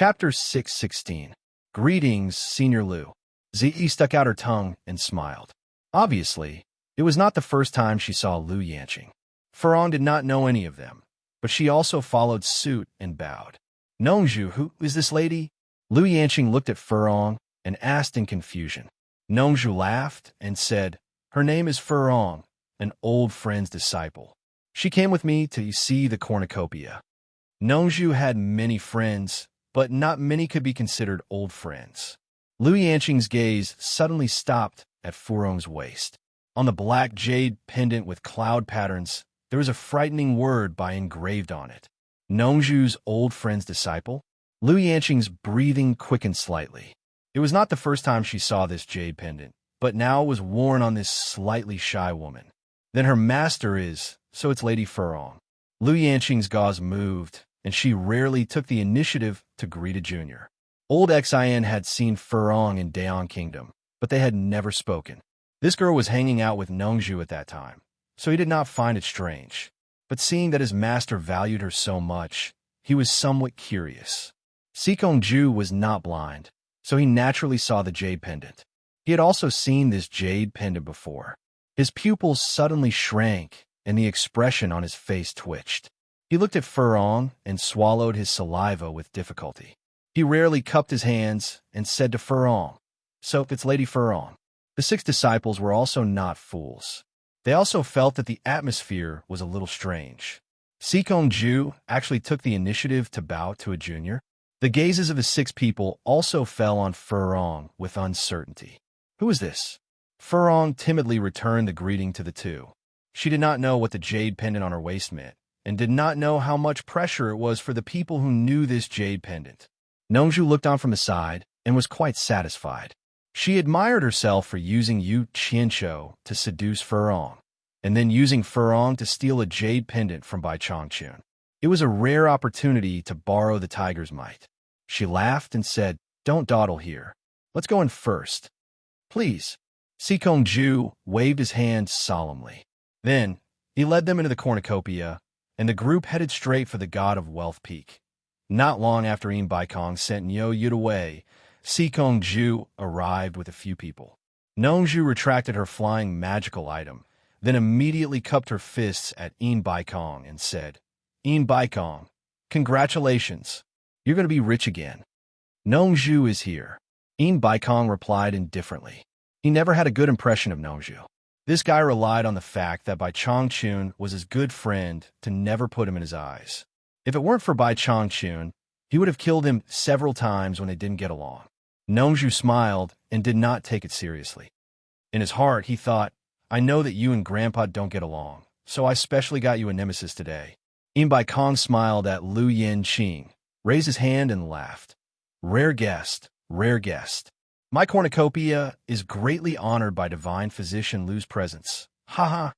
Chapter 616. Greetings, Senior Lu. Zi stuck out her tongue and smiled. Obviously, it was not the first time she saw Lu Yanqing. Furong did not know any of them, but she also followed suit and bowed. Nongzhu, who is this lady? Lu Yanqing looked at Furong and asked in confusion. Nongzhu laughed and said, "Her name is Furong, an old friend's disciple. She came with me to see the cornucopia." Nongzhu had many friends, but not many could be considered old friends. Lu Yanqing's gaze suddenly stopped at Furong's waist. On the black jade pendant with cloud patterns, there was a frightening word by engraved on it. Nongzhu's old friend's disciple? Lu Yanqing's breathing quickened slightly. It was not the first time she saw this jade pendant, but now it was worn on this slightly shy woman. Then her master is, so it's Lady Furong. Lu Yanqing's gauze moved, and she rarely took the initiative to greet a junior. Old Xin had seen Furong in Daon Kingdom, but they had never spoken. This girl was hanging out with Nongzhu at that time, so he did not find it strange. But seeing that his master valued her so much, he was somewhat curious. Sikongju was not blind, so he naturally saw the jade pendant. He had also seen this jade pendant before. His pupils suddenly shrank, and the expression on his face twitched. He looked at Furong and swallowed his saliva with difficulty. He rarely cupped his hands and said to Furong, "So it's Lady Furong." The 6 disciples were also not fools. They also felt that the atmosphere was a little strange. Sikongju actually took the initiative to bow to a junior. The gazes of the 6 people also fell on Furong with uncertainty. Who is this? Furong timidly returned the greeting to the 2. She did not know what the jade pendant on her waist meant, and did not know how much pressure it was for the people who knew this jade pendant. Nongzhu looked on from the side and was quite satisfied. She admired herself for using Yu Qianqiu to seduce Furong, and then using Furong to steal a jade pendant from Bai Changchun. It was a rare opportunity to borrow the tiger's might. She laughed and said, "Don't dawdle here. Let's go in first." "Please." Sikongju waved his hand solemnly. Then, he led them into the cornucopia, and the group headed straight for the God of Wealth Peak. Not long after Baikong sent Niu Yud away, Sikongju arrived with a few people. Nongzhu retracted her flying magical item, then immediately cupped her fists at Baikong and said, "Baikong, congratulations. You're going to be rich again." "Nongzhu is here." Baikong replied indifferently. He never had a good impression of Nongzhu. This guy relied on the fact that Bai Changchun was his good friend to never put him in his eyes. If it weren't for Bai Changchun, he would have killed him several times when they didn't get along. Nongzhu smiled and did not take it seriously. In his heart, he thought, "I know that you and Grandpa don't get along, so I specially got you a nemesis today." Baikong smiled at Lu Yanqing, raised his hand and laughed. "Rare guest, rare guest. My cornucopia is greatly honored by Divine Physician Lu's presence. Haha.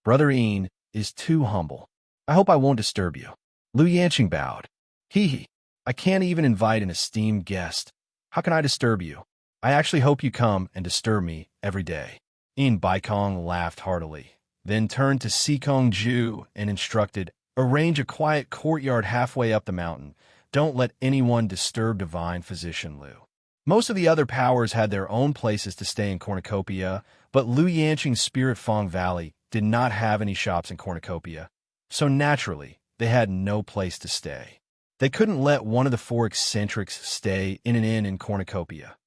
Brother Yin is too humble. I hope I won't disturb you." Lu Yanqing bowed. Hee. I can't even invite an esteemed guest. How can I disturb you? I actually hope you come and disturb me every day." Baikong laughed heartily, then turned to Sikongju and instructed, "Arrange a quiet courtyard halfway up the mountain. Don't let anyone disturb Divine Physician Lu." Most of the other powers had their own places to stay in Cornucopia, but Lu Yanqing's Spirit Fong Valley did not have any shops in Cornucopia, so naturally, they had no place to stay. They couldn't let one of the 4 eccentrics stay in an inn in Cornucopia,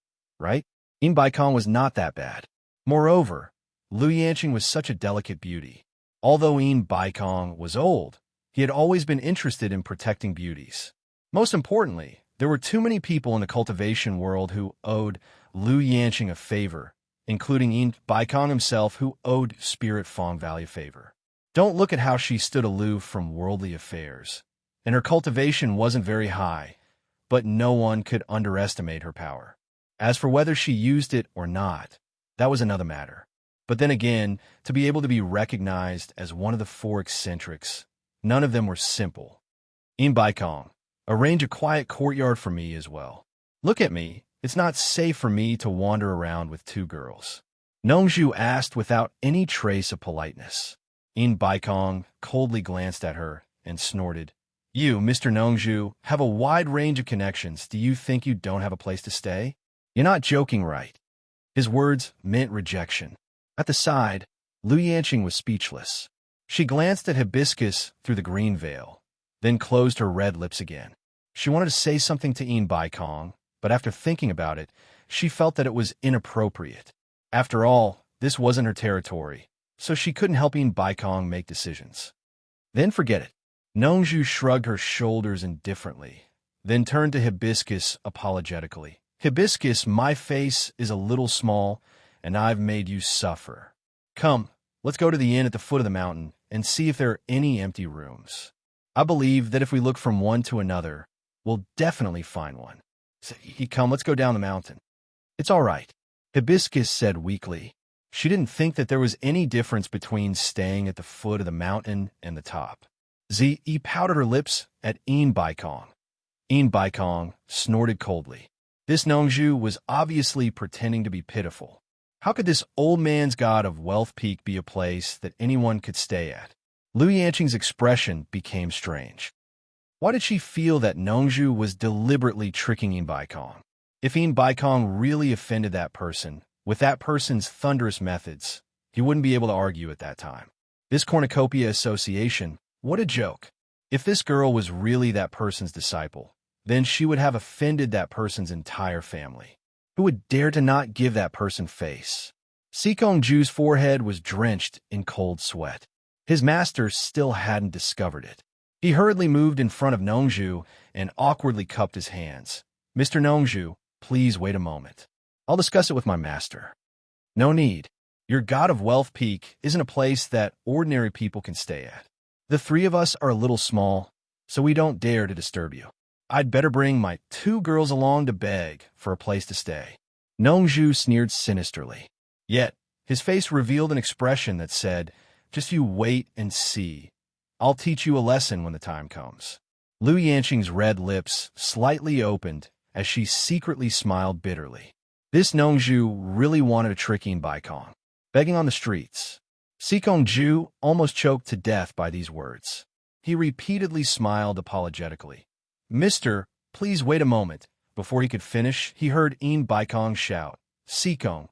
right? Baikong was not that bad. Moreover, Lu Yanqing was such a delicate beauty. Although Baikong was old, he had always been interested in protecting beauties. Most importantly, there were too many people in the cultivation world who owed Lu Yanqing a favor, including Baikong himself, who owed Spirit Fong Valley a favor. Don't look at how she stood aloof from worldly affairs, and her cultivation wasn't very high, but no one could underestimate her power. As for whether she used it or not, that was another matter. But then again, to be able to be recognized as one of the 4 eccentrics, none of them were simple. Baikong, arrange a quiet courtyard for me as well. Look at me. It's not safe for me to wander around with 2 girls. Nongzhu asked without any trace of politeness. Baikong coldly glanced at her and snorted, You, Mr. Nongju, have a wide range of connections. Do you think you don't have a place to stay? You're not joking, right? His words meant rejection. At the side, Lu Yanqing was speechless. She glanced at Hibiscus through the green veil, then closed her red lips again. She wanted to say something to Yin Baikong, but after thinking about it, she felt that it was inappropriate. After all, this wasn't her territory, so she couldn't help Yin Baikong make decisions. Then forget it. Nongju shrugged her shoulders indifferently, then turned to Hibiscus apologetically. Hibiscus, my face is a little small, and I've made you suffer. Come, let's go to the inn at the foot of the mountain and see if there are any empty rooms. I believe that if we look from one to another, we'll definitely find one. So, come, let's go down the mountain. It's all right, Hibiscus said weakly. She didn't think that there was any difference between staying at the foot of the mountain and the top. Zi pouted her lips at Yin Baikong. Yin Baikong snorted coldly. This Nongju was obviously pretending to be pitiful. How could this old man's god of Wealth Peak be a place that anyone could stay at? Lu Yanqing's expression became strange. Why did she feel that Nongju was deliberately tricking Yin Baikong? If Yin Baikong really offended that person, with that person's thunderous methods, he wouldn't be able to argue at that time. This cornucopia association, what a joke. If this girl was really that person's disciple, then she would have offended that person's entire family. Who would dare to not give that person face? Sikongju's forehead was drenched in cold sweat. His master still hadn't discovered it. He hurriedly moved in front of Nongju and awkwardly cupped his hands. Mr. Nongju, please wait a moment. I'll discuss it with my master. No need. Your god of Wealth Peak isn't a place that ordinary people can stay at. The three of us are a little small, so we don't dare to disturb you. I'd better bring my 2 girls along to beg for a place to stay. Nongju sneered sinisterly. Yet, his face revealed an expression that said, just you wait and see. I'll teach you a lesson when the time comes. Lu Yanqing's red lips slightly opened as she secretly smiled bitterly. This Nongju really wanted to trick Yin Baikong. Begging on the streets. Sikongju almost choked to death by these words. He repeatedly smiled apologetically. Mister, please wait a moment. Before he could finish, he heard Yin Baikong shout, Sikong,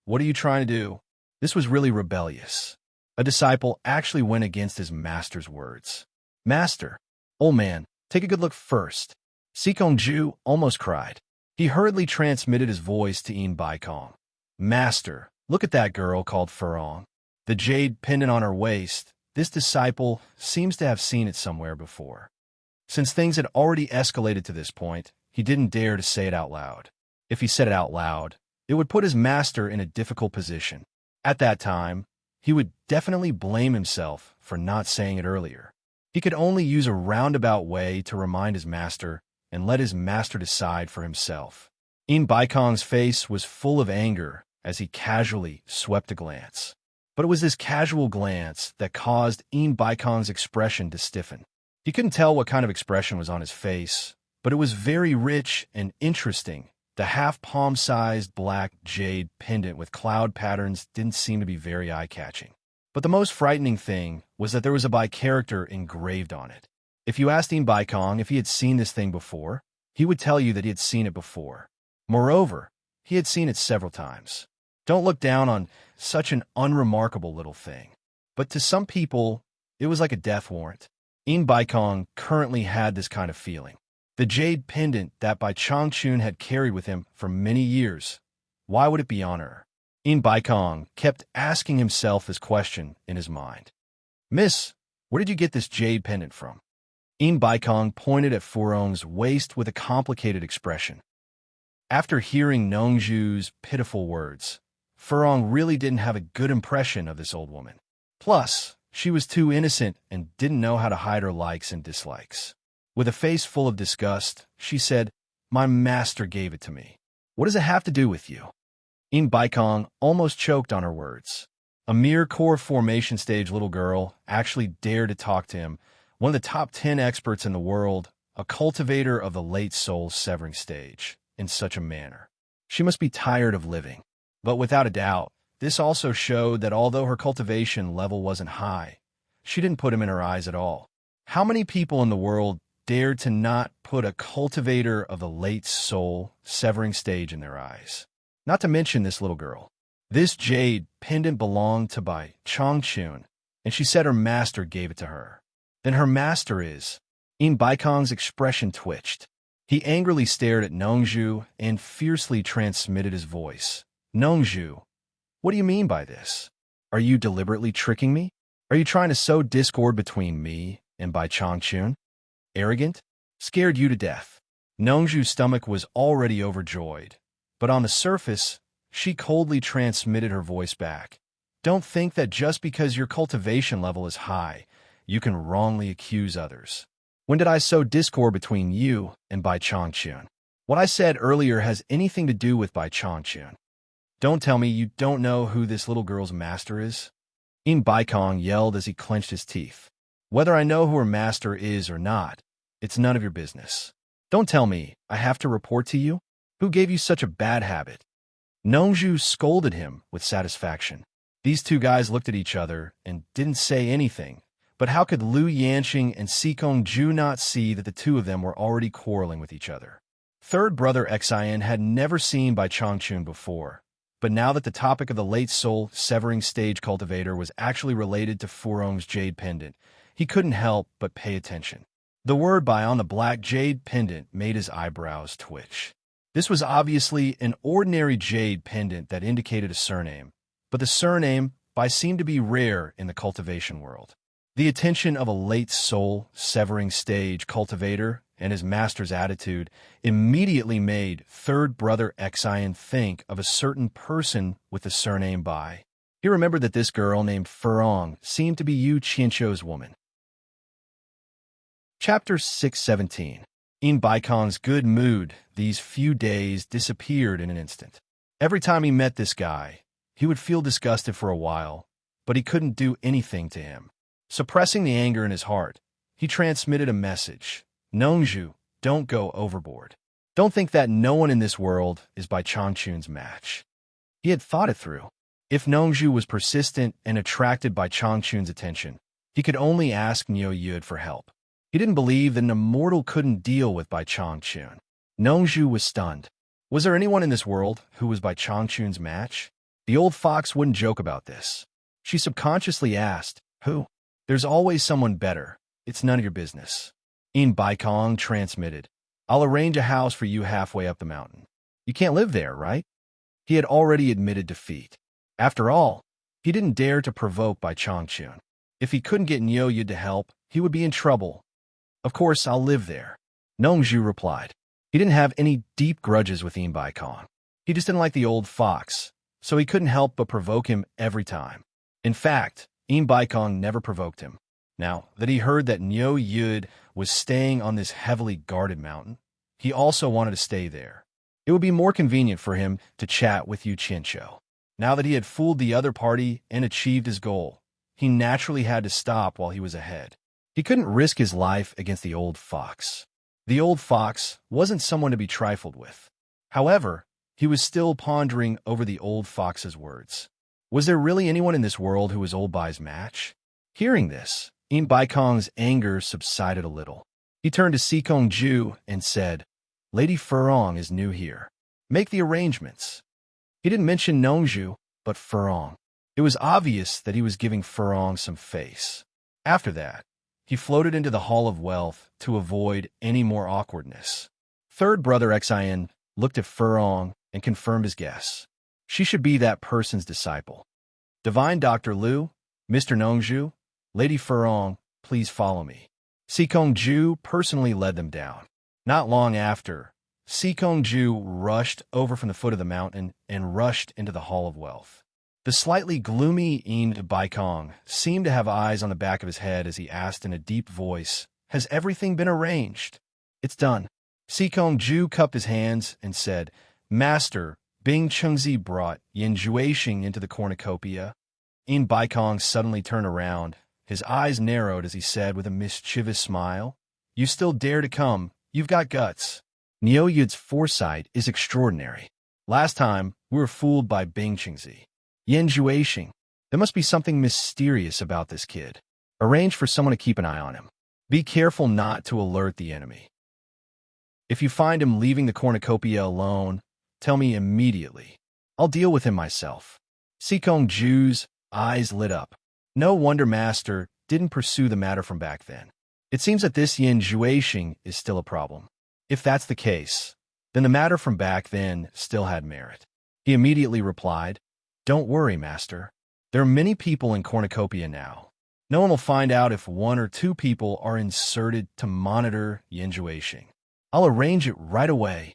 what are you trying to do? This was really rebellious. A disciple actually went against his master's words. Master, old man, take a good look first. Sikongju almost cried. He hurriedly transmitted his voice to Yin Baikong. Master, look at that girl called Furong. The jade pendant on her waist. This disciple seems to have seen it somewhere before. Since things had already escalated to this point, he didn't dare to say it out loud. If he said it out loud, it would put his master in a difficult position. At that time, he would definitely blame himself for not saying it earlier. He could only use a roundabout way to remind his master and let his master decide for himself. Yin Baikong's face was full of anger as he casually swept a glance. But it was this casual glance that caused Yin Baikong's expression to stiffen. He couldn't tell what kind of expression was on his face, but it was very rich and interesting. The half-palm-sized black jade pendant with cloud patterns didn't seem to be very eye-catching. But the most frightening thing was that there was a Bai character engraved on it. If you asked Yin Baikong if he had seen this thing before, he would tell you that he had seen it before. Moreover, he had seen it several times. Don't look down on such an unremarkable little thing. But to some people, it was like a death warrant. Yin Baikong currently had this kind of feeling. The jade pendant that Bai Changchun had carried with him for many years, why would it be on her? Yin Baikong kept asking himself this question in his mind. Miss, where did you get this jade pendant from? Yin Baikong pointed at Furong's waist with a complicated expression. After hearing Nongju's pitiful words, Furong really didn't have a good impression of this old woman. Plus, she was too innocent and didn't know how to hide her likes and dislikes. With a face full of disgust, she said, My master gave it to me. What does it have to do with you? Yin Baikong almost choked on her words. A mere core formation stage little girl actually dared to talk to him, one of the top 10 experts in the world, a cultivator of the late soul severing stage, in such a manner. She must be tired of living. But without a doubt, this also showed that although her cultivation level wasn't high, she didn't put him in her eyes at all. How many people in the world dared to not put a cultivator of the late soul severing stage in their eyes. Not to mention this little girl. This jade pendant belonged to Bai Changchun, and she said her master gave it to her. Then her master is... In Baikong's expression twitched. He angrily stared at Nongzhu and fiercely transmitted his voice. Nongzhu, what do you mean by this? Are you deliberately tricking me? Are you trying to sow discord between me and Bai Changchun? Arrogant? Scared you to death. Nongzhu's stomach was already overjoyed, but on the surface, she coldly transmitted her voice back. Don't think that just because your cultivation level is high, you can wrongly accuse others. When did I sow discord between you and Bai Changchun? What I said earlier has anything to do with Bai Changchun. Don't tell me you don't know who this little girl's master is? In Baikong yelled as he clenched his teeth. Whether I know who her master is or not, it's none of your business. Don't tell me I have to report to you? Who gave you such a bad habit? Nongzhu scolded him with satisfaction. These two guys looked at each other and didn't say anything. But how could Lu Yanqing and Sikong-ju not see that the two of them were already quarreling with each other? Third brother Xian had never seen Bai Changchun before, but now that the topic of the late soul severing stage cultivator was actually related to Furong's jade pendant, he couldn't help but pay attention. The word Bai on the black jade pendant made his eyebrows twitch. This was obviously an ordinary jade pendant that indicated a surname, but the surname Bai seemed to be rare in the cultivation world. The attention of a late soul severing stage cultivator and his master's attitude immediately made third brother Xian think of a certain person with the surname Bai. He remembered that this girl named Furong seemed to be Yu Qianzhou's woman. Chapter 617. In Baikong's good mood, these few days disappeared in an instant. Every time he met this guy, he would feel disgusted for a while, but he couldn't do anything to him. Suppressing the anger in his heart, he transmitted a message. Nongzhu, don't go overboard. Don't think that no one in this world is Bai Changchun's match. He had thought it through. If Nongzhu was persistent and attracted by Changchun's attention, he could only ask Niu Yud for help. He didn't believe that an immortal couldn't deal with Bai Changchun. Nongzhu was stunned. Was there anyone in this world who was Bai Changchun's match? The old fox wouldn't joke about this. She subconsciously asked, who? There's always someone better. It's none of your business. In Baikong transmitted, I'll arrange a house for you halfway up the mountain. You can't live there, right? He had already admitted defeat. After all, he didn't dare to provoke Bai Changchun. If he couldn't get Niu Yud to help, he would be in trouble. Of course, I'll live there. Nongzhu replied. He didn't have any deep grudges with In Baikong. He just didn't like the old fox, so he couldn't help but provoke him every time. In fact, In Baikong never provoked him. Now that he heard that Niu Yud was staying on this heavily guarded mountain, he also wanted to stay there. It would be more convenient for him to chat with Yu Qianzhou. Now that he had fooled the other party and achieved his goal, he naturally had to stop while he was ahead. He couldn't risk his life against the old fox. The old fox wasn't someone to be trifled with. However, he was still pondering over the old fox's words. Was there really anyone in this world who was old Bai's match? Hearing this, In Baikong's anger subsided a little. He turned to Sikong-ju and said, Lady Furong is new here. Make the arrangements. He didn't mention Nongzhu, but Furong. It was obvious that he was giving Furong some face. After that, he floated into the Hall of Wealth to avoid any more awkwardness. Third brother Xian looked at Furong and confirmed his guess. She should be that person's disciple. Divine Dr. Liu, Mr. Nongzhu, Lady Furong, please follow me. Sikong-ju personally led them down. Not long after, Sikong-ju rushed over from the foot of the mountain and rushed into the Hall of Wealth. The slightly gloomy In Baikong seemed to have eyes on the back of his head as he asked in a deep voice, Has everything been arranged? It's done. Sikong-ju cupped his hands and said, Master, Bing Chengzi brought Yin Juexing into the cornucopia. In Baikong suddenly turned around. His eyes narrowed as he said with a mischievous smile, You still dare to come. You've got guts. Niu Yud's foresight is extraordinary. Last time, we were fooled by Bing Chengzi. Yin Juexing. There must be something mysterious about this kid. Arrange for someone to keep an eye on him. Be careful not to alert the enemy. If you find him leaving the cornucopia alone, tell me immediately. I'll deal with him myself. Sikong Ju's eyes lit up. No wonder Master didn't pursue the matter from back then. It seems that this Yin Juexing is still a problem. If that's the case, then the matter from back then still had merit. He immediately replied, "Don't worry, Master. There are many people in cornucopia now. No one will find out if 1 or 2 people are inserted to monitor Yin Juexing. I'll arrange it right away."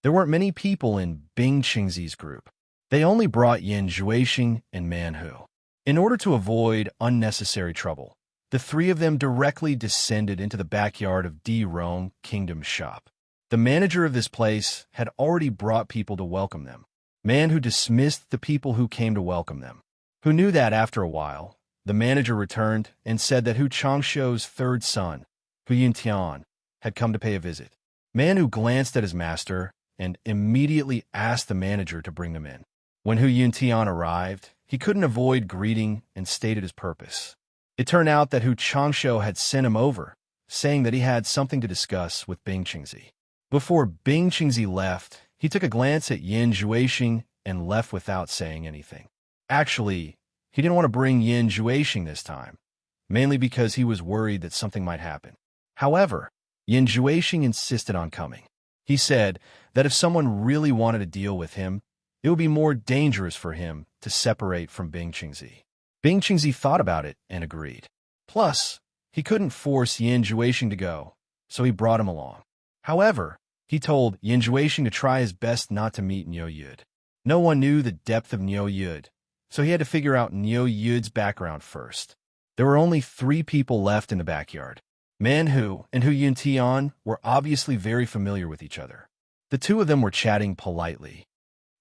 There weren't many people in Bing Qingzi's group. They only brought Yin Juexing and Manhu. In order to avoid unnecessary trouble, the 3 of them directly descended into the backyard of Di Rong Kingdom's shop. The manager of this place had already brought people to welcome them. Manhu dismissed the people who came to welcome them, who knew that after a while, the manager returned and said that Hu Changshou's 3rd son, Hu Yintian, had come to pay a visit. Manhu glanced at his master and immediately asked the manager to bring them in. When Hu Yintian arrived, he couldn't avoid greeting and stated his purpose. It turned out that Hu Changshou had sent him over, saying that he had something to discuss with Bing Qingzi. Before Bing Qingzi left, he took a glance at Yin Juexing and left without saying anything. Actually, he didn't want to bring Yin Juexing this time, mainly because he was worried that something might happen. However, Yin Juexing insisted on coming. He said that if someone really wanted to deal with him, it would be more dangerous for him to separate from Bing Qingzi. Bing Qingzi thought about it and agreed. Plus, he couldn't force Yin Juexing to go, so he brought him along. However, he told Yin Juexing to try his best not to meet Niu Yud. No one knew the depth of Niu Yud, so he had to figure out Niu Yud's background first. There were only 3 people left in the backyard. Manhu and Hu Yintian were obviously very familiar with each other. The 2 of them were chatting politely.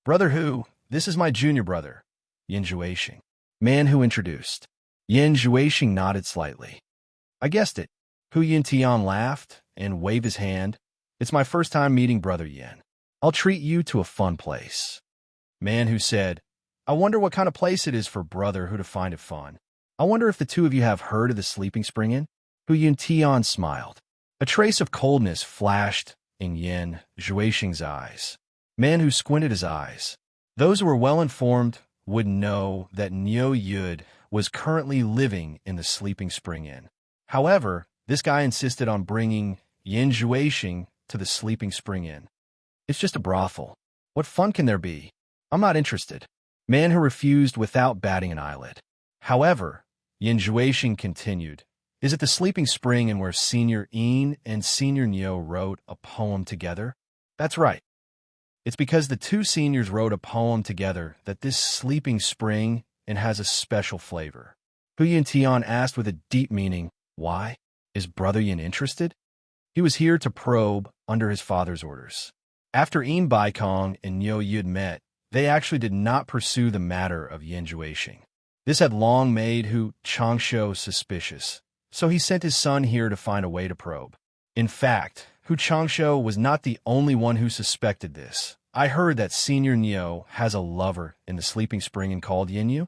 "Brother Hu, this is my junior brother, Yin Juexing." Manhu introduced. Yin Juexing nodded slightly. "I guessed it." Hu Yintian laughed and waved his hand. "It's my first time meeting Brother Yin. I'll treat you to a fun place." Manhu said, "I wonder what kind of place it is for Brother Hu to find it fun. I wonder if the 2 of you have heard of the Sleeping Spring Inn?" Hu Yintian smiled. A trace of coldness flashed in Yin Juexing's eyes. Manhu squinted his eyes. Those who were well-informed would know that Niu Yud was currently living in the Sleeping Spring Inn. However, this guy insisted on bringing Yin Juexing to the Sleeping Spring Inn. "It's just a brothel. What fun can there be? I'm not interested." Manhu refused without batting an eyelid. However, Yin Juexing continued. "Is it the Sleeping Spring Inn where Senior Yin and Senior Niu wrote a poem together?" "That's right. It's because the 2 seniors wrote a poem together that this Sleeping Spring Inn has a special flavor." Hu Yintian asked with a deep meaning, "Why? Is Brother Yin interested?" He was here to probe under his father's orders. After Yin Baikong and Niu Yud met, they actually did not pursue the matter of Yin Juexing. This had long made Hu Changshou suspicious, so he sent his son here to find a way to probe. In fact, Hu Changshou was not the only one who suspected this. "I heard that Senior Niu has a lover in the Sleeping Spring Inn called Yinyu?"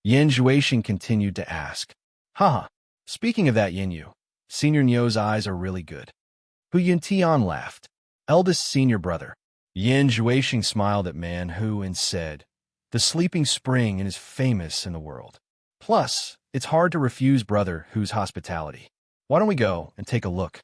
Yin Juexing continued to ask. "Haha, speaking of that Yinyu, Senior Niu's eyes are really good." Hu Yintian laughed. "Eldest senior brother." Yin Juexing smiled at Manhu and said, "The Sleeping Spring Inn is famous in the world. Plus, it's hard to refuse Brother Hu's hospitality. Why don't we go and take a look?"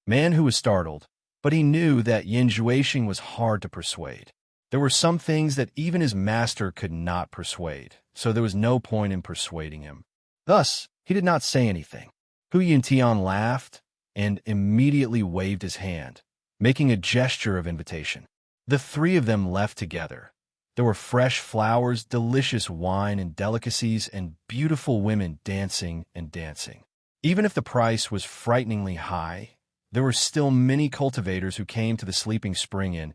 Manhu was startled, but he knew that Yin Juexing was hard to persuade. There were some things that even his master could not persuade, so there was no point in persuading him. Thus, he did not say anything. Hu Yintian laughed and immediately waved his hand, making a gesture of invitation. The 3 of them left together. There were fresh flowers, delicious wine and delicacies, and beautiful women dancing and dancing. Even if the price was frighteningly high, there were still many cultivators who came to the Sleeping Spring Inn.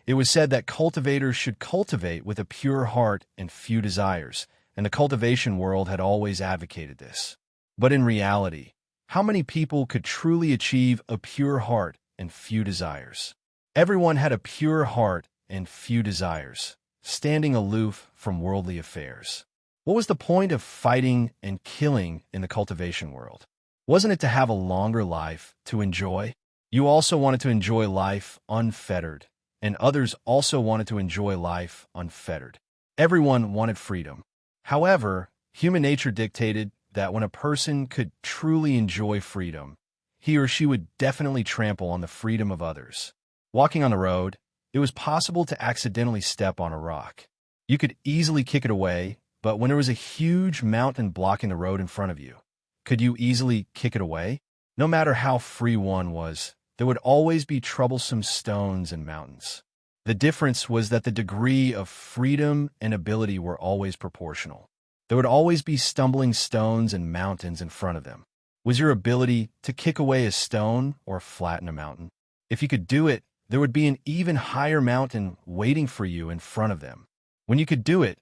It was said that cultivators should cultivate with a pure heart and few desires, and the cultivation world had always advocated this. But in reality, how many people could truly achieve a pure heart and few desires? Everyone had a pure heart and few desires, standing aloof from worldly affairs. What was the point of fighting and killing in the cultivation world? Wasn't it to have a longer life to enjoy? You also wanted to enjoy life unfettered, and others also wanted to enjoy life unfettered. Everyone wanted freedom. However, human nature dictated that when a person could truly enjoy freedom, he or she would definitely trample on the freedom of others. Walking on the road, it was possible to accidentally step on a rock. You could easily kick it away, but when there was a huge mountain blocking the road in front of you, could you easily kick it away? No matter how free one was, there would always be troublesome stones and mountains. The difference was that the degree of freedom and ability were always proportional. There would always be stumbling stones and mountains in front of them. Was your ability to kick away a stone or flatten a mountain? If you could do it, there would be an even higher mountain waiting for you in front of them. When you could do it,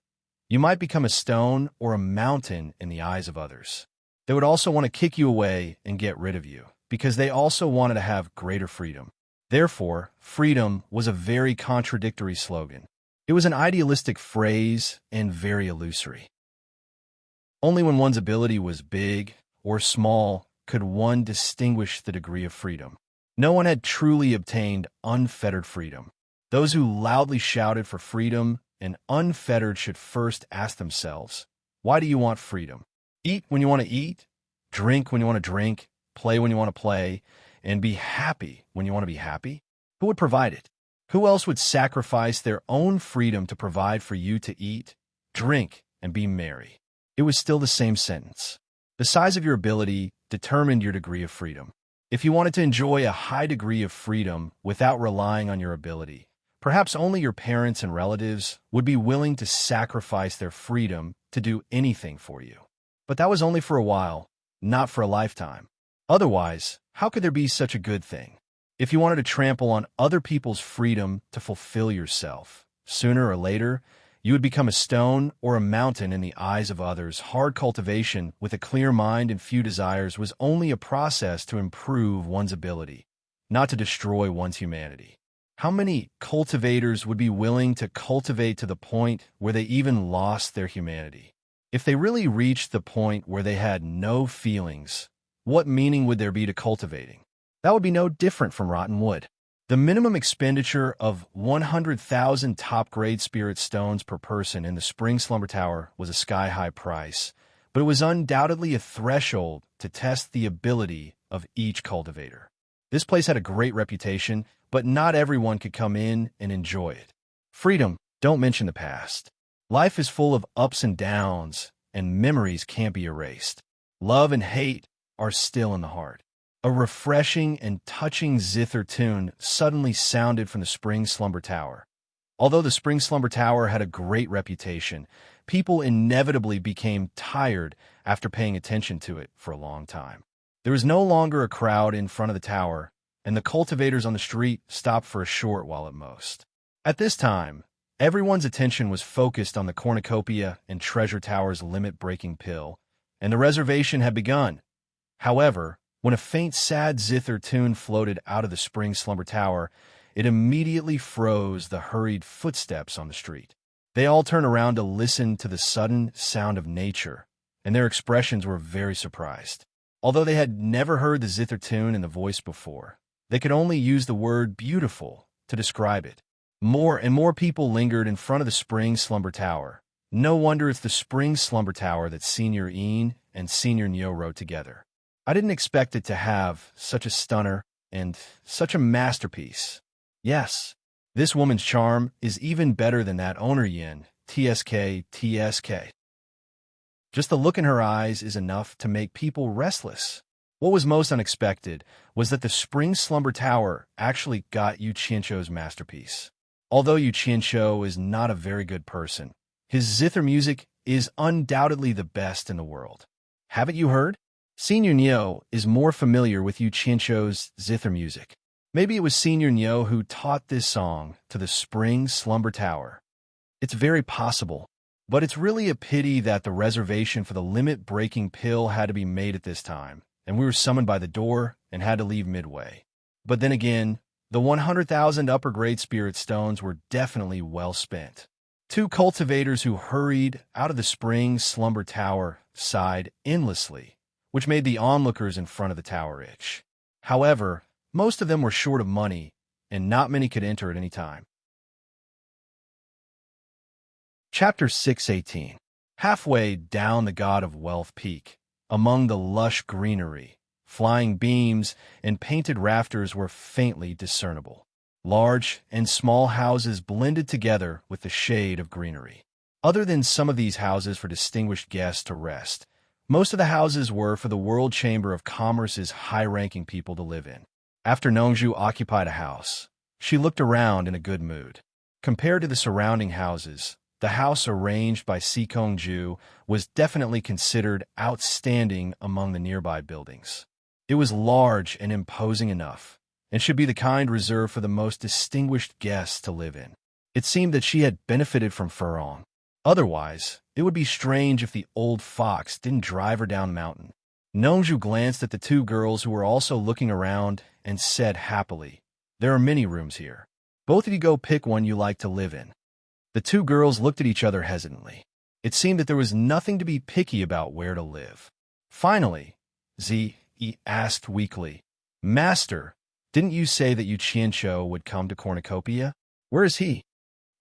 you might become a stone or a mountain in the eyes of others. They would also want to kick you away and get rid of you, because they also wanted to have greater freedom. Therefore, freedom was a very contradictory slogan. It was an idealistic phrase and very illusory. Only when one's ability was big or small could one distinguish the degree of freedom. No one had truly obtained unfettered freedom. Those who loudly shouted for freedom and unfettered should first ask themselves, why do you want freedom? Eat when you want to eat, drink when you want to drink, play when you want to play, and be happy when you want to be happy? Who would provide it? Who else would sacrifice their own freedom to provide for you to eat, drink, and be merry? It was still the same sentence. The size of your ability determined your degree of freedom. If you wanted to enjoy a high degree of freedom without relying on your ability, perhaps only your parents and relatives would be willing to sacrifice their freedom to do anything for you. But that was only for a while, not for a lifetime. Otherwise, how could there be such a good thing? If you wanted to trample on other people's freedom to fulfill yourself, sooner or later, you would become a stone or a mountain in the eyes of others. Hard cultivation with a clear mind and few desires was only a process to improve one's ability, not to destroy one's humanity. How many cultivators would be willing to cultivate to the point where they even lost their humanity? If they really reached the point where they had no feelings, what meaning would there be to cultivating? That would be no different from rotten wood. The minimum expenditure of 100,000 top-grade spirit stones per person in the Spring Slumber Tower was a sky-high price, but it was undoubtedly a threshold to test the ability of each cultivator. This place had a great reputation, but not everyone could come in and enjoy it. Freedom, don't mention the past. Life is full of ups and downs, and memories can't be erased. Love and hate are still in the heart. A refreshing and touching zither tune suddenly sounded from the Spring Slumber Tower. Although the Spring Slumber Tower had a great reputation, people inevitably became tired after paying attention to it for a long time. There was no longer a crowd in front of the tower, and the cultivators on the street stopped for a short while at most. At this time, everyone's attention was focused on the cornucopia and treasure tower's limit-breaking pill, and the reservation had begun. However, when a faint, sad zither tune floated out of the Spring Slumber Tower, it immediately froze the hurried footsteps on the street. They all turned around to listen to the sudden sound of nature, and their expressions were very surprised. Although they had never heard the zither tune in the voice before, they could only use the word beautiful to describe it. More and more people lingered in front of the Spring Slumber Tower. No wonder it's the Spring Slumber Tower that Senior Ian and Senior Neo wrote together. I didn't expect it to have such a stunner and such a masterpiece. Yes, this woman's charm is even better than that owner yin, TSK. Just the look in her eyes is enough to make people restless. What was most unexpected was that the Spring Slumber Tower actually got Yu Qianzhou's masterpiece. Although Yu Qianzhou is not a very good person, his zither music is undoubtedly the best in the world. Haven't you heard? Senior Neo is more familiar with Yu Qianzhou's zither music. Maybe it was Senior Neo who taught this song to the Spring Slumber Tower. It's very possible, but it's really a pity that the reservation for the limit-breaking pill had to be made at this time, and we were summoned by the door and had to leave midway. But then again, the 100,000 upper-grade spirit stones were definitely well spent. Two cultivators who hurried out of the Spring Slumber Tower sighed endlessly. which made the onlookers in front of the tower itch. However, most of them were short of money, and not many could enter at any time. Chapter 6:18. Halfway down the God of Wealth Peak, among the lush greenery, flying beams and painted rafters were faintly discernible. Large and small houses blended together with the shade of greenery. Other than some of these houses for distinguished guests to rest, most of the houses were for the World Chamber of Commerce's high-ranking people to live in. After Nongju occupied a house, she looked around in a good mood. Compared to the surrounding houses, the house arranged by Sikongju was definitely considered outstanding among the nearby buildings. It was large and imposing enough, and should be the kind reserved for the most distinguished guests to live in. It seemed that she had benefited from Furong. Otherwise, it would be strange if the old fox didn't drive her down the mountain. Nongju glanced at the two girls who were also looking around and said happily, "There are many rooms here. Both of you go pick one you like to live in." The two girls looked at each other hesitantly. It seemed that there was nothing to be picky about where to live. Finally, Zi asked weakly, "Master, didn't you say that Yu Qianqiu would come to Cornucopia? Where is he?"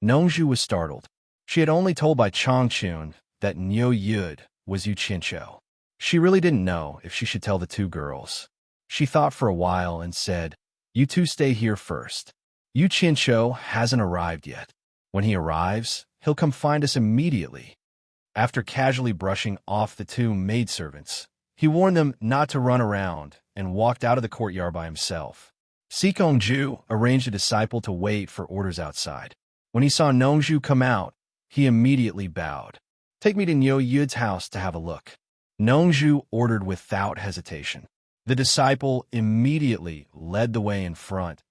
Nongju was startled. She had only told by Changchun that Niu Yud was Yu Qianqiu. She really didn't know if she should tell the two girls. She thought for a while and said, "You two stay here first. Yu Qianqiu hasn't arrived yet. When he arrives, he'll come find us immediately." After casually brushing off the two maidservants, he warned them not to run around and walked out of the courtyard by himself. Sikongju arranged a disciple to wait for orders outside. When he saw Nongju come out, he immediately bowed. "Take me to Niu Yud's house to have a look." Nongju ordered without hesitation. The disciple immediately led the way in front.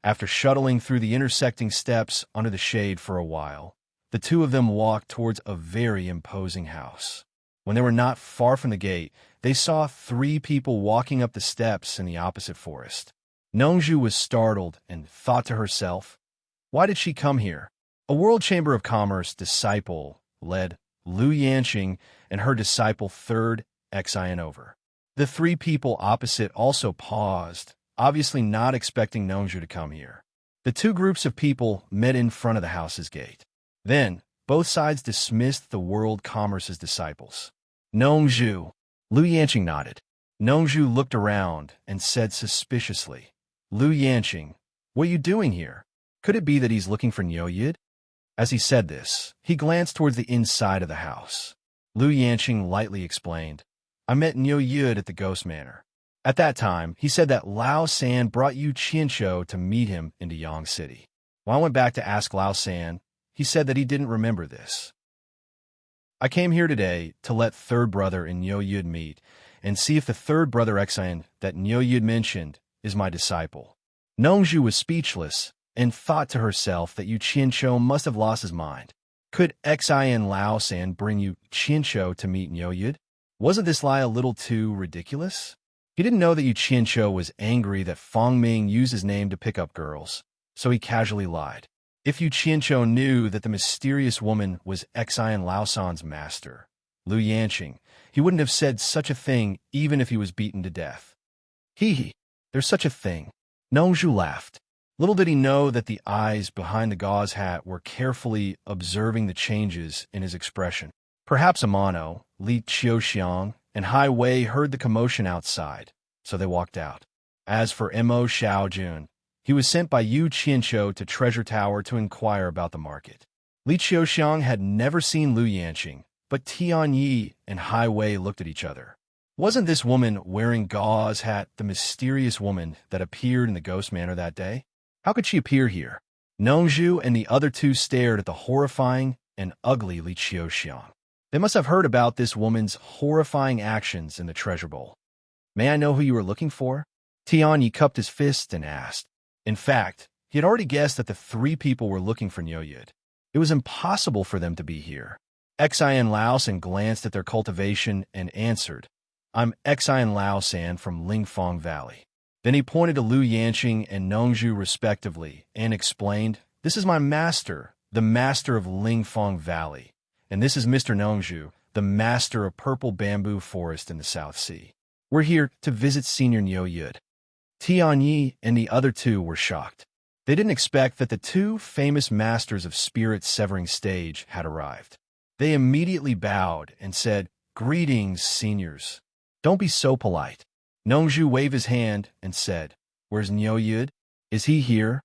After shuttling through the intersecting steps under the shade for a while, the two of them walked towards a very imposing house. When they were not far from the gate, they saw three people walking up the steps in the opposite forest. Nongju was startled and thought to herself, why did she come here? A World Chamber of Commerce disciple led Lu Yanqing and her disciple third Xian over. The three people opposite also paused, obviously not expecting Nongju to come here. The two groups of people met in front of the house's gate. Then, both sides dismissed the World Commerce's disciples. "Nongju." Lu Yanqing nodded. Nongju looked around and said suspiciously, "Lu Yanqing, what are you doing here? Could it be that he's looking for Niu Yud?" As he said this, he glanced towards the inside of the house. Lu Yanqing lightly explained, "I met Niu Yud at the Ghost Manor. At that time, he said that Lao San brought Yu Qianqiu to meet him into Yang City. When I went back to ask Lao San, he said that he didn't remember this. I came here today to let third brother and Niu Yud meet and see if the third brother Xian that Niu Yud mentioned is my disciple." Nongju was speechless and thought to herself that Yu Qianqiu must have lost his mind. Could Xian Lao San bring Yu Qianqiu to meet Niu Yud? Wasn't this lie a little too ridiculous? He didn't know that Yu Qianqiu was angry that Fang Ming used his name to pick up girls, so he casually lied. If Yu Qianqiu knew that the mysterious woman was Xian Lao San's master, Lu Yanqing, he wouldn't have said such a thing even if he was beaten to death. There's such a thing. Nongju laughed. Little did he know that the eyes behind the gauze hat were carefully observing the changes in his expression. Perhaps Amano, Li Qiuxiang, and Hai Wei heard the commotion outside, so they walked out. As for Mo Xiaojun, he was sent by Yu Qianqiu to Treasure Tower to inquire about the market. Li Qiuxiang had never seen Lu Yanqing, but Tian Yi and Hai Wei looked at each other. Wasn't this woman wearing gauze hat the mysterious woman that appeared in the Ghost Manor that day? How could she appear here? Nongju and the other two stared at the horrifying and ugly Li Qiuxiang. They must have heard about this woman's horrifying actions in the treasure bowl. "May I know who you are looking for?" Tian Yi cupped his fist and asked. In fact, he had already guessed that the three people were looking for Niu Yud. It was impossible for them to be here. Xian Lao San glanced at their cultivation and answered, "I'm Xian Lao San from Lingfang Valley." Then he pointed to Lu Yanqing and Nongju respectively and explained, "This is my master, the master of Lingfang Valley, and this is Mr. Nongju, the master of Purple Bamboo Forest in the South Sea." We're here to visit Senior Nyo Yud. Tianyi and the other two were shocked. They didn't expect that the two famous masters of spirit-severing stage had arrived. They immediately bowed and said, "Greetings, seniors. Don't be so polite." Nongzhu waved his hand and said, "Where's Nyo Yud? Is he here?"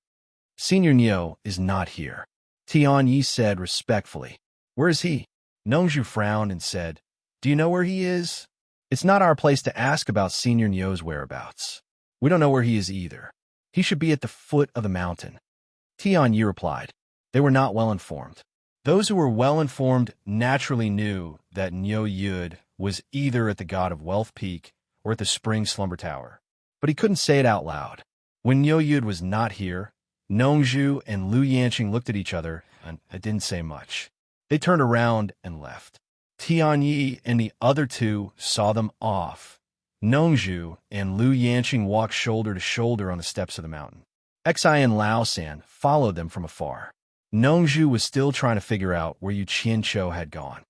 "Senior Nyo is not here," Tianyi said respectfully. "Where is he?" Nongzhu frowned and said, "Do you know where he is? It's not our place to ask about Senior Nyo's whereabouts. We don't know where he is either. He should be at the foot of the mountain." Tianyi replied. They were not well informed. Those who were well informed naturally knew that Nyo Yud was either at the God of Wealth Peak or at the Spring Slumber Tower. But he couldn't say it out loud. When Nyo Yud was not here, Nongzhu and Lu Yanqing looked at each other and didn't say much. They turned around and left. Tianyi and the other two saw them off. Nongzhu and Lu Yanqing walked shoulder to shoulder on the steps of the mountain. Xi and Lao San followed them from afar. Nongzhu was still trying to figure out where Yu Qianqiu had gone.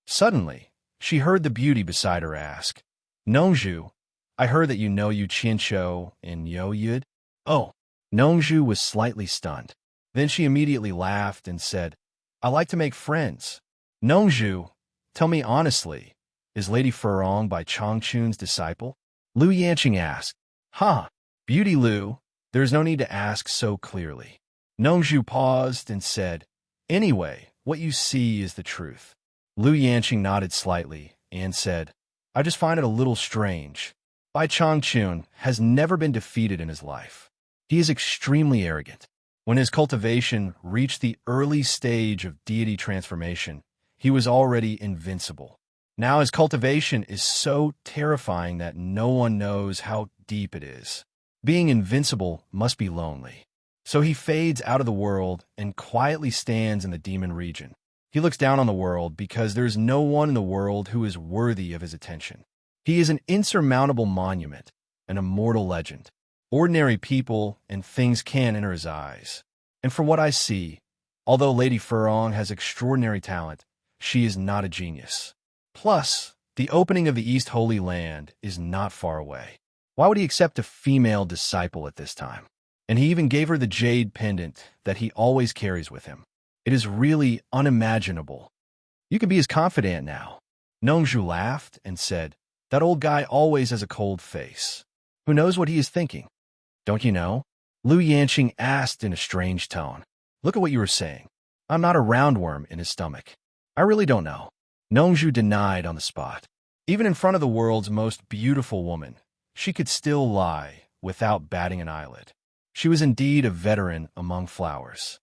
Suddenly, she heard the beauty beside her ask, "Nongzhu, I heard that you know Yu Qianqiu and Nyo Yud?" "Oh." Nongzhu was slightly stunned. Then she immediately laughed and said, "I like to make friends." "Nongzhu, tell me honestly, is Lady Furong by Changchun's disciple?" Lu Yanqing asked. "Huh, Beauty Lu, there's no need to ask so clearly." Nongzhu paused and said, "Anyway, what you see is the truth." Lu Yanqing nodded slightly and said, "I just find it a little strange. Bai Changchun has never been defeated in his life. He is extremely arrogant. When his cultivation reached the early stage of deity transformation, he was already invincible. Now his cultivation is so terrifying that no one knows how deep it is. Being invincible must be lonely. So he fades out of the world and quietly stands in the demon region. He looks down on the world because there's no one in the world who is worthy of his attention. He is an insurmountable monument, an immortal legend. Ordinary people and things can't enter his eyes. And from what I see, although Lady Furong has extraordinary talent, she is not a genius. Plus, the opening of the East Holy Land is not far away. Why would he accept a female disciple at this time? And he even gave her the Jade pendant that he always carries with him. It is really unimaginable. You can be his confidant now." Nongzhu laughed and said, "That old guy always has a cold face. Who knows what he is thinking?" "Don't you know?" Lu Yanqing asked in a strange tone. "Look at what you were saying. I'm not a roundworm in his stomach. I really don't know." Nongzhu denied on the spot. Even in front of the world's most beautiful woman, she could still lie without batting an eyelid. She was indeed a veteran among flowers.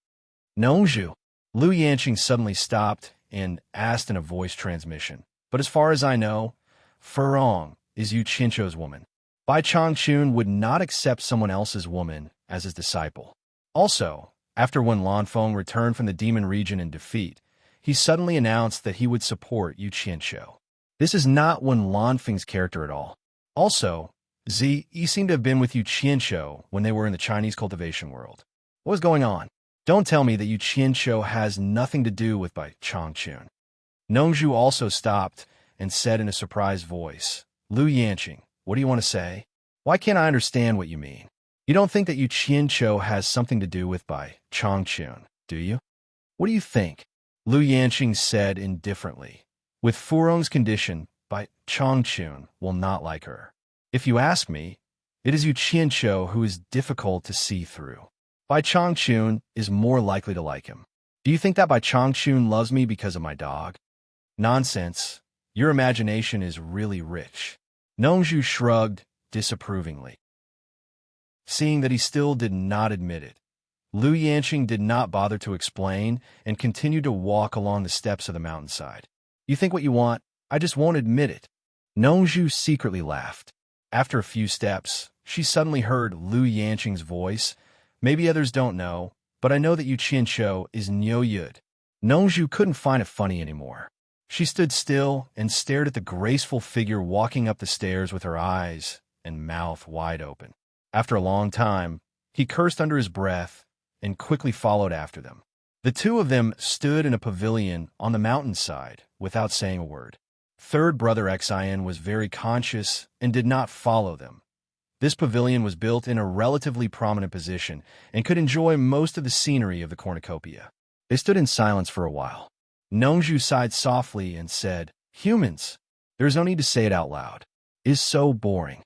"Nongzhu." Lu Yanqing suddenly stopped and asked in a voice transmission, "But as far as I know, Furong is Yu Qianqiu's woman. Bai Changchun would not accept someone else's woman as his disciple. Also, after when Lanfeng returned from the demon region in defeat, he suddenly announced that he would support Yu Qianqiu. This is not Wen Lanfeng's character at all. Also, he seemed to have been with Yu Qianqiu when they were in the Chinese cultivation world. What was going on? Don't tell me that Yu Qianqiu has nothing to do with Bai Changchun." Nongzhu also stopped and said in a surprised voice, "Lu Yanqing, what do you want to say? Why can't I understand what you mean? You don't think that Yu Qianqiu has something to do with Bai Changchun, do you? What do you think?" Lu Yanqing said indifferently, "With Furong's condition, Bai Changchun will not like her. If you ask me, it is Yu Qianqiu who is difficult to see through. Bai Changchun is more likely to like him. Do you think that Bai Changchun loves me because of my dog? Nonsense. Your imagination is really rich." Nongzhu shrugged disapprovingly. Seeing that he still did not admit it, Lu Yanqing did not bother to explain and continued to walk along the steps of the mountainside. "You think what you want, I just won't admit it." Nongzhu secretly laughed. After a few steps, she suddenly heard Lu Yanqing's voice. "Maybe others don't know, but I know that Yu Qianqiu is Nyo Yud." Nongzhu couldn't find it funny anymore. She stood still and stared at the graceful figure walking up the stairs with her eyes and mouth wide open. After a long time, he cursed under his breath and quickly followed after them. The two of them stood in a pavilion on the mountainside without saying a word. Third brother Xin was very conscious and did not follow them. This pavilion was built in a relatively prominent position and could enjoy most of the scenery of the cornucopia. They stood in silence for a while. Nongju sighed softly and said, "Humans, there's no need to say it out loud. It is so boring.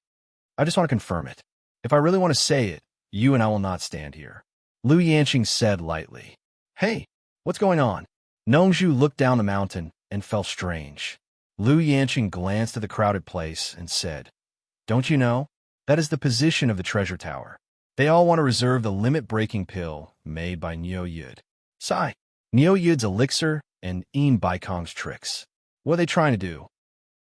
I just want to confirm it. If I really want to say it, you and I will not stand here." Lu Yanqing said lightly. "Hey, what's going on?" Nongju looked down the mountain and felt strange. Lu Yanqing glanced at the crowded place and said, "Don't you know? That is the position of the treasure tower. They all want to reserve the limit-breaking pill made by Niu Yud. Sigh. Niu Yud's elixir and Yin Baikong's tricks. What are they trying to do?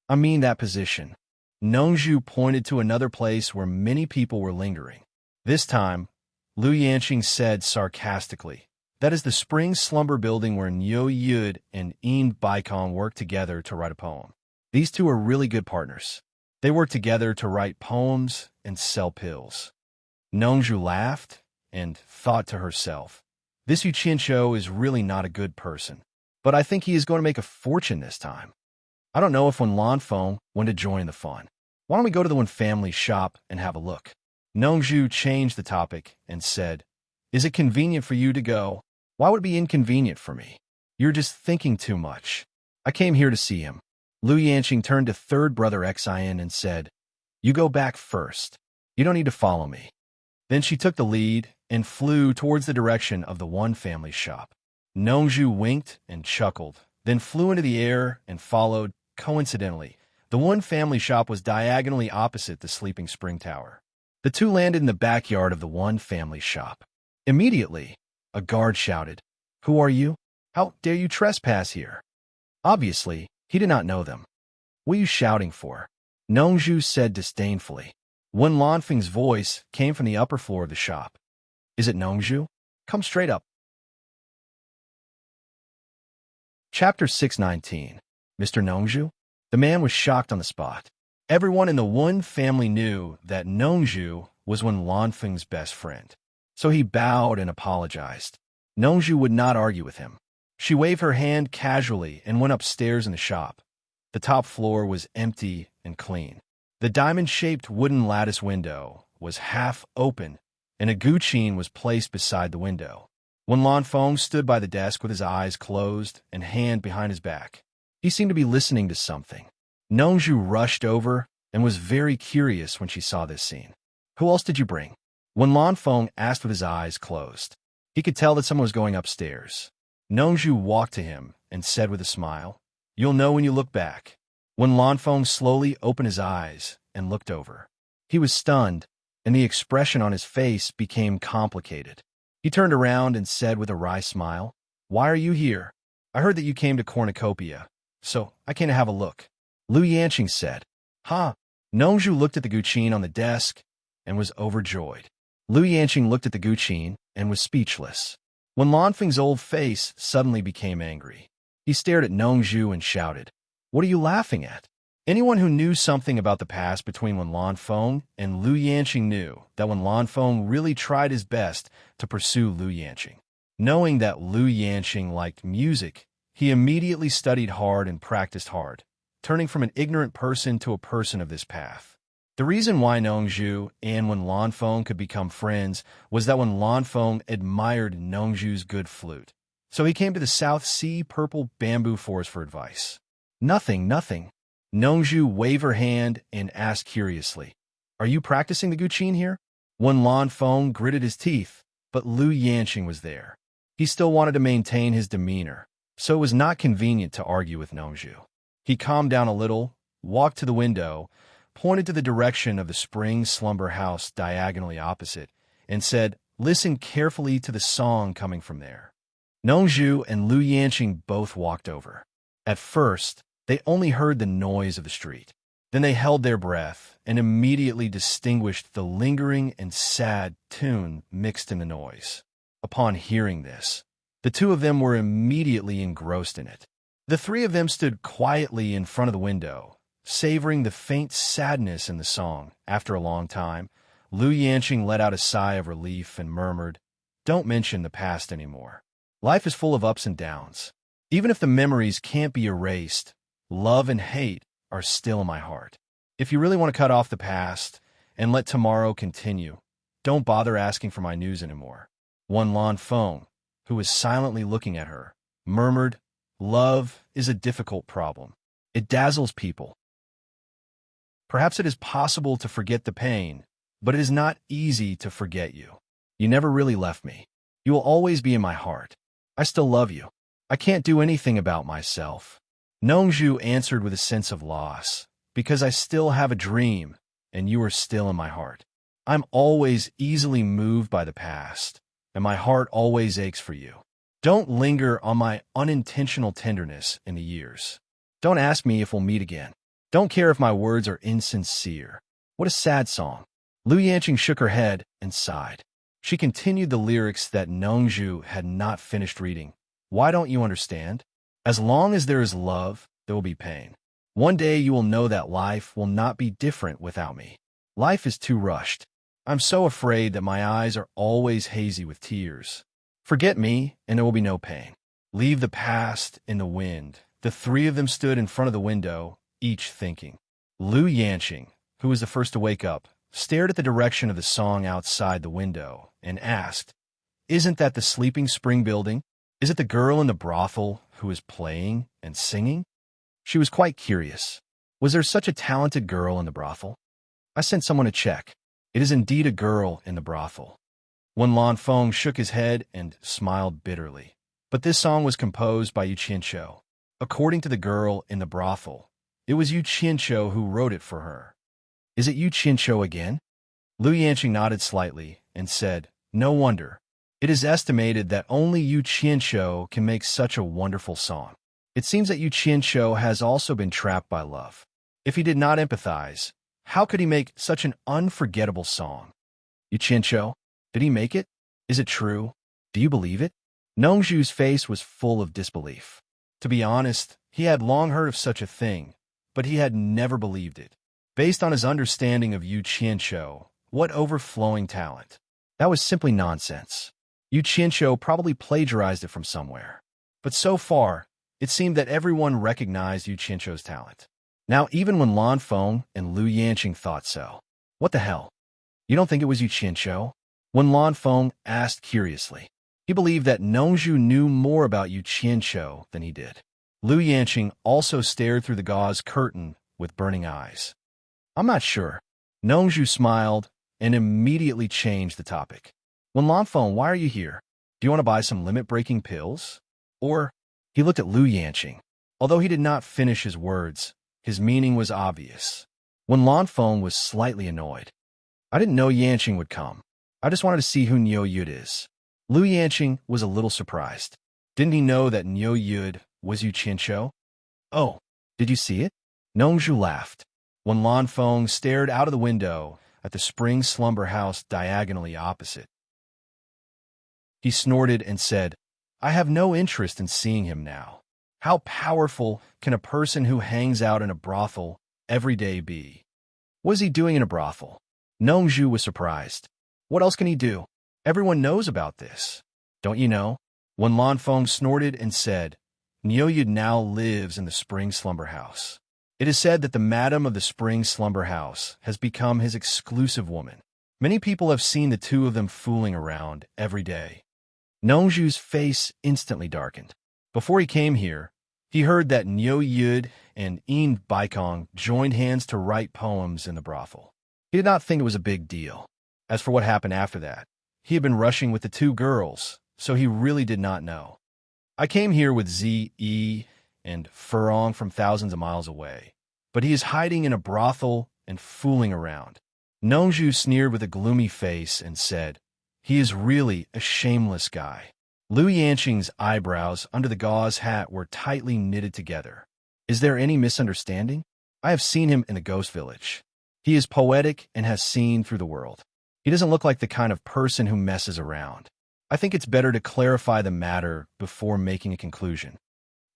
I mean that position." Nongju pointed to another place where many people were lingering. This time, Lu Yanqing said sarcastically, "That is the spring slumber building where Niu Yud and Yin Baikong work together to write a poem. These two are really good partners. They work together to write poems and sell pills." Nongju laughed and thought to herself, "This Yu Qianqiu is really not a good person, but I think he is going to make a fortune this time. I don't know if Wen Lanfeng want to join the fun. Why don't we go to the Wen family shop and have a look?" Nongju changed the topic and said, "Is it convenient for you to go?" "Why would it be inconvenient for me? You're just thinking too much. I came here to see him." Lu Yanqing turned to third brother Xin and said, "You go back first. You don't need to follow me." Then she took the lead and flew towards the direction of the One family shop. Nongju winked and chuckled, then flew into the air and followed. Coincidentally, the One family shop was diagonally opposite the Sleeping Spring Tower. The two landed in the backyard of the One family shop. Immediately, a guard shouted, "Who are you? How dare you trespass here?" Obviously, he did not know them. "What are you shouting for?" Nongju said disdainfully. Wen Lanfeng's voice came from the upper floor of the shop. "Is it Nongju? Come straight up." Chapter 619. Mr. Nongju? The man was shocked on the spot. Everyone in the Wen family knew that Nongju was Wen Lanfeng's best friend, so he bowed and apologized. Nongju would not argue with him. She waved her hand casually and went upstairs in the shop. The top floor was empty and clean. The diamond-shaped wooden lattice window was half open, and a guqin was placed beside the window. Wen Lanfeng stood by the desk with his eyes closed and hand behind his back. He seemed to be listening to something. Nongju rushed over and was very curious when she saw this scene. "Who else did you bring?" Wen Lanfeng asked with his eyes closed. He could tell that someone was going upstairs. Nongju walked to him and said with a smile, "You'll know when you look back." Wen Lanfeng slowly opened his eyes and looked over. He was stunned, and the expression on his face became complicated. He turned around and said with a wry smile, "Why are you here? I heard that you came to Cornucopia, so I came to have a look." Lu Yanqing said, "Ha!" Nongju looked at the guqin on the desk and was overjoyed. Lu Yanqing looked at the guqin and was speechless. Wen Lanfeng's old face suddenly became angry. He stared at Nongju and shouted, "What are you laughing at?" Anyone who knew something about the past between Wen Lanfeng and Lu Yanqing knew that Wen Lanfeng really tried his best to pursue Lu Yanqing. Knowing that Lu Yanqing liked music, he immediately studied hard and practiced hard, turning from an ignorant person to a person of this path. The reason why Nongju and Wen Lanfeng could become friends was that Wen Lanfeng admired Nongju's good flute. So he came to the South Sea Purple Bamboo Forest for advice. "Nothing, nothing." Nongju waved her hand and asked curiously, "Are you practicing the guqin here?" Wen Lanfeng gritted his teeth, but Lu Yanqing was there. He still wanted to maintain his demeanor, so it was not convenient to argue with Nongju. He calmed down a little, walked to the window, pointed to the direction of the spring slumber house diagonally opposite, and said, "Listen carefully to the song coming from there." Nongju and Lu Yanqing both walked over. At first, they only heard the noise of the street. Then they held their breath and immediately distinguished the lingering and sad tune mixed in the noise. Upon hearing this, the two of them were immediately engrossed in it. The three of them stood quietly in front of the window, savoring the faint sadness in the song. After a long time, Lu Yanqing let out a sigh of relief and murmured, "Don't mention the past anymore. Life is full of ups and downs. Even if the memories can't be erased, love and hate are still in my heart. If you really want to cut off the past and let tomorrow continue, don't bother asking for my news anymore. Wan Lan Feng, who was silently looking at her, murmured, "Love is a difficult problem. It dazzles people. Perhaps it is possible to forget the pain, but it is not easy to forget you. You never really left me. You will always be in my heart. I still love you. I can't do anything about myself." Nongzhu answered with a sense of loss, "Because I still have a dream, and you are still in my heart. I'm always easily moved by the past, and my heart always aches for you. Don't linger on my unintentional tenderness in the years. Don't ask me if we'll meet again. Don't care if my words are insincere." What a sad song. Lu Yanqing shook her head and sighed. She continued the lyrics that Nongzhu had not finished reading. "Why don't you understand? As long as there is love, there will be pain. One day you will know that life will not be different without me. Life is too rushed. I'm so afraid that my eyes are always hazy with tears. Forget me, and there will be no pain. Leave the past in the wind." The three of them stood in front of the window, each thinking. Lu Yanqing, who was the first to wake up, stared at the direction of the song outside the window and asked, "Isn't that the sleeping spring building? Is it the girl in the brothel who is playing and singing?" She was quite curious. Was there such a talented girl in the brothel? "I sent someone to check. It is indeed a girl in the brothel." Wan Lan Feng shook his head and smiled bitterly. But this song was composed by Yu Qianqiu. According to the girl in the brothel, it was Yu Qianqiu who wrote it for her. "Is it Yu Qianqiu again?" Lu Yanqing nodded slightly and said, "No wonder. It is estimated that only Yu Qianqiu can make such a wonderful song. It seems that Yu Qianqiu has also been trapped by love. If he did not empathize, how could he make such an unforgettable song?" "Yu Qianqiu, did he make it? Is it true? Do you believe it?" Nongzhu's face was full of disbelief. To be honest, he had long heard of such a thing, but he had never believed it. Based on his understanding of Yu Qianqiu, what overflowing talent. That was simply nonsense. Yu Qianqiu probably plagiarized it from somewhere. But so far, it seemed that everyone recognized Yu Qianqiu's talent. Now even when Lan Feng and Lu Yanqing thought so. "What the hell? You don't think it was Yu Qianqiu?" When Lan Feng asked curiously. He believed that Nongzhu knew more about Yu Qianqiu than he did. Lu Yanqing also stared through the gauze curtain with burning eyes. "I'm not sure." Nongzhu smiled and immediately changed the topic. "Wan Lan Feng, why are you here? Do you want to buy some limit-breaking pills? Or—" He looked at Lu Yanqing. Although he did not finish his words, his meaning was obvious. Wan Lan Feng was slightly annoyed. "I didn't know Yanqing would come. I just wanted to see who Niu Yud is." Lu Yanqing was a little surprised. Didn't he know that Niu Yud was Yu Qianqiu? "Oh, did you see it?" Nongzhu laughed. Wan Lan Feng stared out of the window at the spring slumber house diagonally opposite. He snorted and said, "I have no interest in seeing him now. How powerful can a person who hangs out in a brothel every day be?" What is he doing in a brothel? Nongzhu was surprised. What else can he do? Everyone knows about this. "Don't you know?" Wan Lan Feng snorted and said, "Niu Yud now lives in the spring slumber house. It is said that the madam of the spring slumber house has become his exclusive woman. Many people have seen the two of them fooling around every day." Nongzhu's face instantly darkened. Before he came here, he heard that Niu Yud and Yin Baikong joined hands to write poems in the brothel. He did not think it was a big deal. As for what happened after that, he had been rushing with the two girls, so he really did not know. "I came here with Zi and Furong from thousands of miles away, but he is hiding in a brothel and fooling around." Nongzhu sneered with a gloomy face and said, "He is really a shameless guy." Lu Yanqing's eyebrows under the gauze hat were tightly knitted together. "Is there any misunderstanding? I have seen him in the ghost village. He is poetic and has seen through the world. He doesn't look like the kind of person who messes around. I think it's better to clarify the matter before making a conclusion."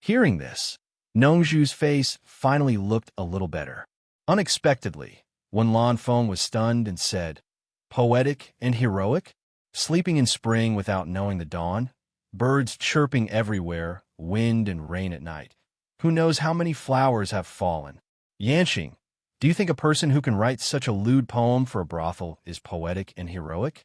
Hearing this, Nongzhu's face finally looked a little better. Unexpectedly, Wan Lan Feng was stunned and said, "Poetic and heroic? Sleeping in spring without knowing the dawn? Birds chirping everywhere, wind and rain at night. Who knows how many flowers have fallen? Yanqing, do you think a person who can write such a lewd poem for a brothel is poetic and heroic?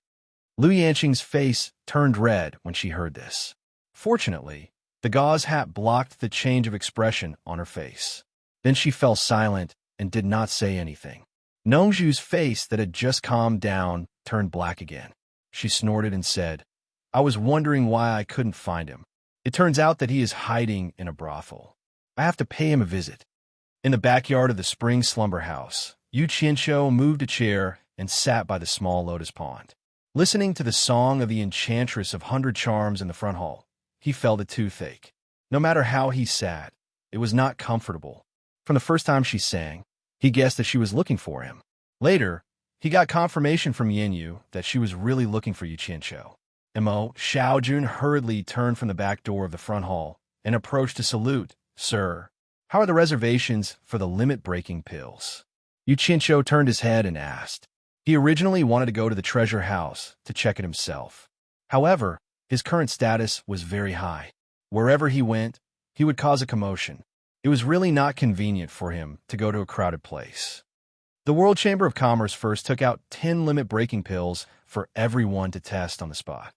Lu Yanqing's face turned red when she heard this. Fortunately, the gauze hat blocked the change of expression on her face. Then she fell silent and did not say anything. Nongzhu's face that had just calmed down turned black again. She snorted and said, I was wondering why I couldn't find him. It turns out that he is hiding in a brothel. I have to pay him a visit. In the backyard of the spring slumber house, Yu Qianqiu moved a chair and sat by the small lotus pond. Listening to the song of the enchantress of 100 charms in the front hall, he felt a toothache. No matter how he sat, it was not comfortable. From the first time she sang, he guessed that she was looking for him. Later, he got confirmation from Yanyu that she was really looking for Yu Qianqiu. Mo Xiaojun hurriedly turned from the back door of the front hall and approached to salute. Sir, how are the reservations for the limit-breaking pills? Yu Qianqiu turned his head and asked. He originally wanted to go to the treasure house to check it himself. However, his current status was very high. Wherever he went, he would cause a commotion. It was really not convenient for him to go to a crowded place. The World Chamber of Commerce first took out 10 limit-breaking pills for everyone to test on the spot.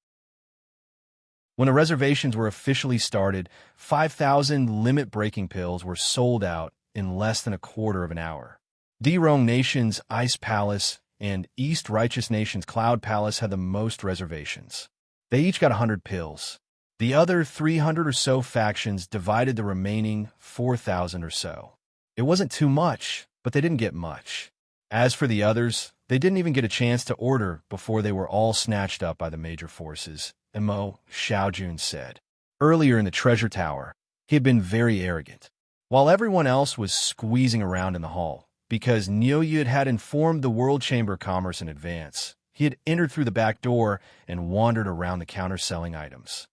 When the reservations were officially started, 5,000 limit-breaking pills were sold out in less than a quarter of an hour. Derong Nation's Ice Palace and East Righteous Nation's Cloud Palace had the most reservations. They each got 100 pills. The other 300 or so factions divided the remaining 4,000 or so. It wasn't too much, but they didn't get much. As for the others, they didn't even get a chance to order before they were all snatched up by the major forces, Mo Xiaojun said. Earlier in the treasure tower, he had been very arrogant. While everyone else was squeezing around in the hall, because Niuyud had informed the World Chamber of Commerce in advance, he had entered through the back door and wandered around the counter selling items.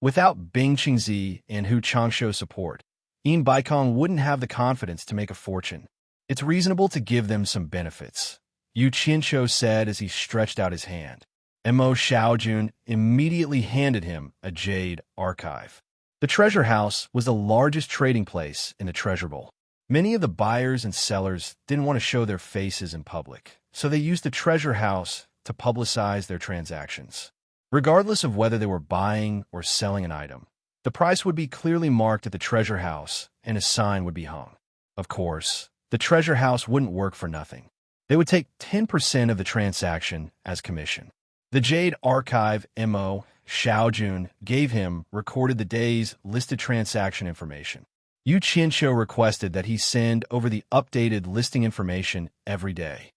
Without Bing Qingzi and Hu Changshuo's support, Yin Baikong wouldn't have the confidence to make a fortune. It's reasonable to give them some benefits, Yu Qianqiu said as he stretched out his hand. Mo Xiaojun immediately handed him a Jade archive. The treasure house was the largest trading place in the treasure bowl. Many of the buyers and sellers didn't want to show their faces in public, so they used the treasure house to publicize their transactions. Regardless of whether they were buying or selling an item, the price would be clearly marked at the treasure house and a sign would be hung. Of course, the treasure house wouldn't work for nothing. They would take 10% of the transaction as commission. The Jade archive Mo Xiaojun gave him recorded the day's listed transaction information. Yu Qianqiu requested that he send over the updated listing information every day.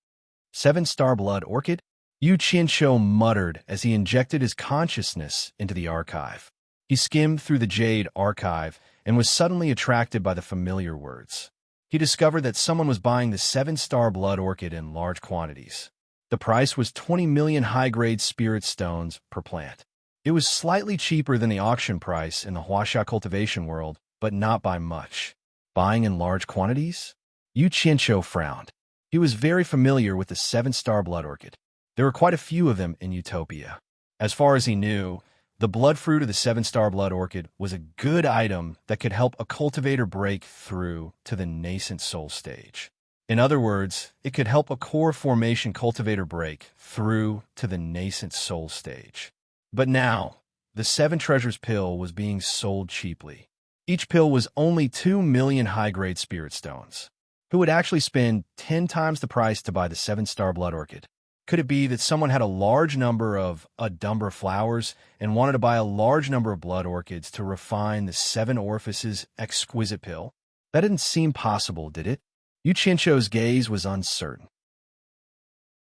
7-star blood orchid? Yu Qianqiu muttered as he injected his consciousness into the archive. He skimmed through the Jade archive and was suddenly attracted by the familiar words. He discovered that someone was buying the 7-star blood orchid in large quantities. The price was 20 million high-grade spirit stones per plant. It was slightly cheaper than the auction price in the Huaxia cultivation world, but not by much. Buying in large quantities? Yu Qianqiu frowned. He was very familiar with the 7-star blood orchid. There were quite a few of them in Utopia. As far as he knew, the blood fruit of the 7-star blood orchid was a good item that could help a cultivator break through to the nascent soul stage. In other words, it could help a core formation cultivator break through to the nascent soul stage. But now, the 7 Treasures pill was being sold cheaply. Each pill was only 2 million high-grade spirit stones. Who would actually spend 10 times the price to buy the 7-star blood orchid? Could it be that someone had a large number of Adumbra flowers and wanted to buy a large number of blood orchids to refine the 7 orifices exquisite pill? That didn't seem possible, did it? Yu Qianqiu's gaze was uncertain.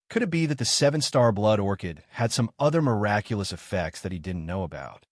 Could it be that the 7-star blood orchid had some other miraculous effects that he didn't know about?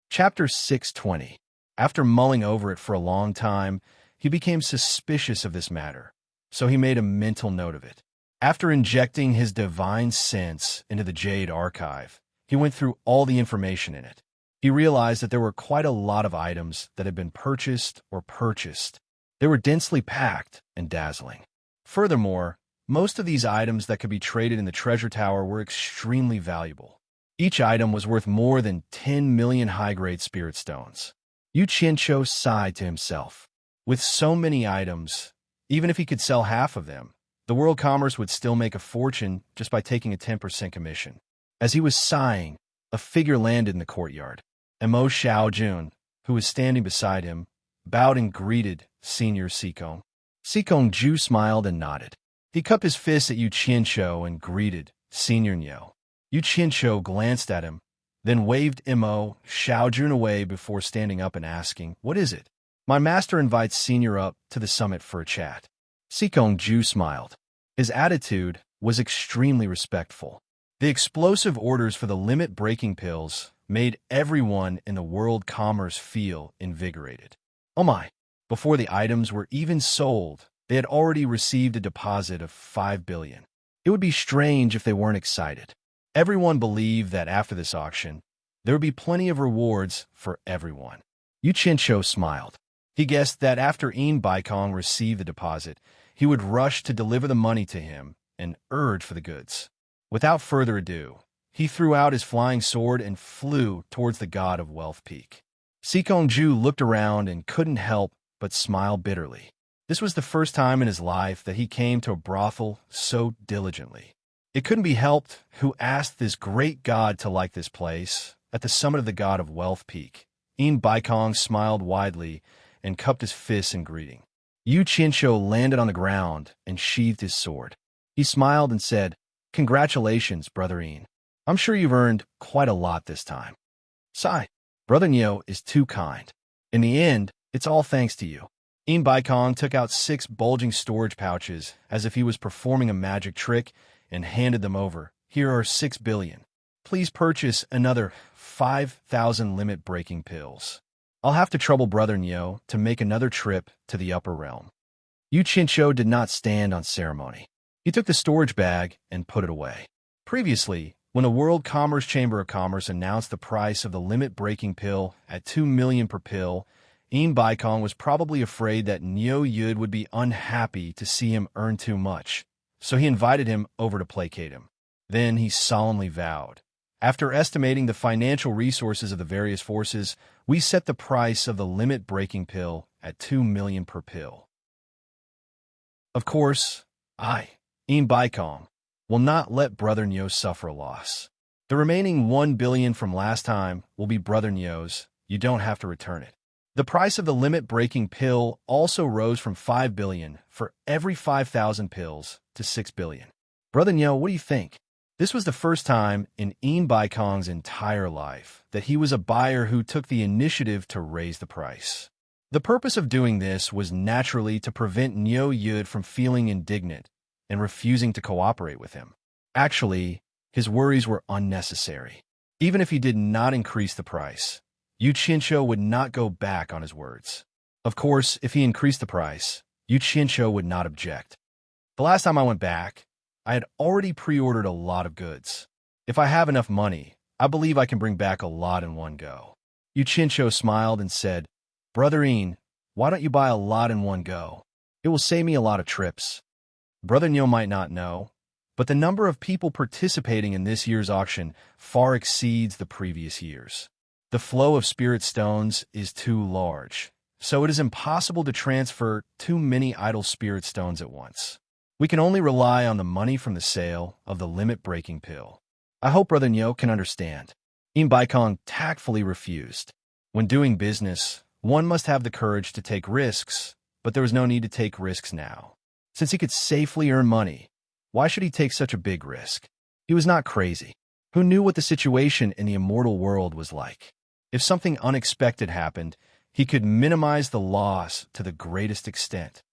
Chapter 620. After mulling over it for a long time, he became suspicious of this matter, so he made a mental note of it. After injecting his divine sense into the Jade archive, he went through all the information in it. He realized that there were quite a lot of items that had been purchased or purchased. They were densely packed and dazzling. Furthermore, most of these items that could be traded in the treasure tower were extremely valuable. Each item was worth more than 10 million high-grade spirit stones. Yu Qianqiu sighed to himself. With so many items, even if he could sell half of them, the world commerce would still make a fortune just by taking a 10% commission. As he was sighing, a figure landed in the courtyard. Mo Xiaojun, who was standing beside him, bowed and greeted Senior Sikong. Sikong Ju smiled and nodded. He cupped his fist at Yu Qianqiu and greeted Senior Niu. Yu Qianqiu glanced at him, then waved Mo Xiaojun away before standing up and asking, "What is it?" "My master invites Senior up to the summit for a chat." Sikong Ju smiled. His attitude was extremely respectful. The explosive orders for the limit-breaking pills made everyone in the world commerce feel invigorated. Oh my! Before the items were even sold, they had already received a deposit of 5 billion. It would be strange if they weren't excited. Everyone believed that after this auction, there would be plenty of rewards for everyone. Yu Qianqiu smiled. He guessed that after Yin Baikong received the deposit, he would rush to deliver the money to him and urge for the goods. Without further ado, he threw out his flying sword and flew towards the god of Wealth Peak. Sikong Ju looked around and couldn't help but smile bitterly. This was the first time in his life that he came to a brothel so diligently. It couldn't be helped who asked this great god to like this place at the summit of the god of Wealth Peak. Yin Baikong smiled widely and cupped his fists in greeting. Yu Qianqiu landed on the ground and sheathed his sword. He smiled and said, "Congratulations, Brother Yin. I'm sure you've earned quite a lot this time." "Sigh, Brother Niu is too kind. In the end, it's all thanks to you." Yin Baikong took out 6 bulging storage pouches as if he was performing a magic trick and handed them over. "Here are 6 billion. Please purchase another 5,000 limit-breaking pills. I'll have to trouble Brother Niu to make another trip to the upper realm." Yu Qianqiu did not stand on ceremony. He took the storage bag and put it away. Previously, when the World Commerce Chamber of Commerce announced the price of the limit-breaking pill at 2 million per pill, Yin Baikong was probably afraid that Niu Yud would be unhappy to see him earn too much, so he invited him over to placate him. Then he solemnly vowed, "After estimating the financial resources of the various forces, we set the price of the limit-breaking pill at 2 million per pill. Of course, I, Yin Baikong, will not let Brother Niu suffer a loss. The remaining 1 billion from last time will be Brother Niu's. You don't have to return it." The price of the limit-breaking pill also rose from 5 billion for every 5,000 pills to 6 billion. "Brother Niu, what do you think?" This was the first time in Yin Baikong's entire life that he was a buyer who took the initiative to raise the price. The purpose of doing this was naturally to prevent Niu Yud from feeling indignant and refusing to cooperate with him. Actually, his worries were unnecessary. Even if he did not increase the price, Yu Qianqiu would not go back on his words. Of course, if he increased the price, Yu Qianqiu would not object. "The last time I went back, I had already pre-ordered a lot of goods. If I have enough money, I believe I can bring back a lot in one go." Yu Qianqiu smiled and said, "Brother Yin, why don't you buy a lot in one go? It will save me a lot of trips." Brother Niu might not know, but the number of people participating in this year's auction far exceeds the previous years. The flow of spirit stones is too large, so it is impossible to transfer too many idle spirit stones at once. We can only rely on the money from the sale of the limit-breaking pill. I hope Brother Niu can understand." Yin Baikong tactfully refused. When doing business, one must have the courage to take risks, but there was no need to take risks now. Since he could safely earn money, why should he take such a big risk? He was not crazy. Who knew what the situation in the immortal world was like? If something unexpected happened, he could minimize the loss to the greatest extent.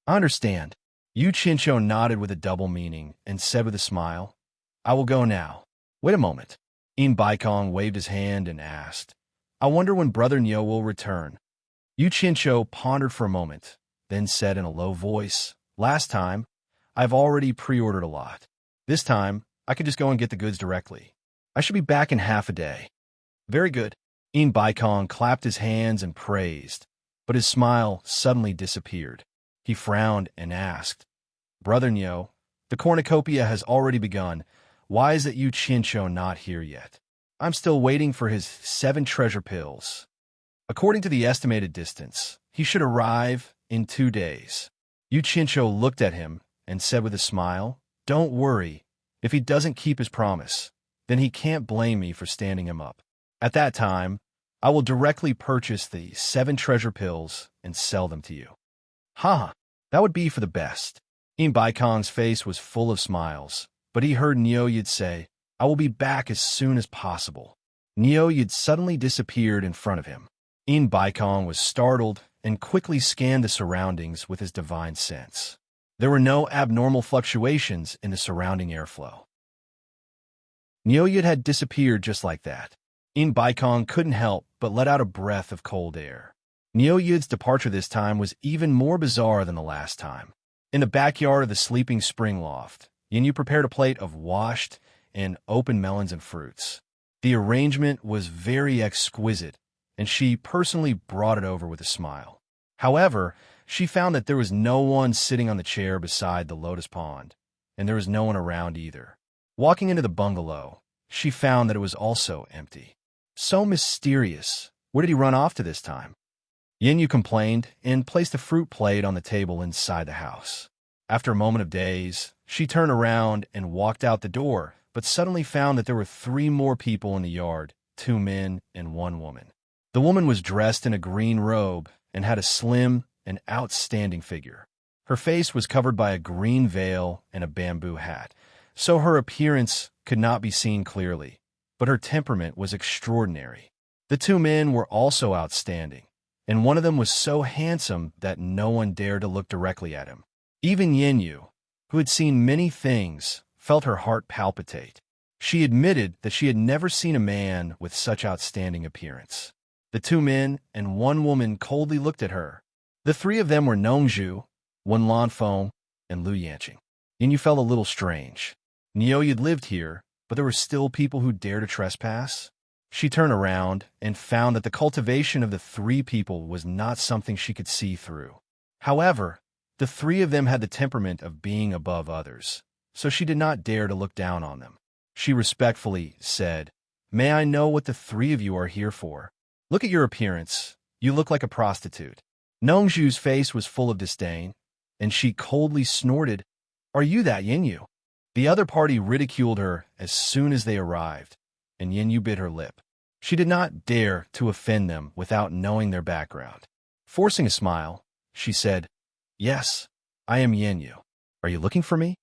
"I understand." Yu Qianqiu nodded with a double meaning and said with a smile, "I will go now." "Wait a moment." Yin Baikong waved his hand and asked, "I wonder when Brother Niu will return." Yu Qianqiu pondered for a moment, then said in a low voice, "Last time, I've already pre-ordered a lot. This time, I could just go and get the goods directly. I should be back in half a day." "Very good." Yin Baikong clapped his hands and praised, but his smile suddenly disappeared. He frowned and asked, "Brother Niu, the cornucopia has already begun. Why is it Yu Qianqiu not here yet?" I'm still waiting for his 7 treasure pills. According to the estimated distance, he should arrive in 2 days. Yu Chincho looked at him and said with a smile, "Don't worry. If he doesn't keep his promise, then he can't blame me for standing him up. At that time, I will directly purchase the 7 treasure pills and sell them to you." "Ha! That would be for the best." In Baikong's face was full of smiles, but he heard Nyoyid say, "I will be back as soon as possible." Nyoyid suddenly disappeared in front of him. In Baikong was startled and quickly scanned the surroundings with his divine sense. There were no abnormal fluctuations in the surrounding airflow. Nyoyid had disappeared just like that. In Baikong couldn't help but let out a breath of cold air. Nyoyid's departure this time was even more bizarre than the last time. In the backyard of the sleeping spring loft, Yinyu prepared a plate of washed and open melons and fruits. The arrangement was very exquisite, and she personally brought it over with a smile. However, she found that there was no one sitting on the chair beside the lotus pond, and there was no one around either. Walking into the bungalow, she found that it was also empty. So mysterious. Where did he run off to this time? Yinyu complained and placed a fruit plate on the table inside the house. After a moment of daze, she turned around and walked out the door, but suddenly found that there were 3 more people in the yard, 2 men and 1 woman. The woman was dressed in a green robe and had a slim and outstanding figure. Her face was covered by a green veil and a bamboo hat, so her appearance could not be seen clearly, but her temperament was extraordinary. The 2 men were also outstanding, and one of them was so handsome that no one dared to look directly at him. Even Yinyu, who had seen many things, felt her heart palpitate. She admitted that she had never seen a man with such outstanding appearance. The 2 men and 1 woman coldly looked at her. The 3 of them were Nongzhu, Wen Lanfeng, and Lu Yanqing. Yinyu felt a little strange. Nyoyid lived here, but there were still people who dared to trespass. She turned around and found that the cultivation of the 3 people was not something she could see through. However, the 3 of them had the temperament of being above others, so she did not dare to look down on them. She respectfully said, "May I know what the 3 of you are here for? Look at your appearance. You look like a prostitute." Nongzhu's face was full of disdain, and she coldly snorted, "Are you that Yinyu?" The other party ridiculed her as soon as they arrived, and Yinyu bit her lip. She did not dare to offend them without knowing their background. Forcing a smile, she said, "Yes, I am Yinyu. Are you looking for me?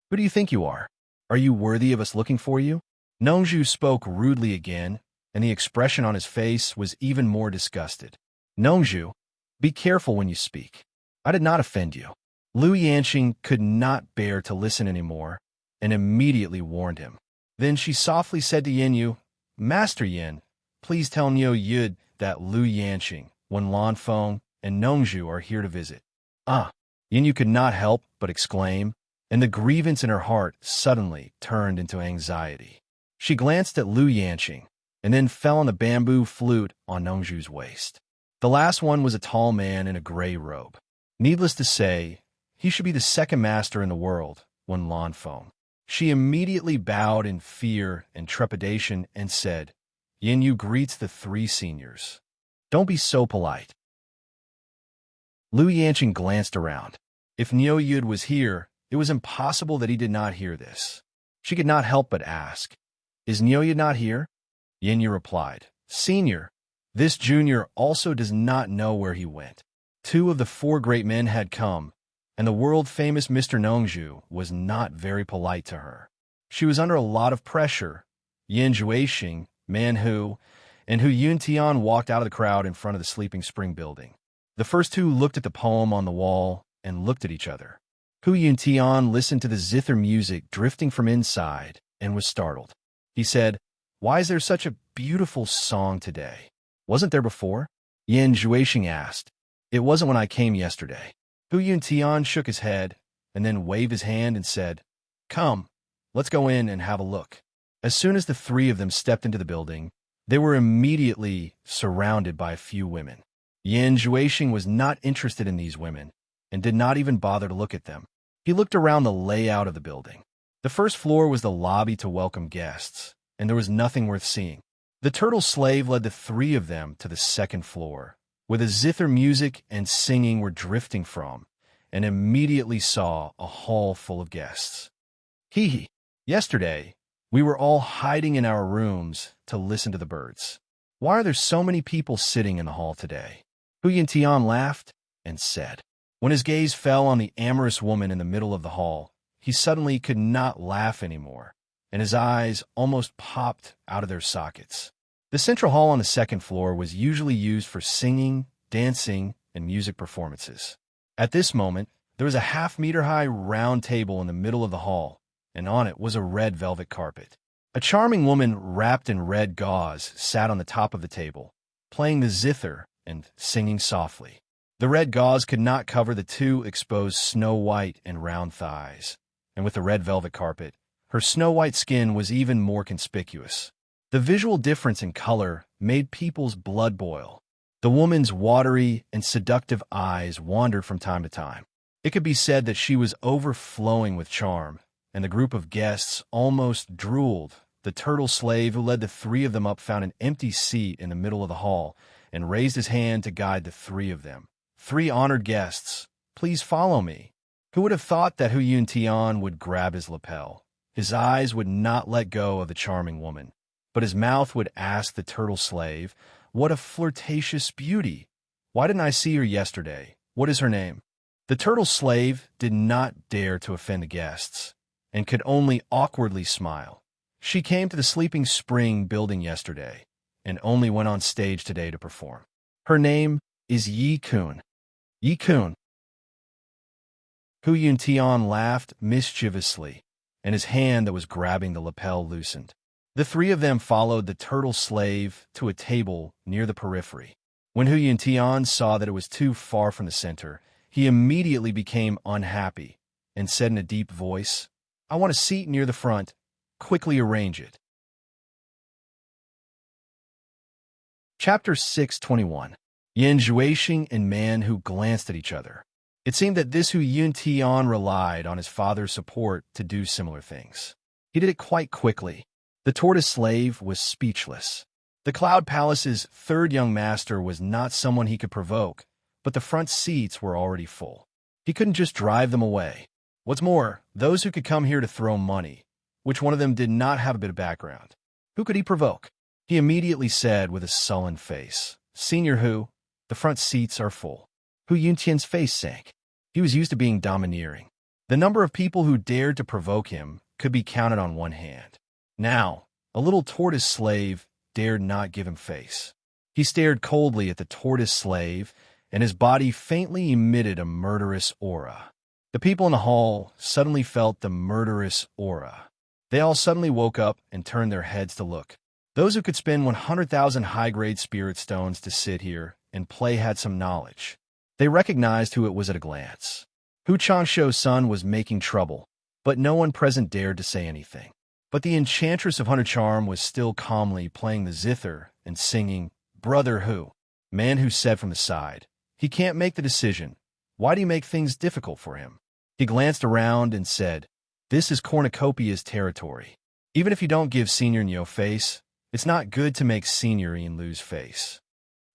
Who do you think you are? Are you worthy of us looking for you?" Nongzhu spoke rudely again, and the expression on his face was even more disgusted. "Nongzhu, be careful when you speak. I did not offend you." Lu Yanqing could not bear to listen anymore, and immediately warned him. Then she softly said to Yinyu, "Master Yin, please tell Nyoyid that Lu Yanqing, Wen Lanfeng, and Nongzhu are here to visit." "Ah!" Yinyu could not help but exclaim, and the grievance in her heart suddenly turned into anxiety. She glanced at Lu Yanqing, and then fell on the bamboo flute on Nongzhu's waist. The last one was a tall man in a gray robe. Needless to say, he should be the second master in the world, Wen Lanfeng. She immediately bowed in fear and trepidation and said, "Yinyu greets the 3 seniors. Don't be so polite." Lu Yanqing glanced around. If Nyoyid was here, it was impossible that he did not hear this. She could not help but ask, "Is Nyoyid not here?" Yinyu replied, "Senior, this junior also does not know where he went." 2 of the 4 great men had come, and the world-famous Mr. Nongzhu was not very polite to her. She was under a lot of pressure. Yin Juexing, Man Hu, and Hu Yuntian walked out of the crowd in front of the Sleeping Spring building. The first 2 looked at the poem on the wall and looked at each other. Hu Yuntian listened to the zither music drifting from inside and was startled. He said, "Why is there such a beautiful song today? Wasn't there before?" Yin Juexing asked. "It wasn't when I came yesterday." Hu Yuntian shook his head and then waved his hand and said, "Come, let's go in and have a look." As soon as the 3 of them stepped into the building, they were immediately surrounded by a few women. Yin Juexing was not interested in these women and did not even bother to look at them. He looked around the layout of the building. The first floor was the lobby to welcome guests, and there was nothing worth seeing. The turtle slave led the three of them to the second floor, where the zither music and singing were drifting from, and immediately saw a hall full of guests. Hee. Yesterday, we were all hiding in our rooms to listen to the birds. Why are there so many people sitting in the hall today? Hu Yintian laughed and said. When his gaze fell on the amorous woman in the middle of the hall, he suddenly could not laugh anymore, and his eyes almost popped out of their sockets. The central hall on the second floor was usually used for singing, dancing, and music performances. At this moment, there was a half-meter-high round table in the middle of the hall, and on it was a red velvet carpet. A charming woman wrapped in red gauze sat on the top of the table, playing the zither and singing softly. The red gauze could not cover the two exposed snow-white and round thighs, and with the red velvet carpet, her snow-white skin was even more conspicuous. The visual difference in color made people's blood boil. The woman's watery and seductive eyes wandered from time to time. It could be said that she was overflowing with charm, and the group of guests almost drooled. The turtle slave who led the three of them up found an empty seat in the middle of the hall and raised his hand to guide the three of them. Three honored guests, please follow me. Who would have thought that Hu Yuntian would grab his lapel? His eyes would not let go of the charming woman, but his mouth would ask the turtle slave, what a flirtatious beauty! Why didn't I see her yesterday? What is her name? The turtle slave did not dare to offend the guests, and could only awkwardly smile. She came to the Sleeping Spring building yesterday, and only went on stage today to perform. Her name is Yi Kun. Yi Kun. Hu Yuntian laughed mischievously, and his hand that was grabbing the lapel loosened. The three of them followed the turtle slave to a table near the periphery. When Hu Yuntian saw that it was too far from the center, he immediately became unhappy and said in a deep voice, I want a seat near the front. Quickly arrange it. Chapter 621. Yan Zhuixing and Man Who Glanced at Each Other. It seemed that this Hu Yuntian relied on his father's support to do similar things. He did it quite quickly. The tortoise slave was speechless. The Cloud Palace's third young master was not someone he could provoke, but the front seats were already full. He couldn't just drive them away. What's more, those who could come here to throw money, which one of them did not have a bit of background. Who could he provoke? He immediately said with a sullen face, Senior Hu, the front seats are full. Hu Yuntian's face sank. He was used to being domineering. The number of people who dared to provoke him could be counted on one hand. Now, a little tortoise slave dared not give him face. He stared coldly at the tortoise slave, and his body faintly emitted a murderous aura. The people in the hall suddenly felt the murderous aura. They all suddenly woke up and turned their heads to look. Those who could spend 100,000 high-grade spirit stones to sit here and play had some knowledge. They recognized who it was at a glance. Hu Changsho's son was making trouble, but no one present dared to say anything. But the enchantress of Hunter Charm was still calmly playing the zither and singing, Brother Hu. Man Who said from the side, He can't make the decision. Why do you make things difficult for him? He glanced around and said, This is Cornucopia's territory. Even if you don't give Senior Nyo face, it's not good to make Senior Ian lose face.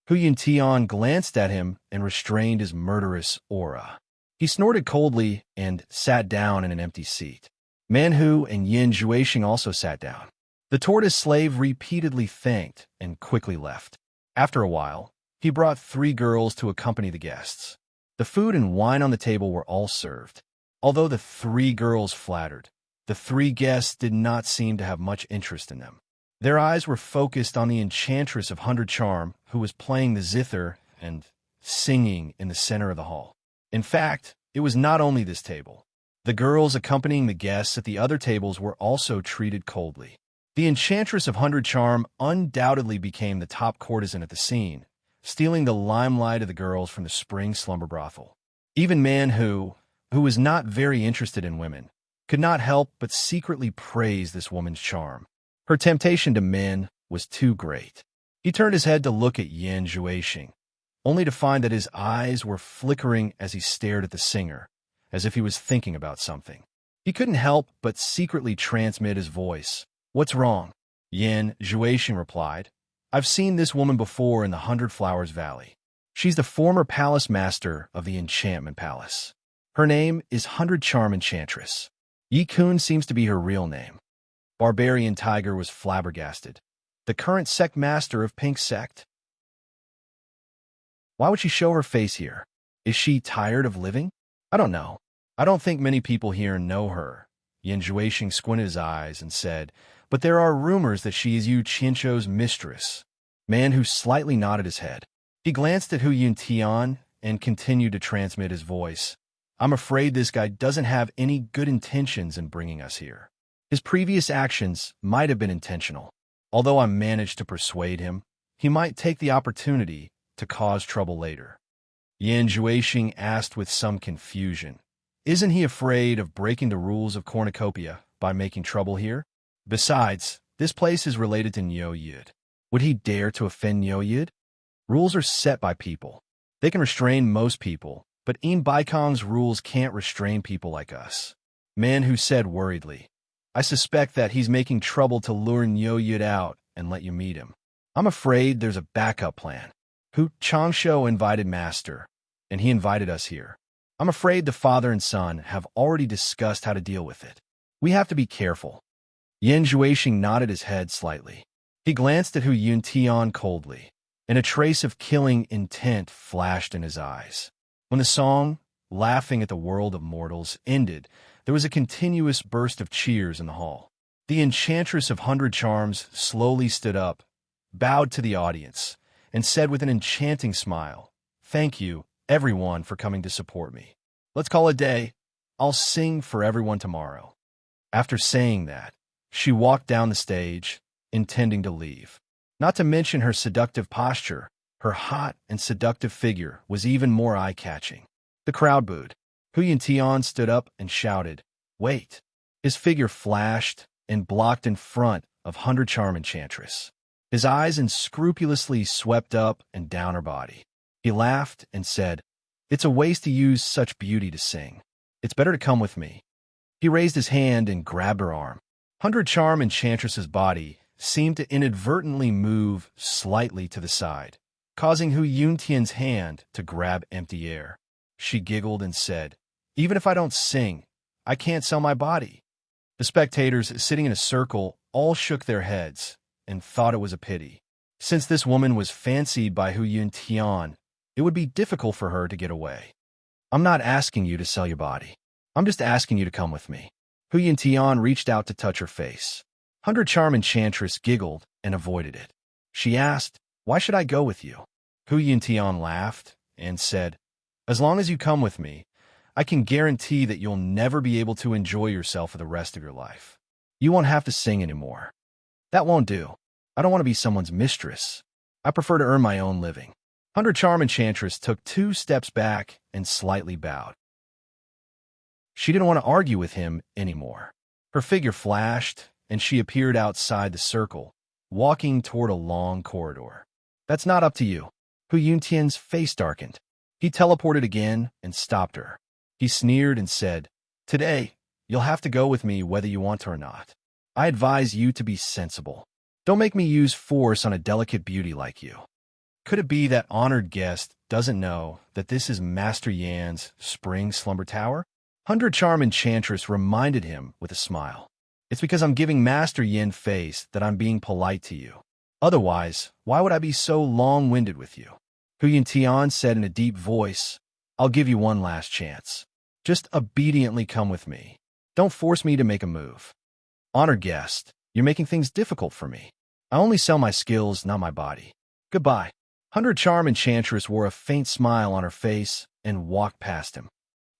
Hu Yuntian glanced at him and restrained his murderous aura. He snorted coldly and sat down in an empty seat. Man Hu and Yan Zhuixing also sat down. The tortoise slave repeatedly thanked and quickly left. After a while, he brought 3 girls to accompany the guests. The food and wine on the table were all served. Although the 3 girls flattered, the 3 guests did not seem to have much interest in them. Their eyes were focused on the enchantress of Hunter Charm, who was playing the zither and singing in the center of the hall. In fact, it was not only this table. The girls accompanying the guests at the other tables were also treated coldly. The enchantress of Hunter Charm undoubtedly became the top courtesan at the scene, stealing the limelight of the girls from the spring slumber brothel. Even Man who was not very interested in women, could not help but secretly praise this woman's charm. Her temptation to men was too great. He turned his head to look at Yan Zhuixing, only to find that his eyes were flickering as he stared at the singer, as if he was thinking about something. He couldn't help but secretly transmit his voice. What's wrong? Yan Zhuixing replied. I've seen this woman before in the Hundred Flowers Valley. She's the former palace master of the Enchantment Palace. Her name is Hundred Charm Enchantress. Yi Kun seems to be her real name. Barbarian Tiger was flabbergasted. The current sect master of Pink Sect? Why would she show her face here? Is she tired of living? I don't know. I don't think many people here know her. Yan Zhuixing squinted his eyes and said, but there are rumors that she is Yu Qianzhou's mistress. Man who slightly nodded his head. He glanced at Hu Yuntian and continued to transmit his voice. I'm afraid this guy doesn't have any good intentions in bringing us here. His previous actions might have been intentional. Although I managed to persuade him, he might take the opportunity to cause trouble later. Yan Zhuixing asked with some confusion. Isn't he afraid of breaking the rules of cornucopia by making trouble here? Besides, this place is related to Nyoyid. Would he dare to offend Nyoyid? Rules are set by people. They can restrain most people, but Baikong's rules can't restrain people like us. Man who said worriedly, I suspect that he's making trouble to lure Nyoyid out and let you meet him. I'm afraid there's a backup plan. Hu Changsho invited Master, and he invited us here. I'm afraid the father and son have already discussed how to deal with it. We have to be careful. Yan Zhuixing nodded his head slightly. He glanced at Hu Yuntian coldly, and a trace of killing intent flashed in his eyes. When the song, Laughing at the World of Mortals, ended, there was a continuous burst of cheers in the hall. The Enchantress of Hundred Charms slowly stood up, bowed to the audience, and said with an enchanting smile, Thank you, everyone, for coming to support me. Let's call it a day. I'll sing for everyone tomorrow. After saying that, she walked down the stage, intending to leave. Not to mention her seductive posture, her hot and seductive figure was even more eye-catching. The crowd booed. Hu Yuntian stood up and shouted, Wait! His figure flashed and blocked in front of Hundred Charm Enchantress. His eyes unscrupulously swept up and down her body. He laughed and said, It's a waste to use such beauty to sing. It's better to come with me. He raised his hand and grabbed her arm. Hundred Charm Enchantress's body seemed to inadvertently move slightly to the side, causing Hu Yuntian's hand to grab empty air. She giggled and said, Even if I don't sing, I can't sell my body. The spectators sitting in a circle all shook their heads and thought it was a pity. Since this woman was fancied by Hu Yuntian, it would be difficult for her to get away. I'm not asking you to sell your body. I'm just asking you to come with me. Hu Yuntian reached out to touch her face. Hundred Charm Enchantress giggled and avoided it. She asked, Why should I go with you? Hu Yuntian laughed and said, As long as you come with me, I can guarantee that you'll never be able to enjoy yourself for the rest of your life. You won't have to sing anymore. That won't do. I don't want to be someone's mistress. I prefer to earn my own living. Hundred Charm Enchantress took 2 steps back and slightly bowed. She didn't want to argue with him anymore. Her figure flashed, and she appeared outside the circle, walking toward a long corridor. That's not up to you. Hu Yuntian's face darkened. He teleported again and stopped her. He sneered and said, Today, you'll have to go with me whether you want to or not. I advise you to be sensible. Don't make me use force on a delicate beauty like you. Could it be that honored guest doesn't know that this is Master Yan's Spring Slumber Tower? Hundred Charm Enchantress reminded him with a smile. It's because I'm giving Master Yin face that I'm being polite to you. Otherwise, why would I be so long-winded with you? Hu Yuntian said in a deep voice, I'll give you one last chance. Just obediently come with me. Don't force me to make a move. Honored guest, you're making things difficult for me. I only sell my skills, not my body. Goodbye. Hundred Charm Enchantress wore a faint smile on her face and walked past him.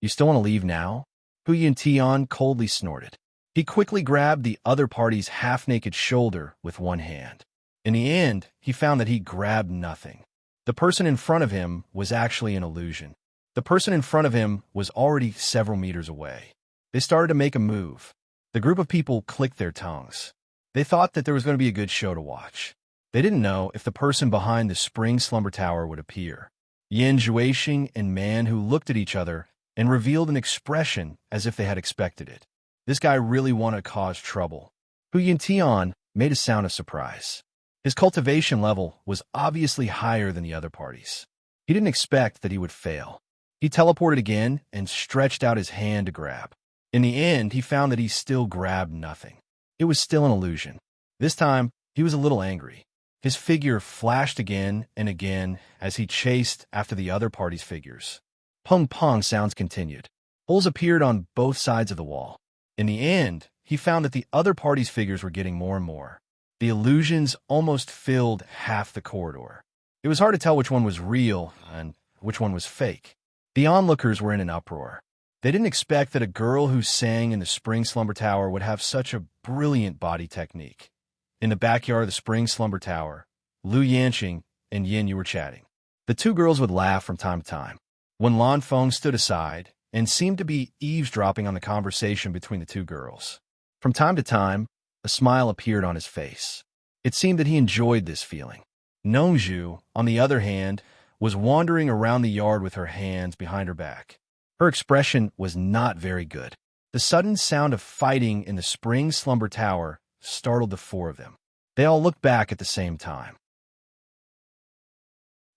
You still want to leave now? Hu Yuntian coldly snorted. He quickly grabbed the other party's half-naked shoulder with one hand. In the end, he found that he grabbed nothing. The person in front of him was actually an illusion. The person in front of him was already several meters away. They started to make a move. The group of people clicked their tongues. They thought that there was going to be a good show to watch. They didn't know if the person behind the Spring Slumber Tower would appear. Yan Zhuixing and Man who looked at each other and revealed an expression as if they had expected it. This guy really wanted to cause trouble. Hu Yuntian made a sound of surprise. His cultivation level was obviously higher than the other parties. He didn't expect that he would fail. He teleported again and stretched out his hand to grab. In the end, he found that he still grabbed nothing. It was still an illusion. This time, he was a little angry. His figure flashed again and again as he chased after the other party's figures. Pong-pong sounds continued. Holes appeared on both sides of the wall. In the end, he found that the other party's figures were getting more and more. The illusions almost filled half the corridor. It was hard to tell which one was real and which one was fake. The onlookers were in an uproar. They didn't expect that a girl who sang in the Spring Slumber Tower would have such a brilliant body technique. In the backyard of the Spring Slumber Tower, Lu Yanqing and Yin Yu were chatting. The two girls would laugh from time to time. When Lan Feng stood aside and seemed to be eavesdropping on the conversation between the two girls. From time to time, a smile appeared on his face. It seemed that he enjoyed this feeling. Nongzhu, on the other hand, was wandering around the yard with her hands behind her back. Her expression was not very good. The sudden sound of fighting in the Spring Slumber Tower startled the four of them. They all looked back at the same time.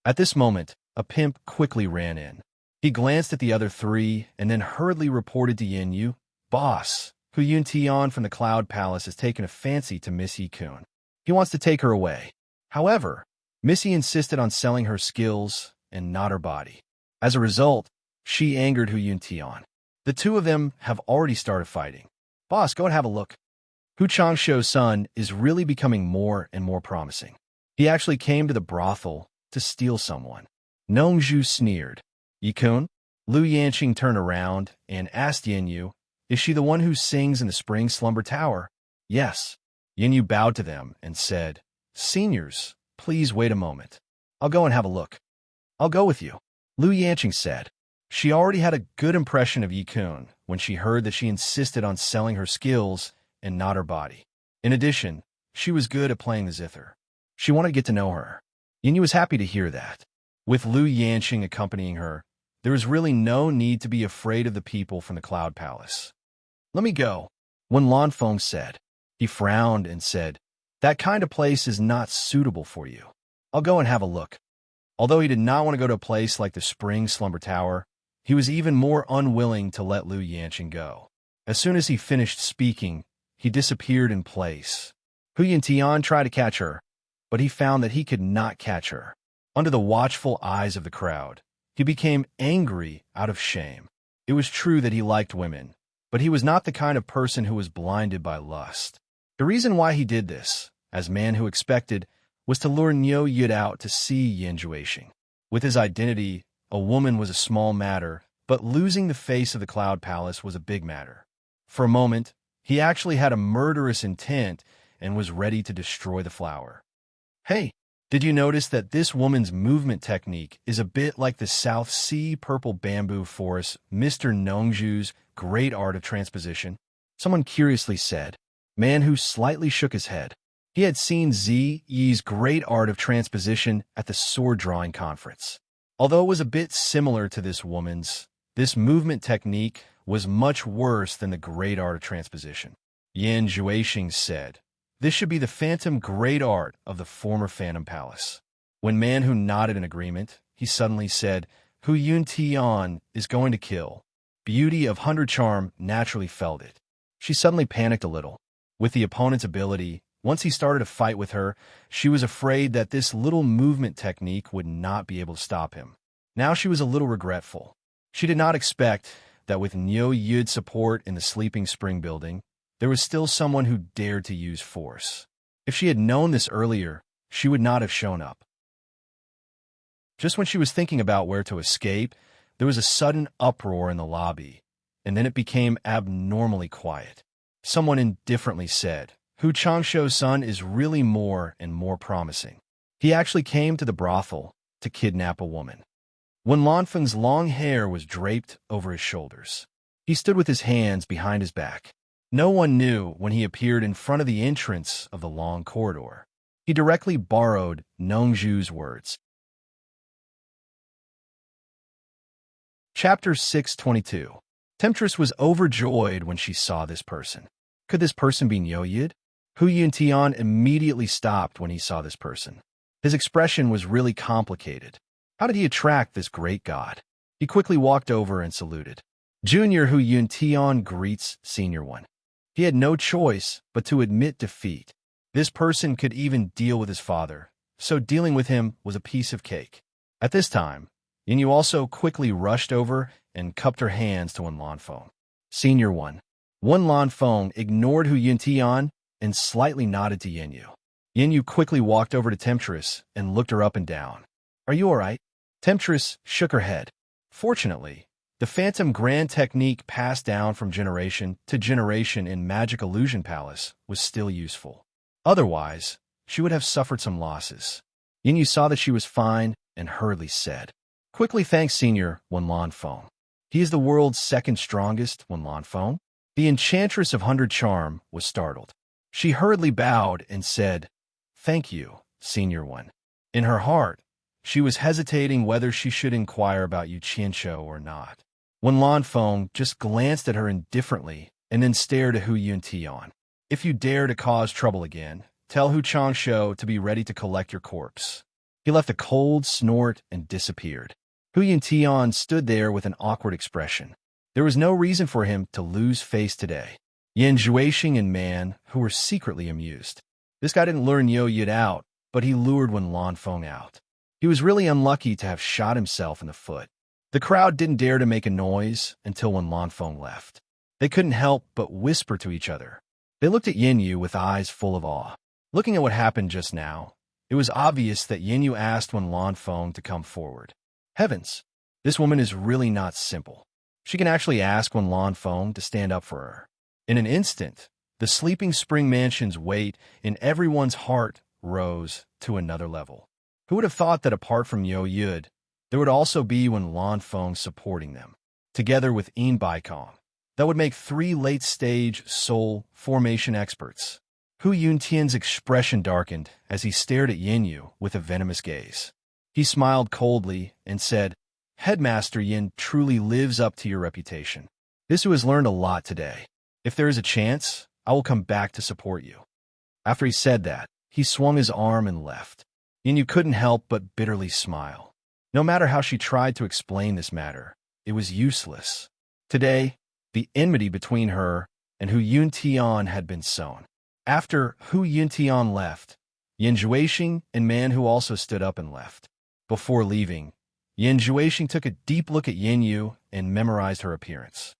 At this moment, a pimp quickly ran in. He glanced at the other three and then hurriedly reported to Yin Yu, "Boss, Hu Yun Tian from the Cloud Palace has taken a fancy to Miss Yi-kun. He wants to take her away." However, Missy insisted on selling her skills and not her body. As a result, she angered Hu Yun Tian. The two of them have already started fighting. "Boss, go and have a look. Hu Changsho's son is really becoming more and more promising. He actually came to the brothel to steal someone." Nongzhu sneered. "Yi-kun?" Lu Yanqing turned around and asked Yin Yu, "Is she the one who sings in the Spring Slumber Tower?" "Yes." Yin Yu bowed to them and said, "Seniors, please wait a moment. I'll go and have a look." "I'll go with you," Lu Yanqing said. She already had a good impression of Yi-kun when she heard that she insisted on selling her skills and not her body. In addition, she was good at playing the zither. She wanted to get to know her. Yin Yu was happy to hear that. With Lu Yanqing accompanying her, there was really no need to be afraid of the people from the Cloud Palace. "Let me go," When Lan Feng said. He frowned and said, "That kind of place is not suitable for you. I'll go and have a look." Although he did not want to go to a place like the Spring Slumber Tower, he was even more unwilling to let Lu Yanqing go. As soon as he finished speaking, he disappeared in place. Hu Yintian tried to catch her, but he found that he could not catch her. Under the watchful eyes of the crowd, he became angry out of shame. It was true that he liked women, but he was not the kind of person who was blinded by lust. The reason why he did this, as man who expected, was to lure Niu Yid out to see Yin Juexing. With his identity, a woman was a small matter, but losing the face of the Cloud Palace was a big matter. For a moment, he actually had a murderous intent and was ready to destroy the flower. "Hey, did you notice that this woman's movement technique is a bit like the South Sea purple bamboo forest, Mr. Nongzhu's great art of transposition?" Someone curiously said. Man who slightly shook his head. He had seen Ziyi's great art of transposition at the sword drawing conference. Although it was a bit similar to this woman's, this movement technique was much worse than the great art of transposition. Yin Juexing said, "This should be the phantom great art of the former Phantom Palace." When Man Who nodded in agreement, he suddenly said, "Hu Yun Tian is going to kill." Beauty of 100 Charm naturally felt it. She suddenly panicked a little. With the opponent's ability, once he started a fight with her, she was afraid that this little movement technique would not be able to stop him. Now she was a little regretful. She did not expect that with Niu Yid's support in the Sleeping Spring building, there was still someone who dared to use force. If she had known this earlier, she would not have shown up. Just when she was thinking about where to escape, there was a sudden uproar in the lobby, and then it became abnormally quiet. Someone indifferently said, "Hu Changsho's son is really more and more promising. He actually came to the brothel to kidnap a woman." When Lanfeng's long hair was draped over his shoulders, he stood with his hands behind his back. No one knew when he appeared in front of the entrance of the long corridor. He directly borrowed Nongzhu's words. Chapter 622. Temptress was overjoyed when she saw this person. Could this person be Niu Yid? Hu Yuntian immediately stopped when he saw this person. His expression was really complicated. How did he attract this great god? He quickly walked over and saluted. Junior Hu Yuntian greets Senior One. He had no choice but to admit defeat. This person could even deal with his father, so dealing with him was a piece of cake. At this time, Yinyu also quickly rushed over and cupped her hands to Wen Lanfeng. Senior One. Wen Lanfeng ignored Hu Yuntian and slightly nodded to Yinyu. Yinyu quickly walked over to Temptress and looked her up and down. Are you all right? Temptress shook her head. Fortunately, the Phantom Grand technique passed down from generation to generation in Magic Illusion Palace was still useful. Otherwise, she would have suffered some losses. Yinyu saw that she was fine and hurriedly said, Quickly thanks Senior Wen Lanfeng. He is the world's second strongest Wen Lanfeng. The Enchantress of 100 Charm was startled. She hurriedly bowed and said, Thank you, Senior One. In her heart, she was hesitating whether she should inquire about Yu Qianqiu or not. Wen Lanfeng just glanced at her indifferently and then stared at Hu Yuntian. If you dare to cause trouble again, tell Hu Changshou to be ready to collect your corpse. He left a cold snort and disappeared. Hu Yuntian stood there with an awkward expression. There was no reason for him to lose face today. Yan Zhuixing and Man, who were secretly amused. This guy didn't lure Niu Yid out, but he lured Wen Lanfeng out. He was really unlucky to have shot himself in the foot. The crowd didn't dare to make a noise until Wen Lanfeng left. They couldn't help but whisper to each other. They looked at Yinyu with eyes full of awe. Looking at what happened just now, it was obvious that Yinyu asked Wen Lanfeng to come forward. Heavens, this woman is really not simple. She can actually ask Wen Lanfeng to stand up for her. In an instant, the Sleeping Spring Mansion's weight in everyone's heart rose to another level. Who would have thought that apart from Yo Yud, there would also be Wen Lanfeng supporting them, together with Yin Baikong. That would make 3 late-stage soul formation experts. Hu Yuntian's expression darkened as he stared at Yinyu with a venomous gaze. He smiled coldly and said, Headmaster Yin truly lives up to your reputation. This has learned a lot today. If there is a chance, I will come back to support you. After he said that, he swung his arm and left. Yinyu couldn't help but bitterly smile. No matter how she tried to explain this matter, it was useless. Today, the enmity between her and Hu Yuntian had been sown. After Hu Yuntian left, Yan Zhuixing and Man Hu also stood up and left. Before leaving, Yan Zhuixing took a deep look at Yinyu and memorized her appearance.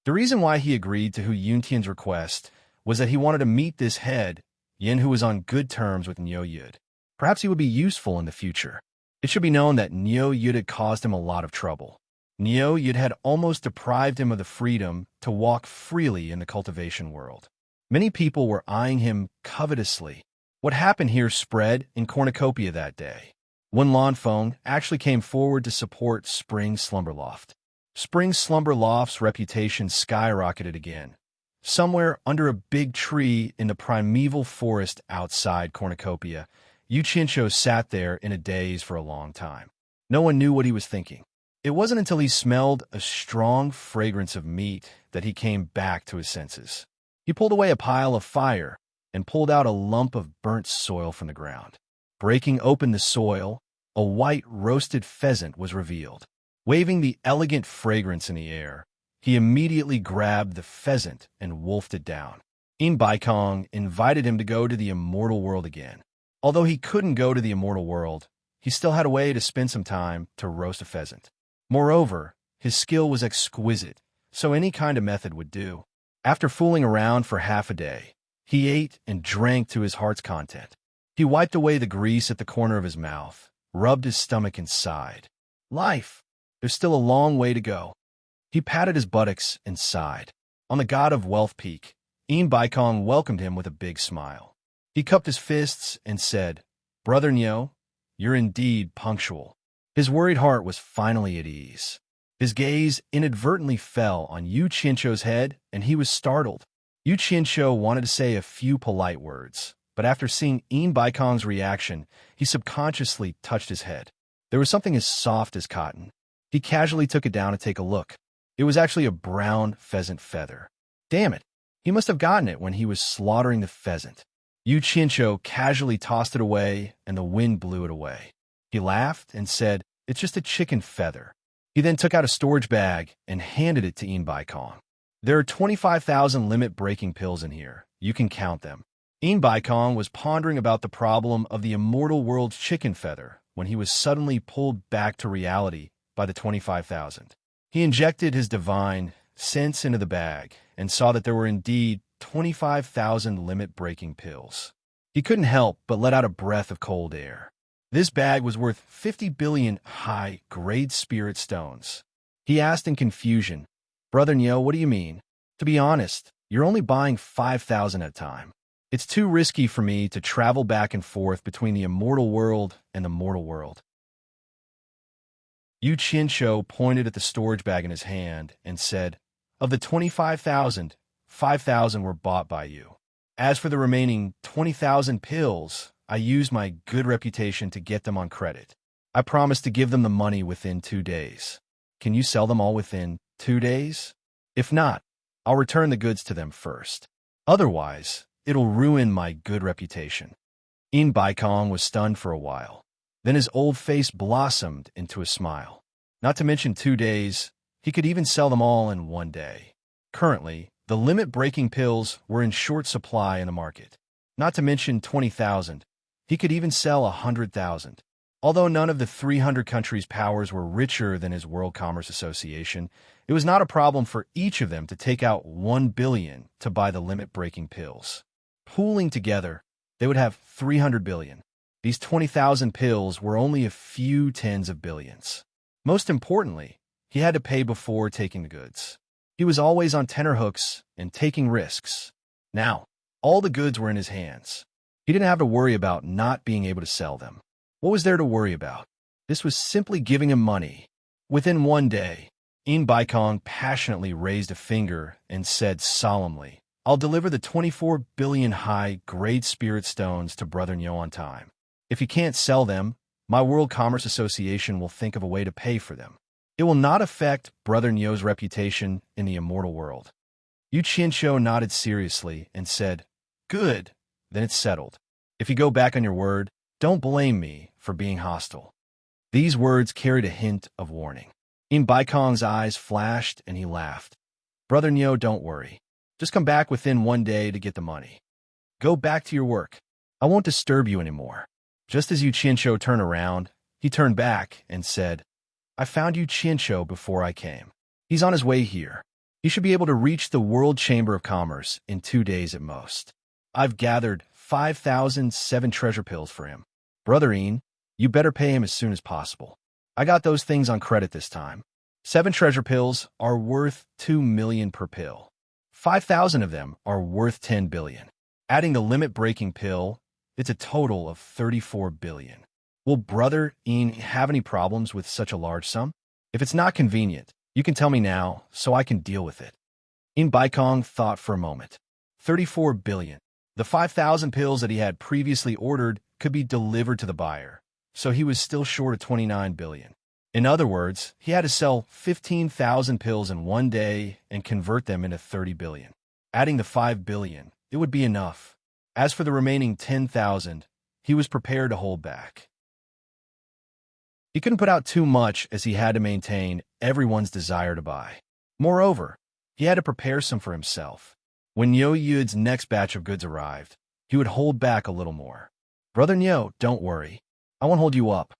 The reason why he agreed to Hu Yuntian's request was that he wanted to meet this head, Yin, who was on good terms with Niu Yud. Perhaps he would be useful in the future. It should be known that Niu Yud had caused him a lot of trouble. Niu Yud had almost deprived him of the freedom to walk freely in the cultivation world. Many people were eyeing him covetously. What happened here spread in Cornucopia that day. Wen Lanfeng actually came forward to support Spring Slumberloft. Spring Slumberloft's reputation skyrocketed again. Somewhere under a big tree in the primeval forest outside Cornucopia, Yu Qianqiu sat there in a daze for a long time. No one knew what he was thinking. It wasn't until he smelled a strong fragrance of meat that he came back to his senses. He pulled away a pile of fire and pulled out a lump of burnt soil from the ground. Breaking open the soil, a white roasted pheasant was revealed. Waving the elegant fragrance in the air, he immediately grabbed the pheasant and wolfed it down. Yin Baikong invited him to go to the immortal world again. Although he couldn't go to the immortal world, he still had a way to spend some time to roast a pheasant. Moreover, his skill was exquisite, so any kind of method would do. After fooling around for half a day, he ate and drank to his heart's content. He wiped away the grease at the corner of his mouth, rubbed his stomach and sighed. Life! There's still a long way to go. He patted his buttocks and sighed. On the God of Wealth peak, Yin Baikong welcomed him with a big smile. He cupped his fists and said, Brother Niu, you're indeed punctual. His worried heart was finally at ease. His gaze inadvertently fell on Yu Qianqiu's head, and he was startled. Yu Qianqiu wanted to say a few polite words, but after seeing Yin Baikong's reaction, he subconsciously touched his head. There was something as soft as cotton. He casually took it down to take a look. It was actually a brown pheasant feather. Damn it! He must have gotten it when he was slaughtering the pheasant. Yu Qianqiu casually tossed it away, and the wind blew it away. He laughed and said, "It's just a chicken feather." He then took out a storage bag and handed it to Yin Baikong. "There are 25,000 limit-breaking pills in here. You can count them." Yin Baikong was pondering about the problem of the immortal world's chicken feather when he was suddenly pulled back to reality by the 25,000. He injected his divine sense into the bag and saw that there were indeed 25,000 limit-breaking pills. He couldn't help but let out a breath of cold air. This bag was worth 50 billion high-grade spirit stones. He asked in confusion, "Brother Nyo, what do you mean? To be honest, you're only buying 5,000 at a time. It's too risky for me to travel back and forth between the immortal world and the mortal world." Yu Qianqiu pointed at the storage bag in his hand and said, "Of the 25,000, 5,000 were bought by you. As for the remaining 20,000 pills, I used my good reputation to get them on credit. I promised to give them the money within 2 days. Can you sell them all within 2 days? If not, I'll return the goods to them first. Otherwise, it'll ruin my good reputation." Yin Baikong was stunned for a while. Then his old face blossomed into a smile. Not to mention 2 days, he could even sell them all in 1 day. Currently, the limit-breaking pills were in short supply in the market. Not to mention 20,000, he could even sell 100,000. Although none of the 300 countries' powers were richer than his World Commerce Association, it was not a problem for each of them to take out 1 billion to buy the limit-breaking pills. Pooling together, they would have 300 billion. These 20,000 pills were only a few tens of billions. Most importantly, he had to pay before taking the goods. He was always on tenterhooks and taking risks. Now, all the goods were in his hands. He didn't have to worry about not being able to sell them. What was there to worry about? This was simply giving him money. Within 1 day, Yin Baikong passionately raised a finger and said solemnly, "I'll deliver the 24 billion high-grade spirit stones to Brother Nyo on time. If he can't sell them, my World Commerce Association will think of a way to pay for them. It will not affect Brother Nyo's reputation in the immortal world." Yu Qianqiu nodded seriously and said, "Good, then it's settled. If you go back on your word, don't blame me for being hostile." These words carried a hint of warning. Yin Baikong's eyes flashed and he laughed. "Brother Nyo, don't worry. Just come back within 1 day to get the money. Go back to your work. I won't disturb you anymore." Just as Yu Qianqiu turned around, he turned back and said, "I found Yu Qianqiu before I came. He's on his way here. He should be able to reach the World Chamber of Commerce in 2 days at most. I've gathered 5,007 treasure pills for him. Brother Yin, you better pay him as soon as possible. I got those things on credit this time. 7 treasure pills are worth 2 million per pill. 5,000 of them are worth 10 billion. Adding the limit-breaking pill, it's a total of 34 billion. Will Brother Yin have any problems with such a large sum? If it's not convenient, you can tell me now so I can deal with it." Yin Baikong thought for a moment. 34 billion. The 5,000 pills that he had previously ordered could be delivered to the buyer, so he was still short of 29 billion. In other words, he had to sell 15,000 pills in 1 day and convert them into 30 billion. Adding the 5 billion, it would be enough. As for the remaining 10,000, he was prepared to hold back. He couldn't put out too much as he had to maintain everyone's desire to buy. Moreover, he had to prepare some for himself. When Nyo Yud's next batch of goods arrived, he would hold back a little more. "Brother Nyo, don't worry. I won't hold you up."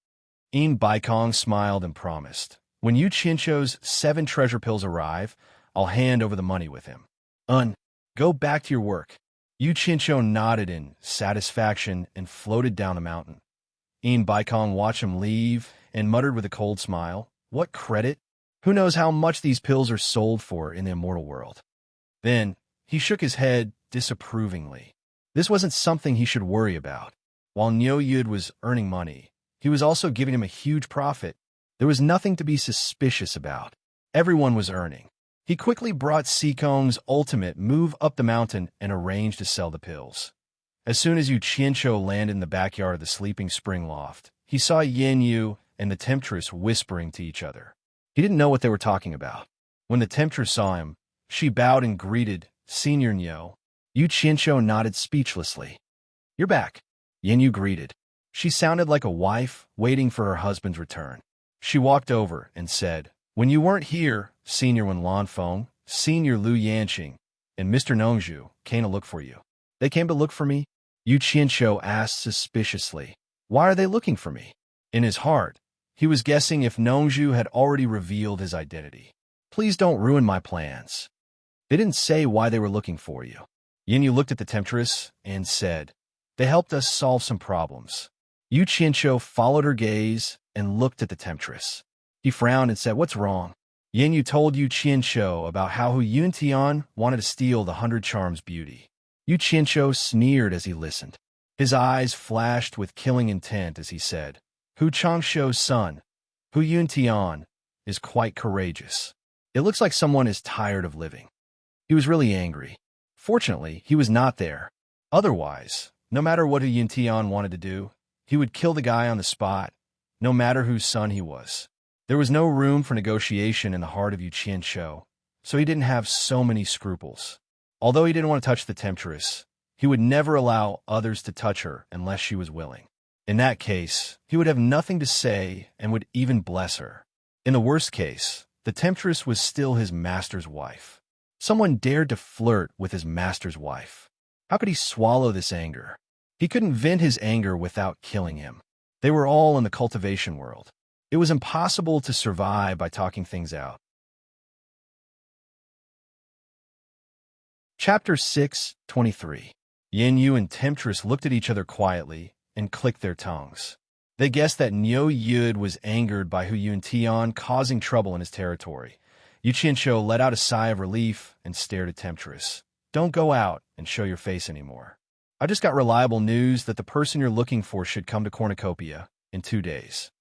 Yin Baikong smiled and promised, "When Yu Qianqiu's 7 treasure pills arrive, I'll hand over the money with him. Go back to your work." Yu Qianqiu nodded in satisfaction and floated down the mountain. Yin Baikong watched him leave and muttered with a cold smile, "What credit? Who knows how much these pills are sold for in the immortal world?" Then he shook his head disapprovingly. This wasn't something he should worry about. While Nyo Yud was earning money, he was also giving him a huge profit. There was nothing to be suspicious about. Everyone was earning. He quickly brought Sikong's ultimate move up the mountain and arranged to sell the pills. As soon as Yu Qianqiu landed in the backyard of the sleeping spring loft, he saw Yin Yu and the temptress whispering to each other. He didn't know what they were talking about. When the temptress saw him, she bowed and greeted Senior Nyo. Yu Qianqiu nodded speechlessly. You're back, Yin Yu greeted. She sounded like a wife waiting for her husband's return. She walked over and said, When you weren't here, Senior Wen Lanfeng, Senior Lu Yanqing, and Mr. Nongzhu came to look for you. They came to look for me? Yu Qianqiu asked suspiciously. Why are they looking for me? In his heart, he was guessing if Nongzhu had already revealed his identity. Please don't ruin my plans. They didn't say why they were looking for you. Yin Yu looked at the temptress and said, They helped us solve some problems. Yu Qianqiu followed her gaze and looked at the temptress. He frowned and said, What's wrong? Yin Yu told Yu Qianqiu about how Hu Yuntian wanted to steal the 100 Charms beauty. Yu Qianqiu sneered as he listened. His eyes flashed with killing intent as he said, Hu Changshou's son, Hu Yuntian, is quite courageous. It looks like someone is tired of living. He was really angry. Fortunately, he was not there. Otherwise, no matter what Hu Yuntian wanted to do, he would kill the guy on the spot, no matter whose son he was. There was no room for negotiation in the heart of Yu Qianqiu, so he didn't have so many scruples. Although he didn't want to touch the temptress, he would never allow others to touch her unless she was willing. In that case, he would have nothing to say and would even bless her. In the worst case, the temptress was still his master's wife. Someone dared to flirt with his master's wife. How could he swallow this anger? He couldn't vent his anger without killing him. They were all in the cultivation world. It was impossible to survive by talking things out. Chapter 6:23. Yin Yu and Temptress looked at each other quietly and clicked their tongues. They guessed that Nyo Yud was angered by Hu Yuntian causing trouble in his territory. Yu Qianqiu let out a sigh of relief and stared at Temptress. Don't go out and show your face anymore. I just got reliable news that the person you're looking for should come to Cornucopia in 2 days.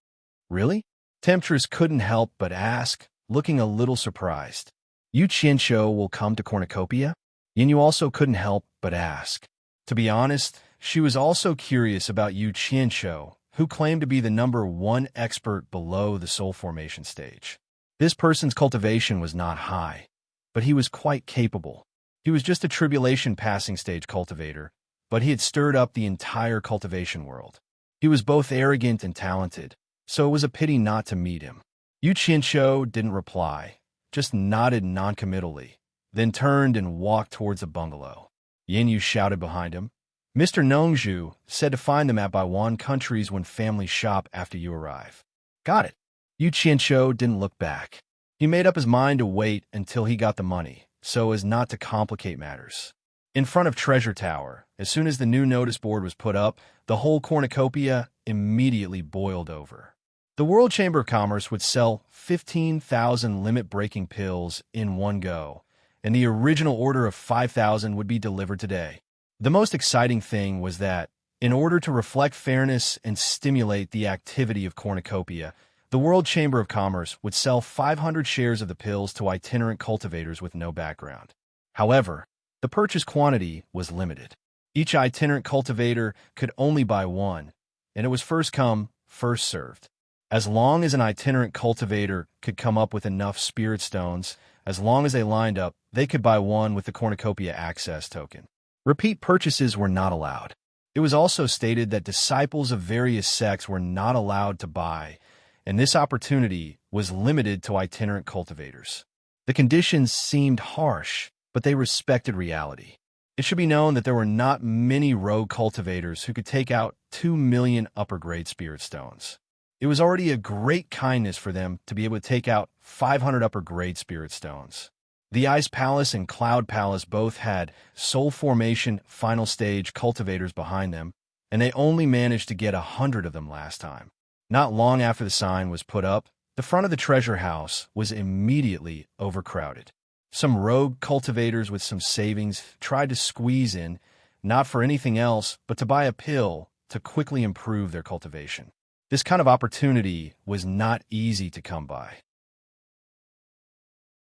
Really? Temptress couldn't help but ask, looking a little surprised. Yu Qianqiu will come to Cornucopia? Yin Yu also couldn't help but ask. To be honest, she was also curious about Yu Qianqiu, who claimed to be the #1 expert below the soul formation stage. This person's cultivation was not high, but he was quite capable. He was just a tribulation passing stage cultivator, but he had stirred up the entire cultivation world. He was both arrogant and talented, so it was a pity not to meet him. Yu Qianqiu didn't reply, just nodded noncommittally, then turned and walked towards the bungalow. Yin Yu shouted behind him, Mr. Nongzhu said to find them at Baiwan countries when families shop after you arrive. Got it. Yu Qianqiu didn't look back. He made up his mind to wait until he got the money, so as not to complicate matters. In front of Treasure Tower, as soon as the new notice board was put up, the whole cornucopia immediately boiled over. The World Chamber of Commerce would sell 15,000 limit-breaking pills in one go, and the original order of 5,000 would be delivered today. The most exciting thing was that, in order to reflect fairness and stimulate the activity of cornucopia, the World Chamber of Commerce would sell 500 shares of the pills to itinerant cultivators with no background. However, the purchase quantity was limited. Each itinerant cultivator could only buy one, and it was first come, first served. As long as an itinerant cultivator could come up with enough spirit stones, as long as they lined up, they could buy one with the Cornucopia Access token. Repeat purchases were not allowed. It was also stated that disciples of various sects were not allowed to buy, and this opportunity was limited to itinerant cultivators. The conditions seemed harsh, but they respected reality. It should be known that there were not many rogue cultivators who could take out 2 million upper-grade spirit stones. It was already a great kindness for them to be able to take out 500 upper-grade spirit stones. The Ice Palace and Cloud Palace both had soul formation final stage cultivators behind them, and they only managed to get 100 of them last time. Not long after the sign was put up, the front of the treasure house was immediately overcrowded. Some rogue cultivators with some savings tried to squeeze in, not for anything else, but to buy a pill to quickly improve their cultivation. This kind of opportunity was not easy to come by.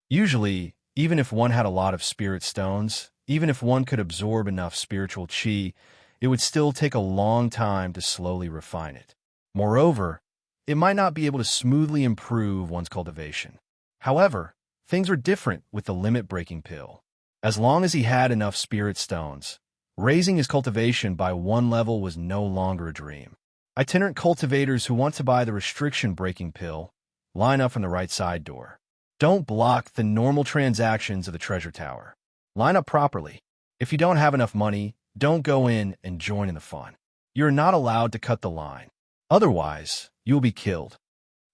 Usually, even if one had a lot of spirit stones, even if one could absorb enough spiritual chi, it would still take a long time to slowly refine it. Moreover, it might not be able to smoothly improve one's cultivation. However, things were different with the limit-breaking pill. As long as he had enough spirit stones, raising his cultivation by one level was no longer a dream. Itinerant cultivators who want to buy the restriction-breaking pill line up from the right side door. Don't block the normal transactions of the treasure tower. Line up properly. If you don't have enough money, don't go in and join in the fun. You're not allowed to cut the line. Otherwise, you'll be killed.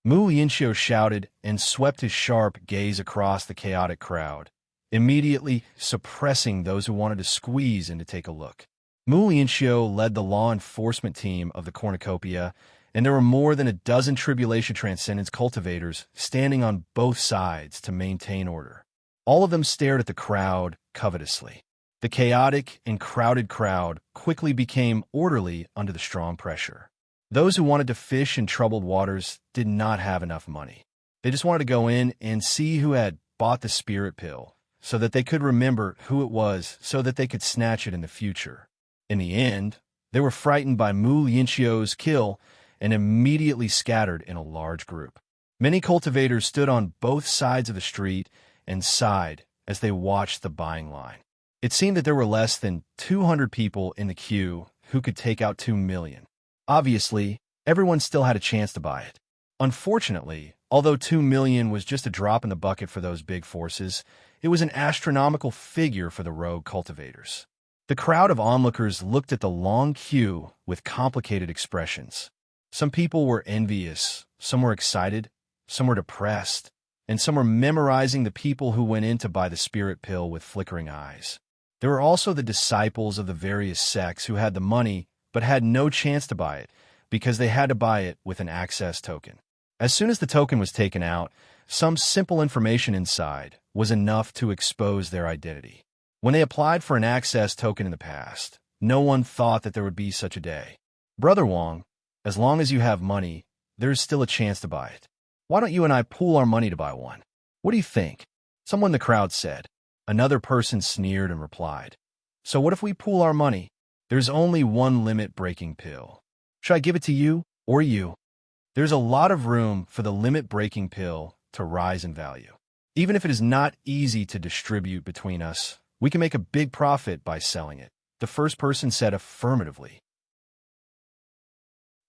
Mu Yinxiu shouted and swept his sharp gaze across the chaotic crowd, immediately suppressing those who wanted to squeeze in to take a look. Mu Yinxiu led the law enforcement team of the cornucopia, and there were more than a dozen Tribulation Transcendence cultivators standing on both sides to maintain order. All of them stared at the crowd covetously. The chaotic and crowded crowd quickly became orderly under the strong pressure. Those who wanted to fish in troubled waters did not have enough money. They just wanted to go in and see who had bought the spirit pill, so that they could remember who it was, so that they could snatch it in the future. In the end, they were frightened by Mu Yinxiu's kill and immediately scattered in a large group. Many cultivators stood on both sides of the street and sighed as they watched the buying line. It seemed that there were less than 200 people in the queue who could take out 2 million. Obviously, everyone still had a chance to buy it. Unfortunately, although 2 million was just a drop in the bucket for those big forces, it was an astronomical figure for the rogue cultivators. The crowd of onlookers looked at the long queue with complicated expressions. Some people were envious, some were excited, some were depressed, and some were memorizing the people who went in to buy the spirit pill with flickering eyes. There were also the disciples of the various sects who had the money but had no chance to buy it because they had to buy it with an access token. As soon as the token was taken out, some simple information inside was enough to expose their identity. When they applied for an access token in the past, no one thought that there would be such a day. Brother Wong, as long as you have money, there's still a chance to buy it. Why don't you and I pool our money to buy one? What do you think? Someone in the crowd said. Another person sneered and replied, So what if we pool our money? There's only one limit-breaking pill. Should I give it to you or you? There's a lot of room for the limit-breaking pill to rise in value. Even if it is not easy to distribute between us, we can make a big profit by selling it. The first person said affirmatively.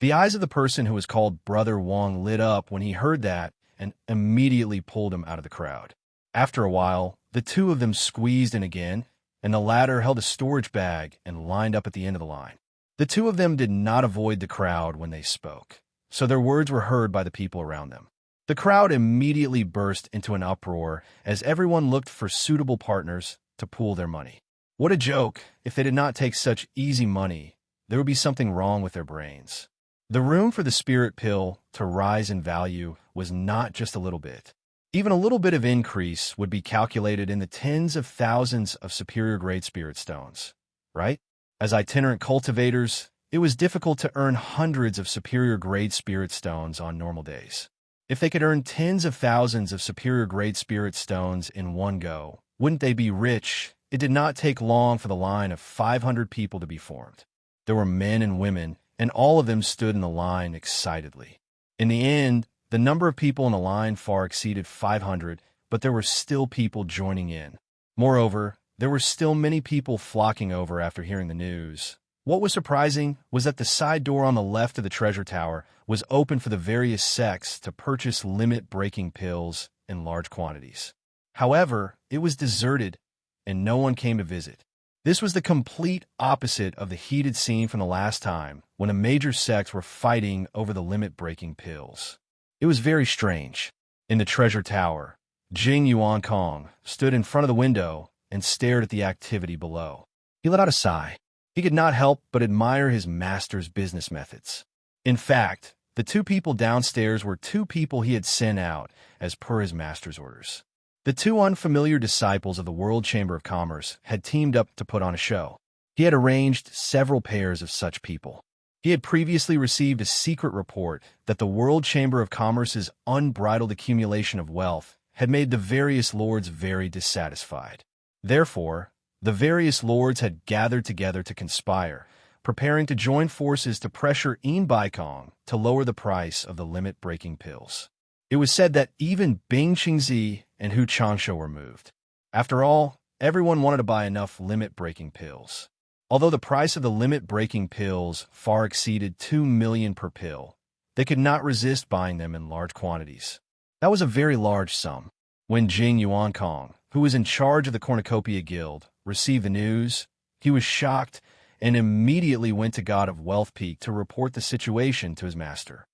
The eyes of the person who was called Brother Wong lit up when he heard that and immediately pulled him out of the crowd. After a while, the two of them squeezed in again, and the latter held a storage bag and lined up at the end of the line. The two of them did not avoid the crowd when they spoke, so their words were heard by the people around them. The crowd immediately burst into an uproar as everyone looked for suitable partners to pool their money. What a joke! If they did not take such easy money, there would be something wrong with their brains. The room for the spirit pill to rise in value was not just a little bit. Even a little bit of increase would be calculated in the tens of thousands of superior-grade spirit stones, right? As itinerant cultivators, it was difficult to earn hundreds of superior-grade spirit stones on normal days. If they could earn tens of thousands of superior-grade spirit stones in one go, wouldn't they be rich? It did not take long for the line of 500 people to be formed. There were men and women, and all of them stood in the line excitedly. In the end, the number of people in the line far exceeded 500, but there were still people joining in. Moreover, there were still many people flocking over after hearing the news. What was surprising was that the side door on the left of the treasure tower was open for the various sects to purchase limit-breaking pills in large quantities. However, it was deserted, and no one came to visit. This was the complete opposite of the heated scene from the last time, when a major sects were fighting over the limit-breaking pills. It was very strange. In the treasure tower, Jing Yuan Kong stood in front of the window and stared at the activity below. He let out a sigh. He could not help but admire his master's business methods. In fact, the two people downstairs were two people he had sent out as per his master's orders. The two unfamiliar disciples of the World Chamber of Commerce had teamed up to put on a show. He had arranged several pairs of such people. He had previously received a secret report that the World Chamber of Commerce's unbridled accumulation of wealth had made the various lords very dissatisfied. Therefore, the various lords had gathered together to conspire, preparing to join forces to pressure Yin Baikong to lower the price of the limit-breaking pills. It was said that even Bing Qingzi and Hu Changsha were moved. After all, everyone wanted to buy enough limit-breaking pills. Although the price of the limit-breaking pills far exceeded 2 million per pill, they could not resist buying them in large quantities. That was a very large sum. When Jing Yuankong, who was in charge of the Cornucopia Guild, received the news, he was shocked and immediately went to God of Wealth Peak to report the situation to his master.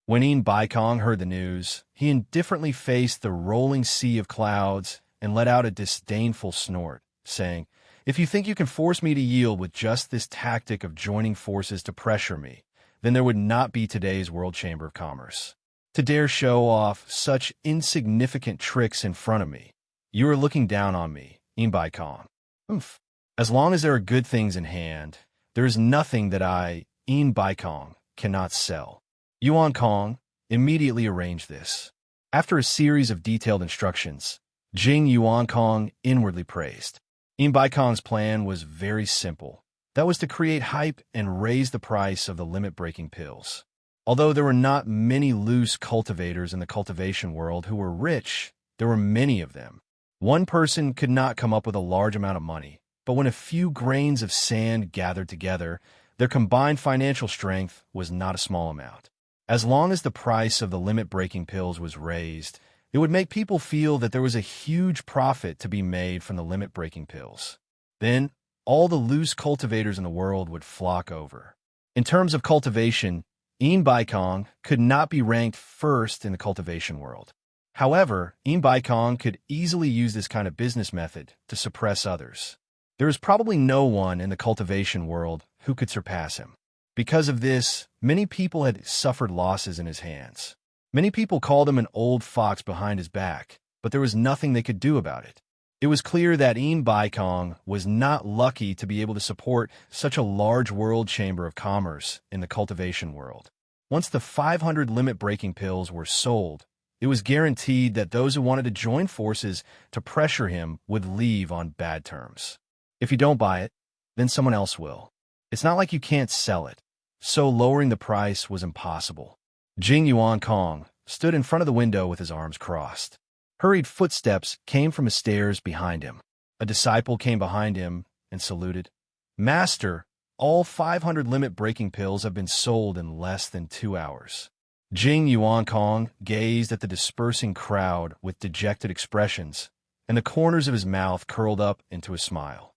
When Yin Baikong heard the news, he indifferently faced the rolling sea of clouds and let out a disdainful snort, saying, "If you think you can force me to yield with just this tactic of joining forces to pressure me, then there would not be today's World Chamber of Commerce. To dare show off such insignificant tricks in front of me, you are looking down on me, Yin Baikong. Oomph. As long as there are good things in hand, there is nothing that I, Yin Baikong, cannot sell." Yuan Kong immediately arranged this. After a series of detailed instructions, Jing Yuan Kong inwardly praised. Yin Baikong's plan was very simple. That was to create hype and raise the price of the limit-breaking pills. Although there were not many loose cultivators in the cultivation world who were rich, there were many of them. One person could not come up with a large amount of money, but when a few grains of sand gathered together, their combined financial strength was not a small amount. As long as the price of the limit-breaking pills was raised, it would make people feel that there was a huge profit to be made from the limit-breaking pills. Then, all the loose cultivators in the world would flock over. In terms of cultivation, Yin Baikong could not be ranked first in the cultivation world. However, Yin Baikong could easily use this kind of business method to suppress others. There is probably no one in the cultivation world who could surpass him. Because of this, many people had suffered losses in his hands. Many people called him an old fox behind his back, but there was nothing they could do about it. It was clear that Yin Baikong was not lucky to be able to support such a large world chamber of commerce in the cultivation world. Once the 500 limit-breaking pills were sold, it was guaranteed that those who wanted to join forces to pressure him would leave on bad terms. If you don't buy it, then someone else will. It's not like you can't sell it, so lowering the price was impossible. Jing Yuan Kong stood in front of the window with his arms crossed. Hurried footsteps came from the stairs behind him. A disciple came behind him and saluted. "Master, all 500 limit-breaking pills have been sold in less than 2 hours." Jing Yuan Kong gazed at the dispersing crowd with dejected expressions, and the corners of his mouth curled up into a smile.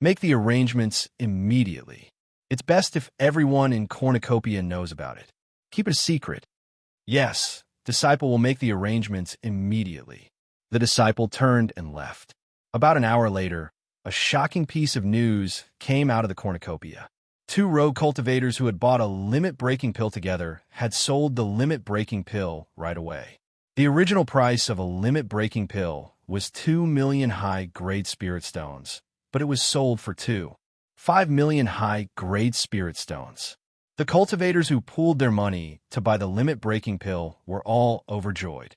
"Make the arrangements immediately. It's best if everyone in Cornucopia knows about it. Keep it a secret." "Yes, disciple will make the arrangements immediately." The disciple turned and left. About an hour later, a shocking piece of news came out of the Cornucopia. 2 rogue cultivators who had bought a limit-breaking pill together had sold the limit-breaking pill right away. The original price of a limit-breaking pill was 2 million high-grade spirit stones, but it was sold for 5 million high-grade spirit stones. The cultivators who pooled their money to buy the limit-breaking pill were all overjoyed.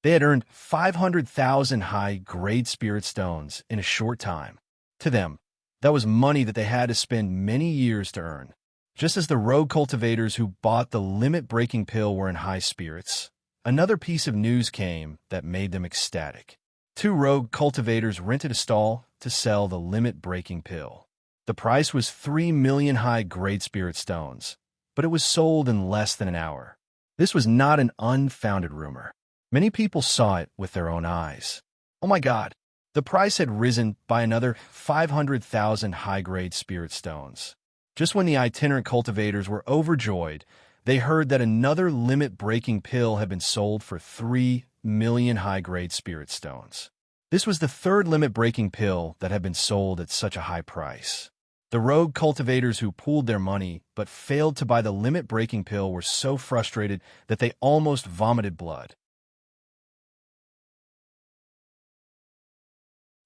They had earned 500,000 high-grade spirit stones in a short time. To them, that was money that they had to spend many years to earn. Just as the rogue cultivators who bought the limit-breaking pill were in high spirits, another piece of news came that made them ecstatic. 2 rogue cultivators rented a stall to sell the limit-breaking pill. The price was 3 million high-grade spirit stones, but it was sold in less than an hour. This was not an unfounded rumor. Many people saw it with their own eyes. Oh my God! The price had risen by another 500,000 high-grade spirit stones. Just when the itinerant cultivators were overjoyed, they heard that another limit-breaking pill had been sold for 3 million high-grade spirit stones. This was the 3rd limit-breaking pill that had been sold at such a high price. The rogue cultivators who pooled their money but failed to buy the limit-breaking pill were so frustrated that they almost vomited blood.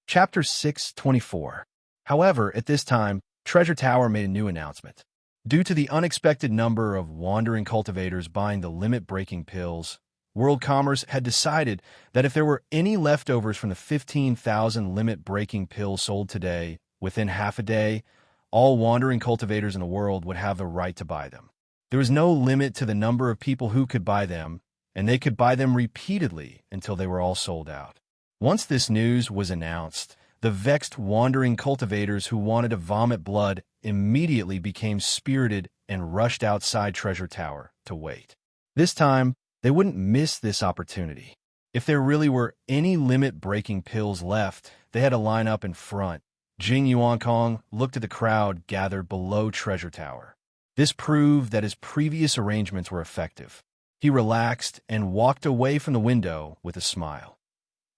Chapter 624. However, at this time, Treasure Tower made a new announcement. Due to the unexpected number of wandering cultivators buying the limit-breaking pills, World Commerce had decided that if there were any leftovers from the 15,000 limit-breaking pills sold today, within half a day, all wandering cultivators in the world would have the right to buy them. There was no limit to the number of people who could buy them, and they could buy them repeatedly until they were all sold out. Once this news was announced, the vexed wandering cultivators who wanted to vomit blood immediately became spirited and rushed outside Treasure Tower to wait. This time, they wouldn't miss this opportunity. If there really were any limit-breaking pills left, they had to line up in front. Jing Yuankong looked at the crowd gathered below Treasure Tower. This proved that his previous arrangements were effective. He relaxed and walked away from the window with a smile.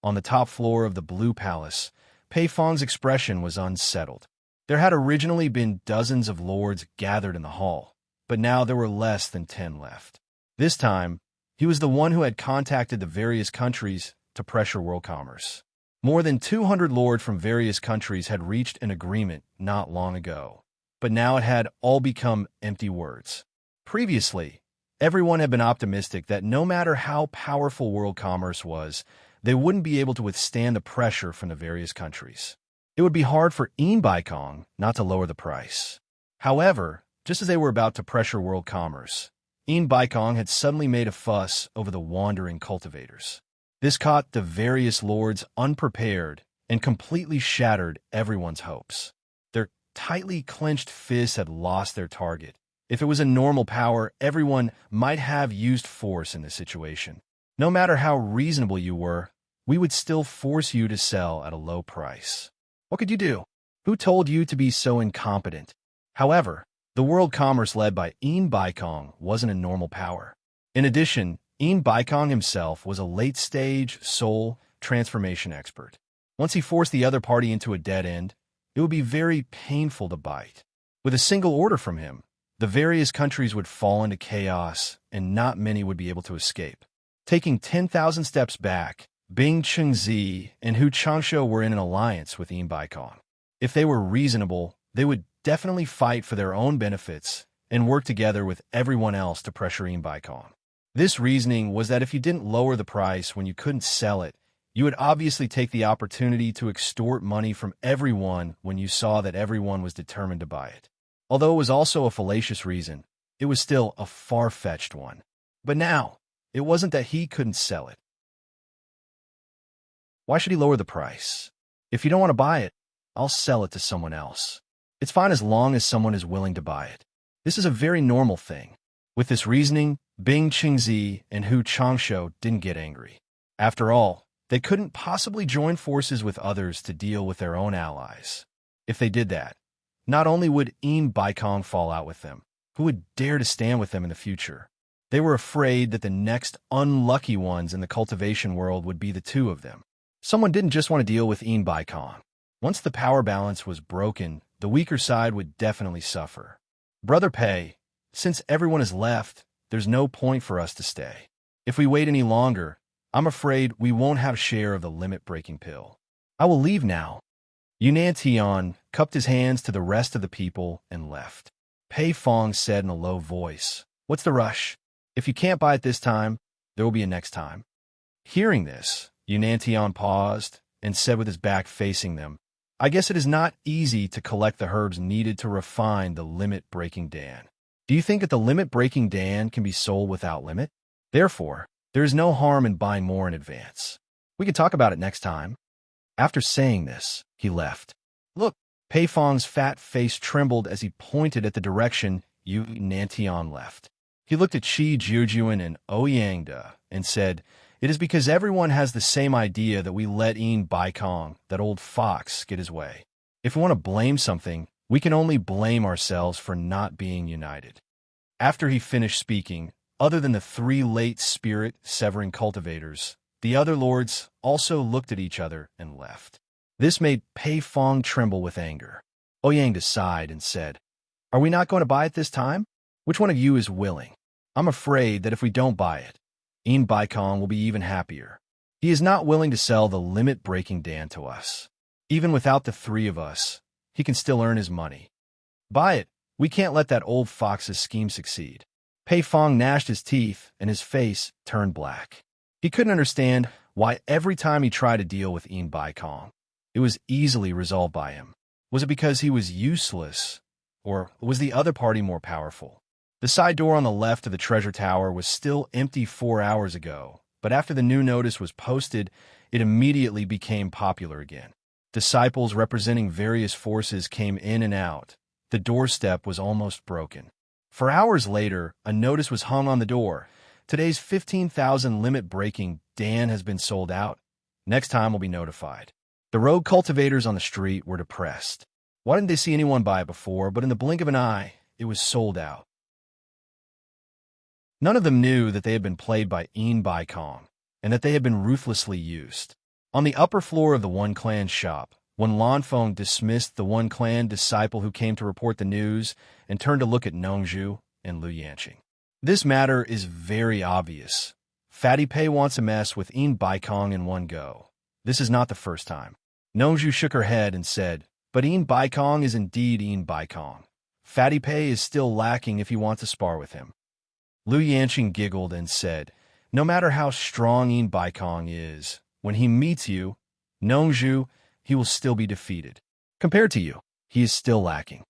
On the top floor of the Blue Palace, Pei Fong's expression was unsettled. There had originally been dozens of lords gathered in the hall, but now there were less than 10 left. This time, he was the one who had contacted the various countries to pressure world commerce. More than 200 lords from various countries had reached an agreement not long ago, but now it had all become empty words. Previously, everyone had been optimistic that no matter how powerful world commerce was, they wouldn't be able to withstand the pressure from the various countries. It would be hard for Immerse not to lower the price. However, just as they were about to pressure world commerce, Immerse had suddenly made a fuss over the wandering cultivators. This caught the various lords unprepared and completely shattered everyone's hopes. Their tightly clenched fists had lost their target. If it was a normal power, everyone might have used force in this situation. No matter how reasonable you were, we would still force you to sell at a low price. What could you do? Who told you to be so incompetent? However, the world commerce led by Immerse wasn't a normal power. In addition, Immerse himself was a late-stage soul transformation expert. Once he forced the other party into a dead end, it would be very painful to bite. With a single order from him, the various countries would fall into chaos and not many would be able to escape. Taking 10,000 steps back, Bing Chengzi and Hu Changsho were in an alliance with Immerse. If they were reasonable, they would definitely fight for their own benefits and work together with everyone else to pressure Immerse. This reasoning was that if you didn't lower the price when you couldn't sell it, you would obviously take the opportunity to extort money from everyone when you saw that everyone was determined to buy it. Although it was also a fallacious reason, it was still a far-fetched one. But now, it wasn't that he couldn't sell it. Why should he lower the price? If you don't want to buy it, I'll sell it to someone else. It's fine as long as someone is willing to buy it. This is a very normal thing. With this reasoning, Bing Chengzi and Hu Changsho didn't get angry. After all, they couldn't possibly join forces with others to deal with their own allies. If they did that, not only would Immerse fall out with them, who would dare to stand with them in the future? They were afraid that the next unlucky ones in the cultivation world would be the two of them. Someone didn't just want to deal with Immerse. Once the power balance was broken, the weaker side would definitely suffer. Brother Pei, since everyone has left, there's no point for us to stay. If we wait any longer, I'm afraid we won't have share of the limit-breaking pill. I will leave now. Yunnan Tian cupped his hands to the rest of the people and left. Pei Fong said in a low voice, "What's the rush? If you can't buy it this time, there will be a next time." Hearing this, Yunnan Tian paused and said with his back facing them, "I guess it is not easy to collect the herbs needed to refine the limit-breaking Dan. Do you think that the limit-breaking Dan can be sold without limit? Therefore, there is no harm in buying more in advance. We can talk about it next time." After saying this, he left. Look, Pei Fong's fat face trembled as he pointed at the direction Yu Nantian left. He looked at Qi Jiujuan and Ouyangda and said, "It is because everyone has the same idea that we let Immerse, that old fox, get his way. If we want to blame something, we can only blame ourselves for not being united." After he finished speaking, other than the 3 late spirit-severing cultivators, the other lords also looked at each other and left. This made Pei Fong tremble with anger. Ouyangda sighed and said, "Are we not going to buy it this time? Which one of you is willing? I'm afraid that if we don't buy it, Immerse will be even happier. He is not willing to sell the limit-breaking Dan to us. Even without the 3 of us, he can still earn his money. Buy it. We can't let that old fox's scheme succeed." Pei Fong gnashed his teeth and his face turned black. He couldn't understand why every time he tried to deal with Immerse, it was easily resolved by him. Was it because he was useless, or was the other party more powerful? The side door on the left of the treasure tower was still empty 4 hours ago, but after the new notice was posted, it immediately became popular again. Disciples representing various forces came in and out. The doorstep was almost broken. For hours later, a notice was hung on the door. Today's 15,000 limit-breaking Dan has been sold out. Next time we'll be notified. The rogue cultivators on the street were depressed. Why didn't they see anyone buy it before? But in the blink of an eye, it was sold out. None of them knew that they had been played by Kong, and that they had been ruthlessly used. On the upper floor of the One Clan shop, when Lanfeng dismissed the One Clan disciple who came to report the news and turned to look at Nongzhu and Liu Yanqing. This matter is very obvious. Fatty Pei wants a mess with Kong in one go. This is not the first time. Nongzhu shook her head and said, but Kong is indeed Kong. Fatty Pei is still lacking if you want to spar with him. Liu Yanqing giggled and said, no matter how strong Kong is, when he meets you, Nongzhu, he will still be defeated. Compared to you, he is still lacking.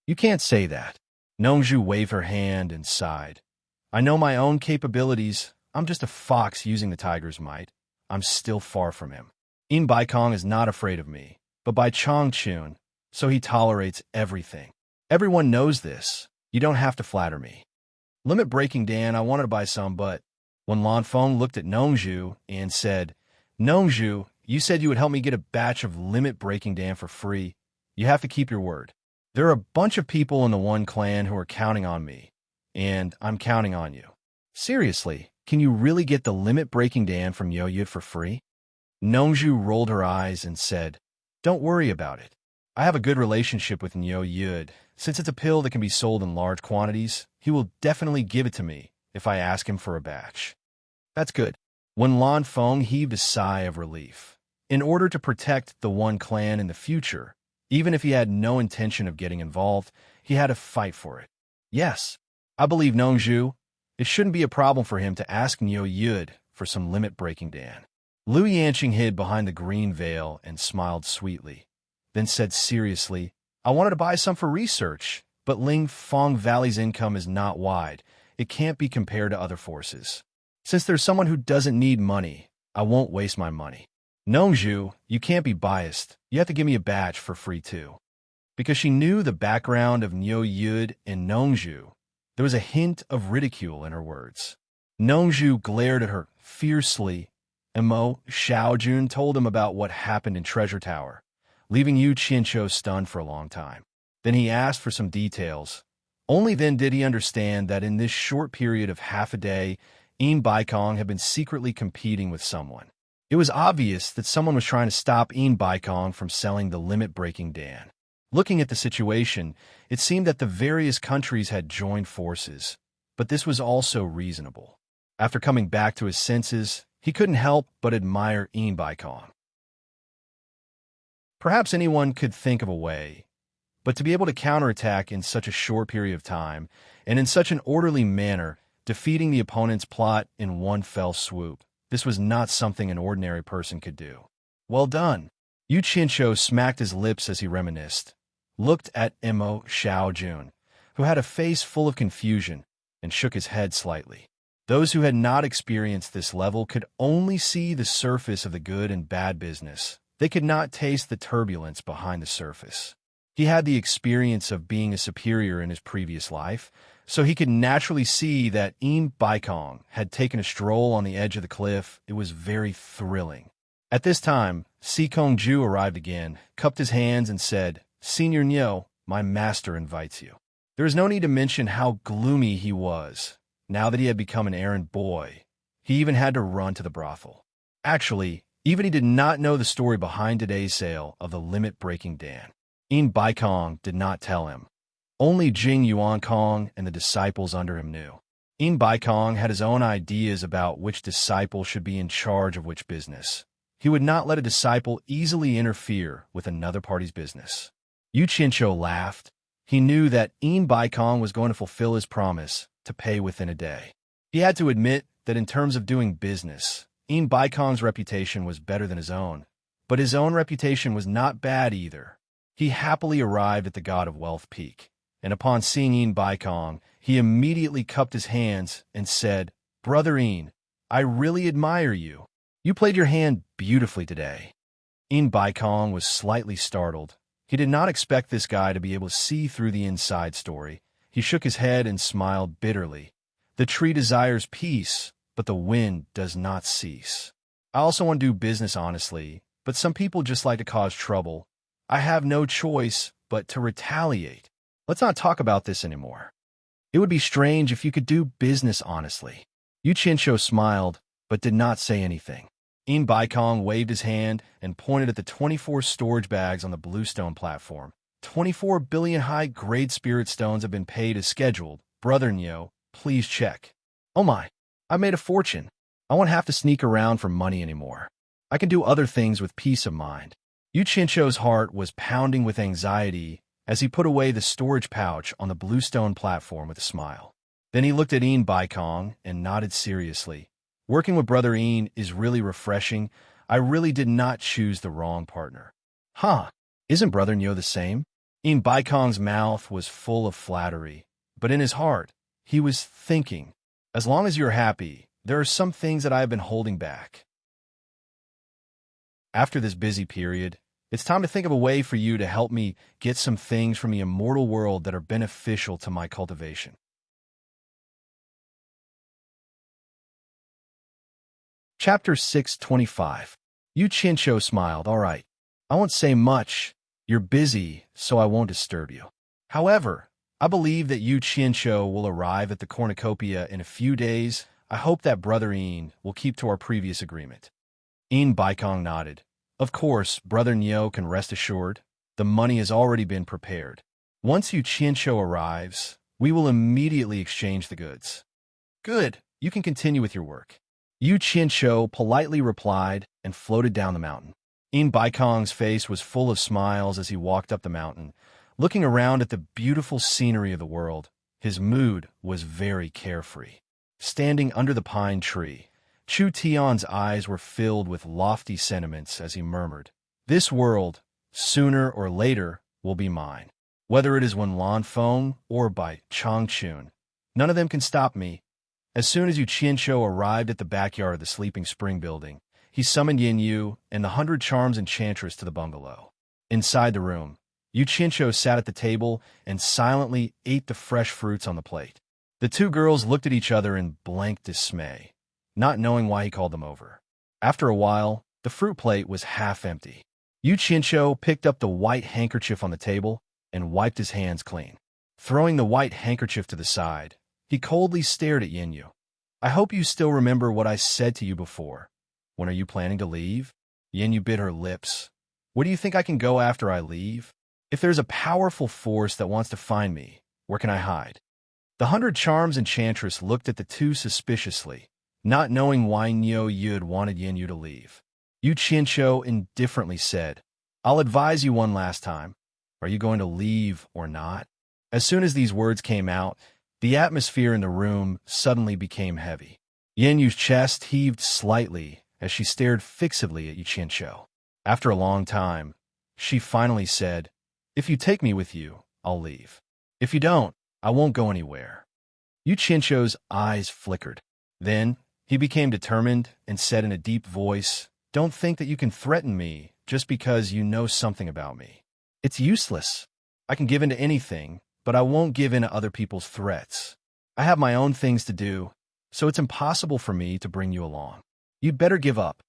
You can't say that. Nongzhu waved her hand and sighed. I know my own capabilities. I'm just a fox using the tiger's might. I'm still far from him. Kong is not afraid of me, but by Changchun, so he tolerates everything. Everyone knows this. You don't have to flatter me. Limit breaking Dan, I wanted to buy some, but when Lanfeng looked at Nongzhu and said, Nongzhu, you said you would help me get a batch of limit breaking Dan for free. You have to keep your word. There are a bunch of people in the One Clan who are counting on me, and I'm counting on you. Seriously, can you really get the limit breaking Dan from Yo-Yud for free? Nongzhu rolled her eyes and said, don't worry about it. I have a good relationship with Yo-Yud. Since it's a pill that can be sold in large quantities, he will definitely give it to me if I ask him for a batch. That's good. When Lanfeng heaved a sigh of relief. In order to protect the One Clan in the future, even if he had no intention of getting involved, he had to fight for it. Yes, I believe Nongzhu. It shouldn't be a problem for him to ask Yo-Yud for some limit-breaking Dan. Liu Yanqing hid behind the green veil and smiled sweetly, then said seriously, I wanted to buy some for research, but Ling Fong Valley's income is not wide. It can't be compared to other forces. Since there's someone who doesn't need money, I won't waste my money. Nongzhu, you can't be biased. You have to give me a batch for free too. Because she knew the background of Yo-Yud and Nongzhu, there was a hint of ridicule in her words. Nongzhu glared at her fiercely, and Mo Xiaojun told him about what happened in Treasure Tower, leaving Yu Qianqiu stunned for a long time. Then he asked for some details. Only then did he understand that in this short period of half a day, Kong had been secretly competing with someone. It was obvious that someone was trying to stop Kong from selling the limit-breaking Dan. Looking at the situation, it seemed that the various countries had joined forces, but this was also reasonable. After coming back to his senses, he couldn't help but admire Kong. Perhaps anyone could think of a way, but to be able to counterattack in such a short period of time, and in such an orderly manner, defeating the opponent's plot in one fell swoop, this was not something an ordinary person could do. Well done. Yu Qianqiu smacked his lips as he reminisced, looked at Mo Xiaojun, who had a face full of confusion, and shook his head slightly. Those who had not experienced this level could only see the surface of the good and bad business. They could not taste the turbulence behind the surface. He had the experience of being a superior in his previous life, so he could naturally see that Kong had taken a stroll on the edge of the cliff. It was very thrilling. At this time, Si Kongju arrived again, cupped his hands, and said, Senior Nyo, my master invites you. There is no need to mention how gloomy he was. Now that he had become an errand boy, he even had to run to the brothel. Actually, even he did not know the story behind today's sale of the limit-breaking Dan. Kong did not tell him. Only Jing Yuankong and the disciples under him knew. Kong had his own ideas about which disciple should be in charge of which business. He would not let a disciple easily interfere with another party's business. Yu Qianqiu laughed. He knew that Kong was going to fulfill his promise to pay within a day. He had to admit that in terms of doing business, Kong's reputation was better than his own, but his own reputation was not bad either. He happily arrived at the God of Wealth Peak, and upon seeing Kong, he immediately cupped his hands and said, Brother I really admire you. You played your hand beautifully today. In Baikong was slightly startled. He did not expect this guy to be able to see through the inside story. He shook his head and smiled bitterly. The tree desires peace, but the wind does not cease. I also want to do business honestly, but some people just like to cause trouble. I have no choice but to retaliate. Let's not talk about this anymore. It would be strange if you could do business honestly. Yu Qinsho smiled, but did not say anything. In Baikong waved his hand and pointed at the 24 storage bags on the bluestone platform. 24 billion high-grade spirit stones have been paid as scheduled. Brother Nyo, please check. Oh my, I made a fortune. I won't have to sneak around for money anymore. I can do other things with peace of mind. Yu Qinsho's heart was pounding with anxiety as he put away the storage pouch on the bluestone platform with a smile. Then he looked at In Baikong and nodded seriously. Working with Brother Ian is really refreshing. I really did not choose the wrong partner. Huh, isn't Brother Nyo the same? In Baikong's mouth was full of flattery, but in his heart, he was thinking, as long as you're happy, there are some things that I have been holding back. After this busy period, it's time to think of a way for you to help me get some things from the immortal world that are beneficial to my cultivation. Chapter 625. Yu Qinsho smiled. All right, I won't say much. You're busy, so I won't disturb you. However, I believe that Yu Qinsho will arrive at the cornucopia in a few days. I hope that Brother Ian will keep to our previous agreement. In Baikong nodded. Of course, Brother Nyo can rest assured. The money has already been prepared. Once Yu Qinsho arrives, we will immediately exchange the goods. Good, you can continue with your work. Yu Qinsho politely replied and floated down the mountain. In Baikong's face was full of smiles as he walked up the mountain, looking around at the beautiful scenery of the world. His mood was very carefree. Standing under the pine tree, Chu Tian's eyes were filled with lofty sentiments as he murmured, "This world, sooner or later, will be mine. Whether it is when Lanfeng or by Changchun, none of them can stop me." As soon as Yu Qinsho arrived at the backyard of the Sleeping Spring building, he summoned Yin Yu and the 100 Charms Enchantress to the bungalow. Inside the room, Yu Qinsho sat at the table and silently ate the fresh fruits on the plate. The two girls looked at each other in blank dismay, not knowing why he called them over. After a while, the fruit plate was half empty. Yu Qinsho picked up the white handkerchief on the table and wiped his hands clean. Throwing the white handkerchief to the side, he coldly stared at Yin Yu. "I hope you still remember what I said to you before. When are you planning to leave?" Yin Yu bit her lips. "Where do you think I can go after I leave? If there's a powerful force that wants to find me, where can I hide?" The 100 Charms Enchantress looked at the two suspiciously, not knowing why Nyo Yud wanted Yin Yu to leave. Yu Qinsho indifferently said, "I'll advise you one last time. Are you going to leave or not?" As soon as these words came out, the atmosphere in the room suddenly became heavy. Yin Yu's chest heaved slightly as she stared fixedly at Yu Qinsho. After a long time, she finally said, "If you take me with you, I'll leave. If you don't, I won't go anywhere." Yu Qinsho's eyes flickered. Then, he became determined and said in a deep voice, "Don't think that you can threaten me just because you know something about me. It's useless. I can give in to anything, but I won't give in to other people's threats. I have my own things to do, so it's impossible for me to bring you along. You'd better give up."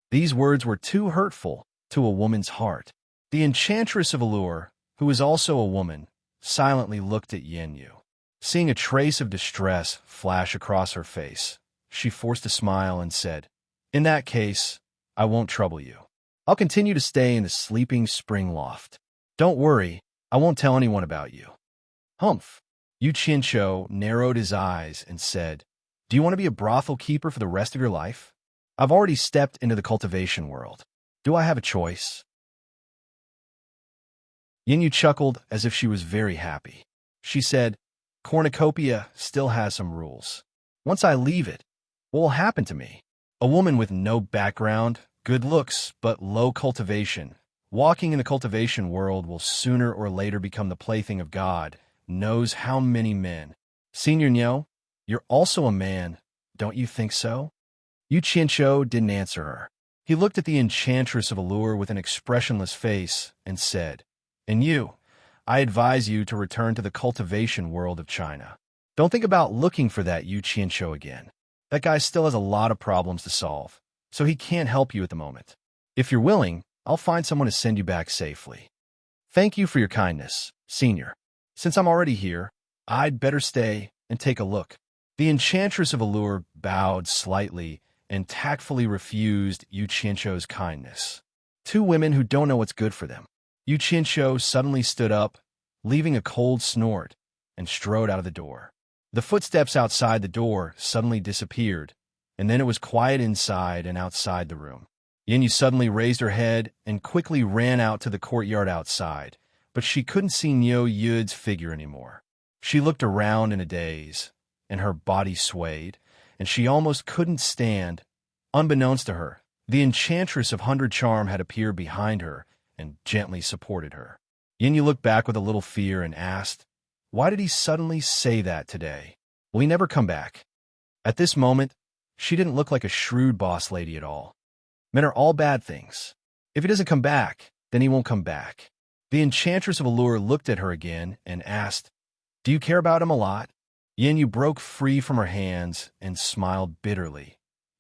These words were too hurtful to a woman's heart. The Enchantress of Allure, who was also a woman, silently looked at Yin Yu. Seeing a trace of distress flash across her face, she forced a smile and said, "In that case, I won't trouble you. I'll continue to stay in the Sleeping Spring loft. Don't worry, I won't tell anyone about you." Humph. Yu Qinsho narrowed his eyes and said, "Do you want to be a brothel keeper for the rest of your life? I've already stepped into the cultivation world. Do I have a choice?" Yin Yu chuckled as if she was very happy. She said, "Cornucopia still has some rules. Once I leave it, what will happen to me? A woman with no background, good looks, but low cultivation, walking in the cultivation world will sooner or later become the plaything of God knows how many men. Senior Nyo, you're also a man, don't you think so?" Yu Qianqiu didn't answer her. He looked at the enchantress of allure with an expressionless face and said, "And you, I advise you to return to the cultivation world of China. Don't think about looking for that Yu Qianqiu again. That guy still has a lot of problems to solve, so he can't help you at the moment. If you're willing, I'll find someone to send you back safely. Thank you for your kindness, Senior. Since I'm already here, I'd better stay and take a look." The enchantress of allure bowed slightly and tactfully refused Yu Qianqiu's kindness. Two women who don't know what's good for them. Yu Qianqiu suddenly stood up, leaving a cold snort, and strode out of the door. The footsteps outside the door suddenly disappeared, and then it was quiet inside and outside the room. Yin Yu suddenly raised her head and quickly ran out to the courtyard outside, but she couldn't see Niu Yud's figure anymore. She looked around in a daze, and her body swayed, and she almost couldn't stand. Unbeknownst to her, the enchantress of 100 Charm had appeared behind her and gently supported her. Yin Yu looked back with a little fear and asked, "Why did he suddenly say that today? Will he never come back?" At this moment, she didn't look like a shrewd boss lady at all. Men are all bad things. If he doesn't come back, then he won't come back. The enchantress of allure looked at her again and asked, "Do you care about him a lot?" Yin Yu broke free from her hands and smiled bitterly.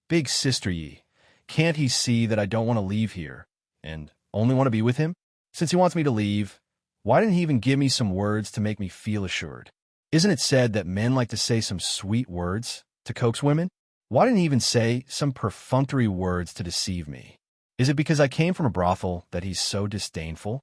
"Big sister Yi, can't he see that I don't want to leave here and only want to be with him? Since he wants me to leave, why didn't he even give me some words to make me feel assured? Isn't it said that men like to say some sweet words to coax women? Why didn't he even say some perfunctory words to deceive me? Is it because I came from a brothel that he's so disdainful?"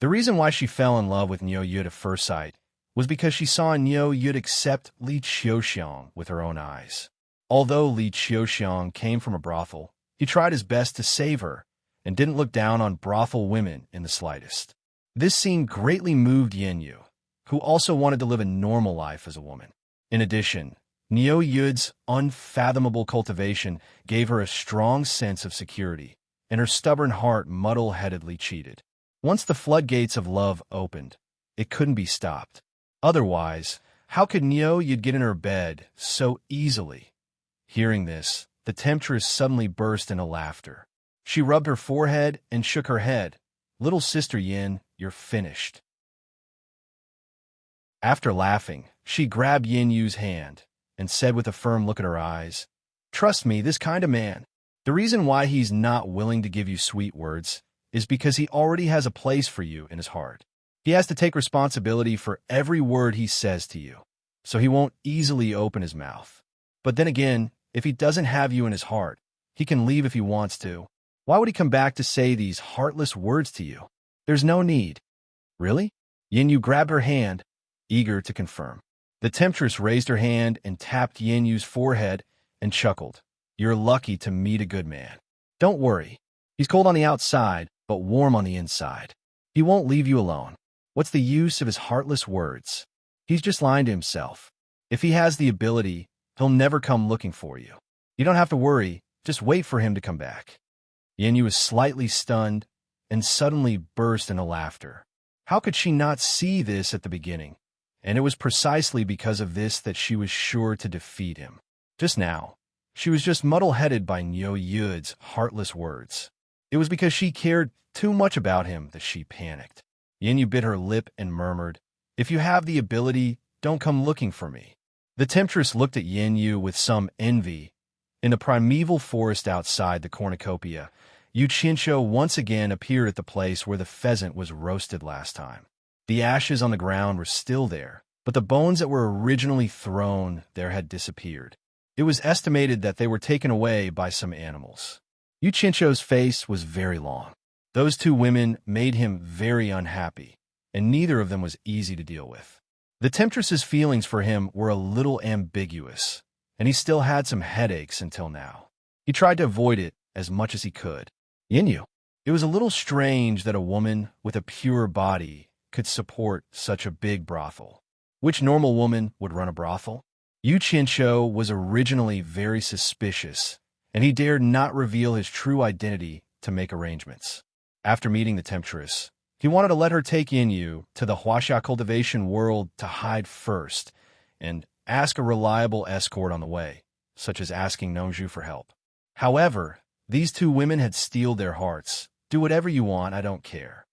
The reason why she fell in love with Niu Yud at first sight was because she saw Niu Yud accept Li Qiuxiang with her own eyes. Although Li Qiuxiang came from a brothel, he tried his best to save her and didn't look down on brothel women in the slightest. This scene greatly moved Yin Yu, who also wanted to live a normal life as a woman. In addition, Niu Yud's unfathomable cultivation gave her a strong sense of security, and her stubborn heart muddle-headedly cheated. Once the floodgates of love opened, it couldn't be stopped. Otherwise, how could Niu Yud get in her bed so easily? Hearing this, the temptress suddenly burst into laughter. She rubbed her forehead and shook her head. "Little sister Yin, you're finished." After laughing, she grabbed Yin Yu's hand and said with a firm look in her eyes, "Trust me, this kind of man, the reason why he's not willing to give you sweet words is because he already has a place for you in his heart. He has to take responsibility for every word he says to you, so he won't easily open his mouth. But then again, if he doesn't have you in his heart, he can leave if he wants to. Why would he come back to say these heartless words to you? There's no need." "Really?" Yin Yu grabbed her hand, eager to confirm. The temptress raised her hand and tapped Yin Yu's forehead and chuckled. "You're lucky to meet a good man. Don't worry. He's cold on the outside, but warm on the inside. He won't leave you alone. What's the use of his heartless words? He's just lying to himself. If he has the ability, he'll never come looking for you. You don't have to worry, just wait for him to come back." Yin Yu was slightly stunned and suddenly burst into laughter. How could she not see this at the beginning? And it was precisely because of this that she was sure to defeat him. Just now, she was just muddle-headed by Niu Yud's heartless words. It was because she cared too much about him that she panicked. Yin Yu bit her lip and murmured, "If you have the ability, don't come looking for me." The temptress looked at Yin Yu with some envy. In the primeval forest outside the cornucopia, Yu Qianqiu once again appeared at the place where the pheasant was roasted last time. The ashes on the ground were still there, but the bones that were originally thrown there had disappeared. It was estimated that they were taken away by some animals. Yu Qianqiu's face was very long. Those two women made him very unhappy, and neither of them was easy to deal with. The temptress's feelings for him were a little ambiguous, and he still had some headaches until now. He tried to avoid it as much as he could. Yin Yu. It was a little strange that a woman with a pure body could support such a big brothel. Which normal woman would run a brothel? Yu Qianqiu was originally very suspicious, and he dared not reveal his true identity to make arrangements. After meeting the temptress, he wanted to let her take Yin Yu to the Huaxia cultivation world to hide first and ask a reliable escort on the way, such as asking Nongzhu for help. However, these two women had steeled their hearts. Do whatever you want, I don't care.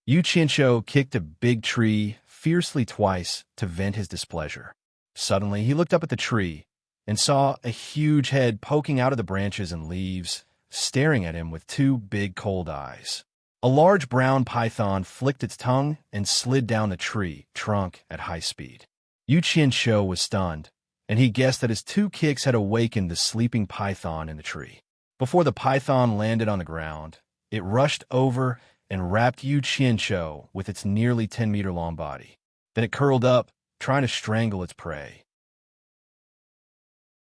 Yu Qianqiu kicked a big tree fiercely twice to vent his displeasure. Suddenly, he looked up at the tree and saw a huge head poking out of the branches and leaves, staring at him with two big cold eyes. A large brown python flicked its tongue and slid down the tree trunk at high speed. Yu Qianqiu was stunned, and he guessed that his two kicks had awakened the sleeping python in the tree. Before the python landed on the ground, it rushed over and wrapped Yu Qianqiu with its nearly 10-meter-long body. Then it curled up, trying to strangle its prey.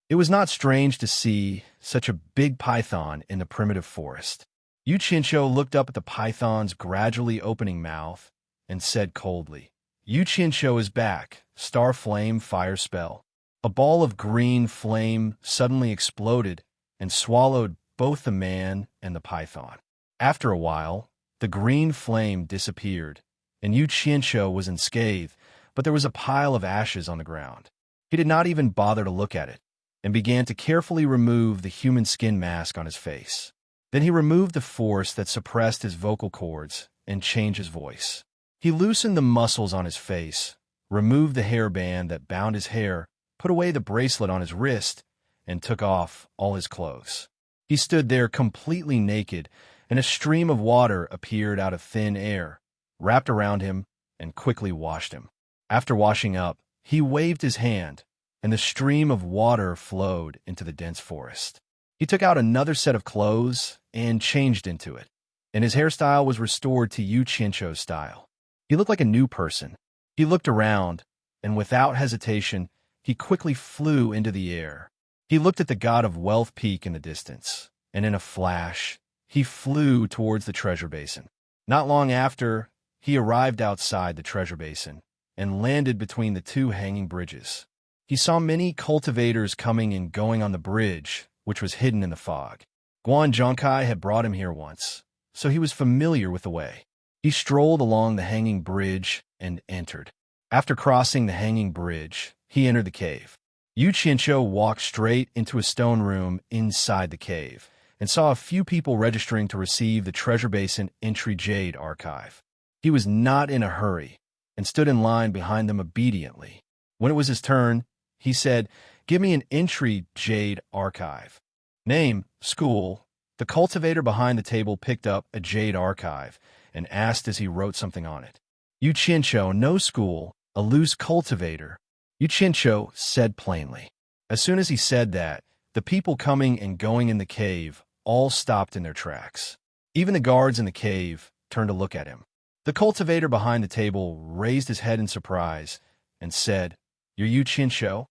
It was not strange to see such a big python in the primitive forest. Yu Qianqiu looked up at the python's gradually opening mouth and said coldly, Yu Qianqiu is back, star flame fire spell. A ball of green flame suddenly exploded and swallowed both the man and the python. After a while, the green flame disappeared, and Yu Qianqiu was unscathed, but there was a pile of ashes on the ground. He did not even bother to look at it, and began to carefully remove the human skin mask on his face. Then he removed the force that suppressed his vocal cords and changed his voice. He loosened the muscles on his face, removed the hairband that bound his hair, put away the bracelet on his wrist, and took off all his clothes. He stood there completely naked, and a stream of water appeared out of thin air, wrapped around him, and quickly washed him. After washing up, he waved his hand, and the stream of water flowed into the dense forest. He took out another set of clothes and changed into it, and his hairstyle was restored to Yu Qianqiu's style. He looked like a new person. He looked around, and without hesitation, he quickly flew into the air. He looked at the god of wealth peak in the distance, and in a flash, he flew towards the treasure basin. Not long after, he arrived outside the treasure basin and landed between the two hanging bridges. He saw many cultivators coming and going on the bridge, which was hidden in the fog. Guan Zhongkai had brought him here once, so he was familiar with the way. He strolled along the hanging bridge and entered. After crossing the hanging bridge, he entered the cave. Yu Qianqiu walked straight into a stone room inside the cave and saw a few people registering to receive the treasure basin entry Jade archive. He was not in a hurry and stood in line behind them obediently. When it was his turn, he said, "Give me an entry Jade archive." Name, school. The cultivator behind the table picked up a Jade archive and asked as he wrote something on it. Yu Qianqiu, no school, a loose cultivator. Yu Qianqiu said plainly. As soon as he said that, the people coming and going in the cave all stopped in their tracks. Even the guards in the cave turned to look at him. The cultivator behind the table raised his head in surprise and said, "You're Yu Qianqiu?"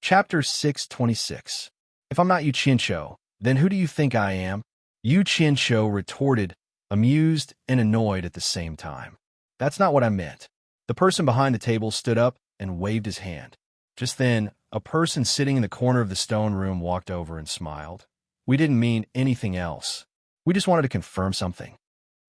Chapter 626. If I'm not Yu Qianqiu, then who do you think I am? Yu Qianqiu retorted, amused and annoyed at the same time. That's not what I meant. The person behind the table stood up and waved his hand. Just then, a person sitting in the corner of the stone room walked over and smiled. We didn't mean anything else. We just wanted to confirm something.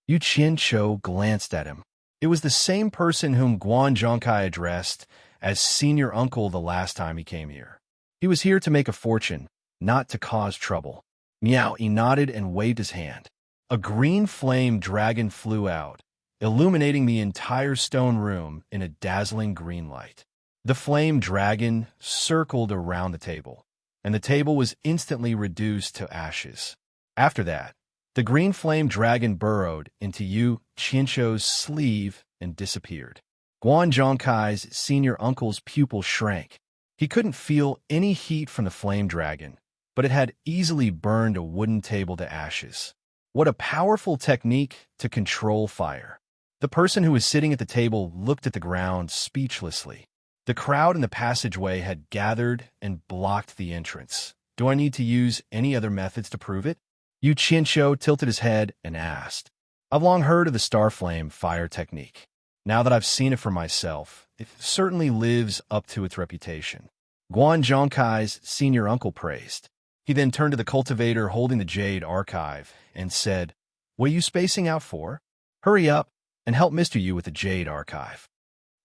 Yu Qianqiu glanced at him. It was the same person whom Guan Zhongkai addressed as senior uncle the last time he came here. He was here to make a fortune, not to cause trouble. Meow, he nodded and waved his hand. A green flame dragon flew out, illuminating the entire stone room in a dazzling green light. The flame dragon circled around the table, and the table was instantly reduced to ashes. After that, the green flame dragon burrowed into Yu Qianqiu's sleeve and disappeared. Guan Zhongkai's senior uncle's pupil shrank. He couldn't feel any heat from the flame dragon, but it had easily burned a wooden table to ashes. What a powerful technique to control fire. The person who was sitting at the table looked at the ground speechlessly. The crowd in the passageway had gathered and blocked the entrance. Do I need to use any other methods to prove it? Yu Qianqiu tilted his head and asked. I've long heard of the Starflame fire technique. Now that I've seen it for myself, it certainly lives up to its reputation. Guan Zhongkai's senior uncle praised. He then turned to the cultivator holding the Jade archive and said, "What are you spacing out for? Hurry up and help Mr. Yu with the Jade archive."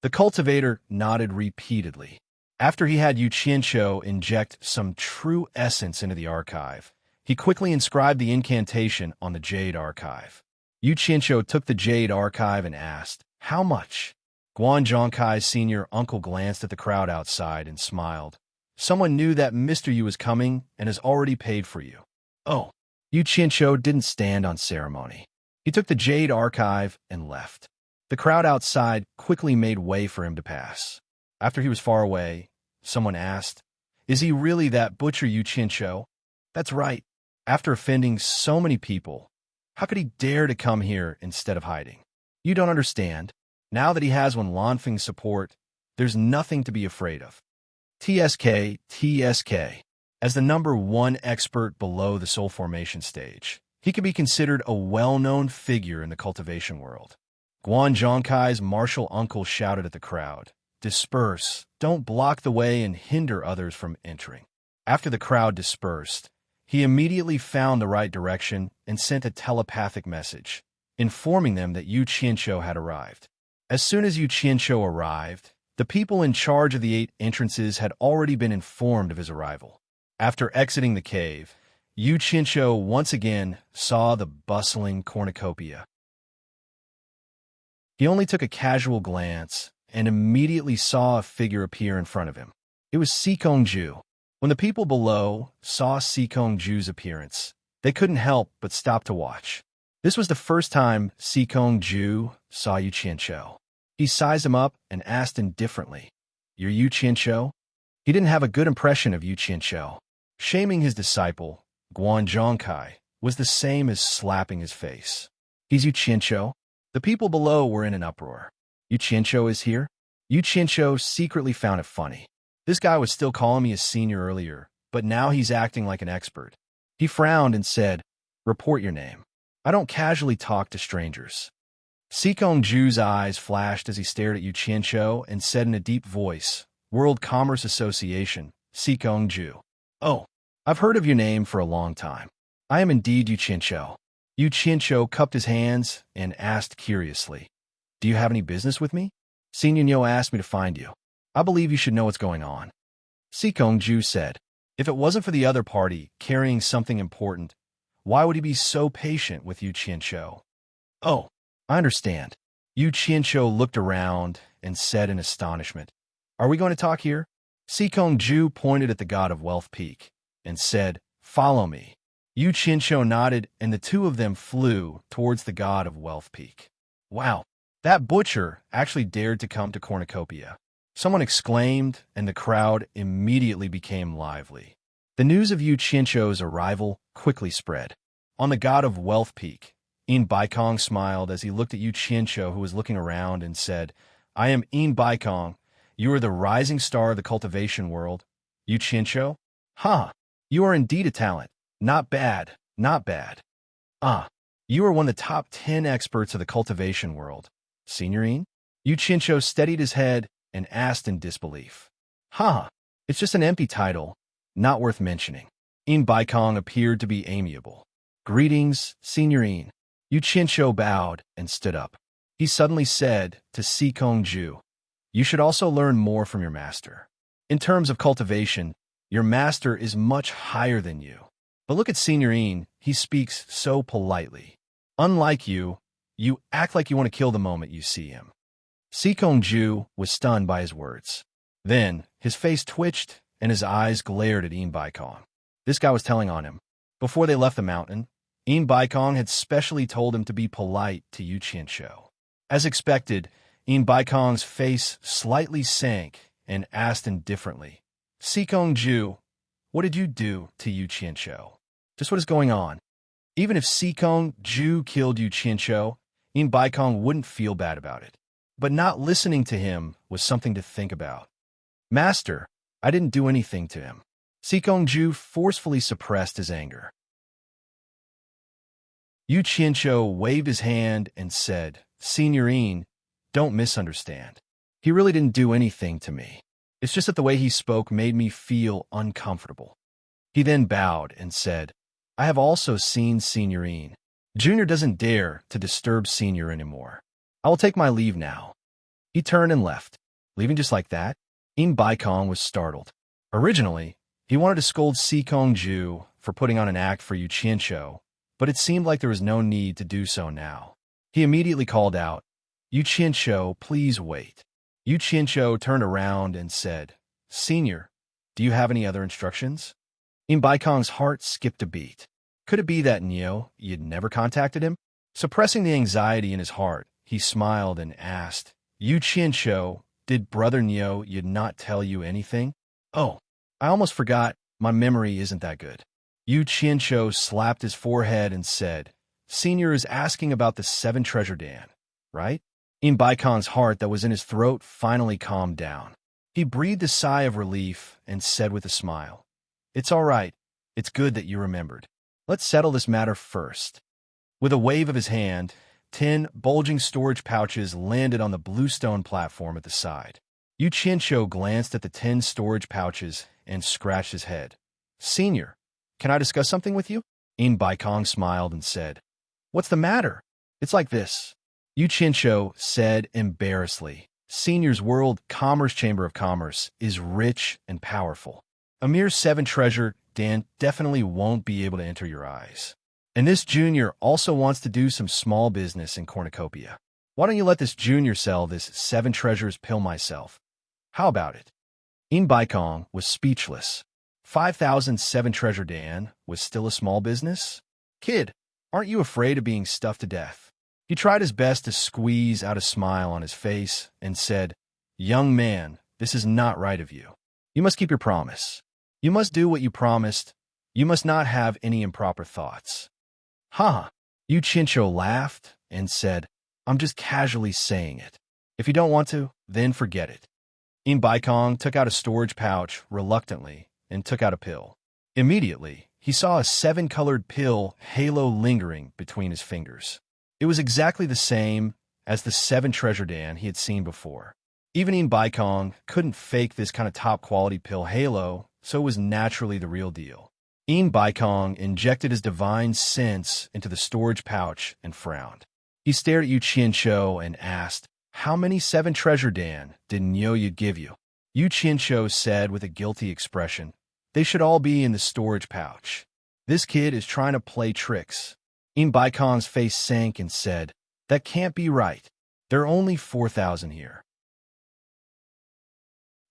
The cultivator nodded repeatedly. After he had Yu Qianqiu inject some true essence into the archive, he quickly inscribed the incantation on the Jade archive. Yu Qianqiu took the Jade archive and asked, "How much?" Guan Zhongkai's senior uncle glanced at the crowd outside and smiled. "Someone knew that Mr. Yu was coming and has already paid for you." "Oh." Yu Qianqiu didn't stand on ceremony. He took the Jade archive and left. The crowd outside quickly made way for him to pass. After he was far away, someone asked, "Is he really that butcher Yu Qianqiu?" "That's right. After offending so many people, how could he dare to come here instead of hiding?" "You don't understand. Now that he has Lanfeng's support, there's nothing to be afraid of." TSK. As the #1 expert below the soul formation stage, he could be considered a well-known figure in the cultivation world. Guan Zhongkai's martial uncle shouted at the crowd, "Disperse, don't block the way and hinder others from entering." After the crowd dispersed, he immediately found the right direction and sent a telepathic message, informing them that Yu Qianqiu had arrived. As soon as Yu Qianqiu arrived, the people in charge of the 8 entrances had already been informed of his arrival. After exiting the cave, Yu Qianqiu once again saw the bustling cornucopia. He only took a casual glance and immediately saw a figure appear in front of him. It was Sikongju. When the people below saw Sikongju's appearance, they couldn't help but stop to watch. This was the first time Sikongju saw Yu Qianqiu. He sized him up and asked indifferently, "You're Yu Qianqiu?" He didn't have a good impression of Yu Qianqiu. Shaming his disciple, Guan Zhongkai, was the same as slapping his face. "He's Yu Qianqiu?" The people below were in an uproar. "Yu Qianqiu is here?" Yu Qianqiu secretly found it funny. This guy was still calling me a senior earlier, but now he's acting like an expert. He frowned and said, "Report your name. I don't casually talk to strangers." Sikongju's eyes flashed as he stared at Yu Qianqiu and said in a deep voice, "World Commerce Association, Sikongju. Oh, I've heard of your name for a long time. I am indeed Yu Qianqiu." Yu Qianqiu cupped his hands and asked curiously, "Do you have any business with me? Senior Nyo asked me to find you. I believe you should know what's going on." Sikongju said, "If it wasn't for the other party carrying something important, why would he be so patient with Yu Qianqiu?" "Oh, I understand." Yu Qianqiu looked around and said in astonishment, "Are we going to talk here?" Sikongju pointed at the god of Wealth Peak and said, "Follow me." Yu Qianqiu nodded, and the two of them flew towards the god of Wealth Peak. "Wow, that butcher actually dared to come to Cornucopia," someone exclaimed, and the crowd immediately became lively. The news of Yu Qianqiu's arrival quickly spread. On the god of Wealth Peak, Baikong smiled as he looked at Yu Qianqiu, who was looking around, and said, "I am Baikong. You are the rising star of the cultivation world. Yu Qianqiu? Ha! You are indeed a talent. Not bad, not bad. Ah, you are one of the top 10 experts of the cultivation world. Signorine?" Yu Qianqiu steadied his head and asked in disbelief. "Ha! It's just an empty title, not worth mentioning." Baikong appeared to be amiable. "Greetings, Signorine." Yu Qianqiu bowed and stood up. He suddenly said to Sikongju, "You should also learn more from your master. In terms of cultivation, your master is much higher than you. But look at Signorine, he speaks so politely. Unlike you, you act like you want to kill the moment you see him." Sikongju was stunned by his words. Then, his face twitched and his eyes glared at Baikong. This guy was telling on him. Before they left the mountain, Baikong had specially told him to be polite to Yu Qianqiu. As expected, Baikong's face slightly sank and asked indifferently, "Sikongju, what did you do to Yu Qianqiu? Just what is going on?" Even if Sikongju killed Yu Qianqiu, Baikong wouldn't feel bad about it. But not listening to him was something to think about. "Master, I didn't do anything to him." Sikongju forcefully suppressed his anger. Yu Qianqiu waved his hand and said, "Signorine, don't misunderstand. He really didn't do anything to me. It's just that the way he spoke made me feel uncomfortable." He then bowed and said, "I have also seen Signorine. Junior doesn't dare to disturb Senior anymore. I will take my leave now." He turned and left. "Leaving just like that?" Baikong was startled. Originally, he wanted to scold Si Ju for putting on an act for Yu Qianqiu, but it seemed like there was no need to do so now. He immediately called out, Yu Qianqiu, please wait. Yu Qianqiu turned around and said, Senior, do you have any other instructions? Baikong's heart skipped a beat. Could it be that Neo had never contacted him? Suppressing the anxiety in his heart, he smiled and asked, Yu Qianqiu, did Brother Neo not tell you anything? Oh, I almost forgot, my memory isn't that good. Yu Qianqiu slapped his forehead and said, Senior is asking about the 7 treasure Dan, right? Baikong's heart that was in his throat finally calmed down. He breathed a sigh of relief and said with a smile, It's all right. It's good that you remembered. Let's settle this matter first. With a wave of his hand, 10 bulging storage pouches landed on the bluestone platform at the side. Yu Qianqiu glanced at the 10 storage pouches and scratched his head. Senior, can I discuss something with you? Baikong smiled and said, What's the matter? It's like this. Yu Qianqiu said embarrassedly, Senior's World Commerce Chamber of Commerce is rich and powerful. A mere 7 treasure Dan definitely won't be able to enter your eyes. And this junior also wants to do some small business in cornucopia. Why don't you let this junior sell this 7 treasures pill myself? How about it? Baikong was speechless. 5,007 treasure Dan was still a small business? Kid, aren't you afraid of being stuffed to death? He tried his best to squeeze out a smile on his face and said, Young man, this is not right of you. You must keep your promise. You must do what you promised. You must not have any improper thoughts. Ha! Yu Qianqiu laughed and said, I'm just casually saying it. If you don't want to, then forget it. Baikong took out a storage pouch reluctantly and took out a pill. Immediately, he saw a 7-colored pill halo lingering between his fingers. It was exactly the same as the 7 treasure Dan he had seen before. Even Baikong couldn't fake this kind of top-quality pill halo, so it was naturally the real deal. Baikong injected his divine sense into the storage pouch and frowned. He stared at Yu Qianqiu and asked, How many 7 treasure Dan did Nyoya give you? Yu Qianqiu said with a guilty expression, They should all be in the storage pouch. This kid is trying to play tricks. Baikong's face sank and said, That can't be right. There are only 4,000 here.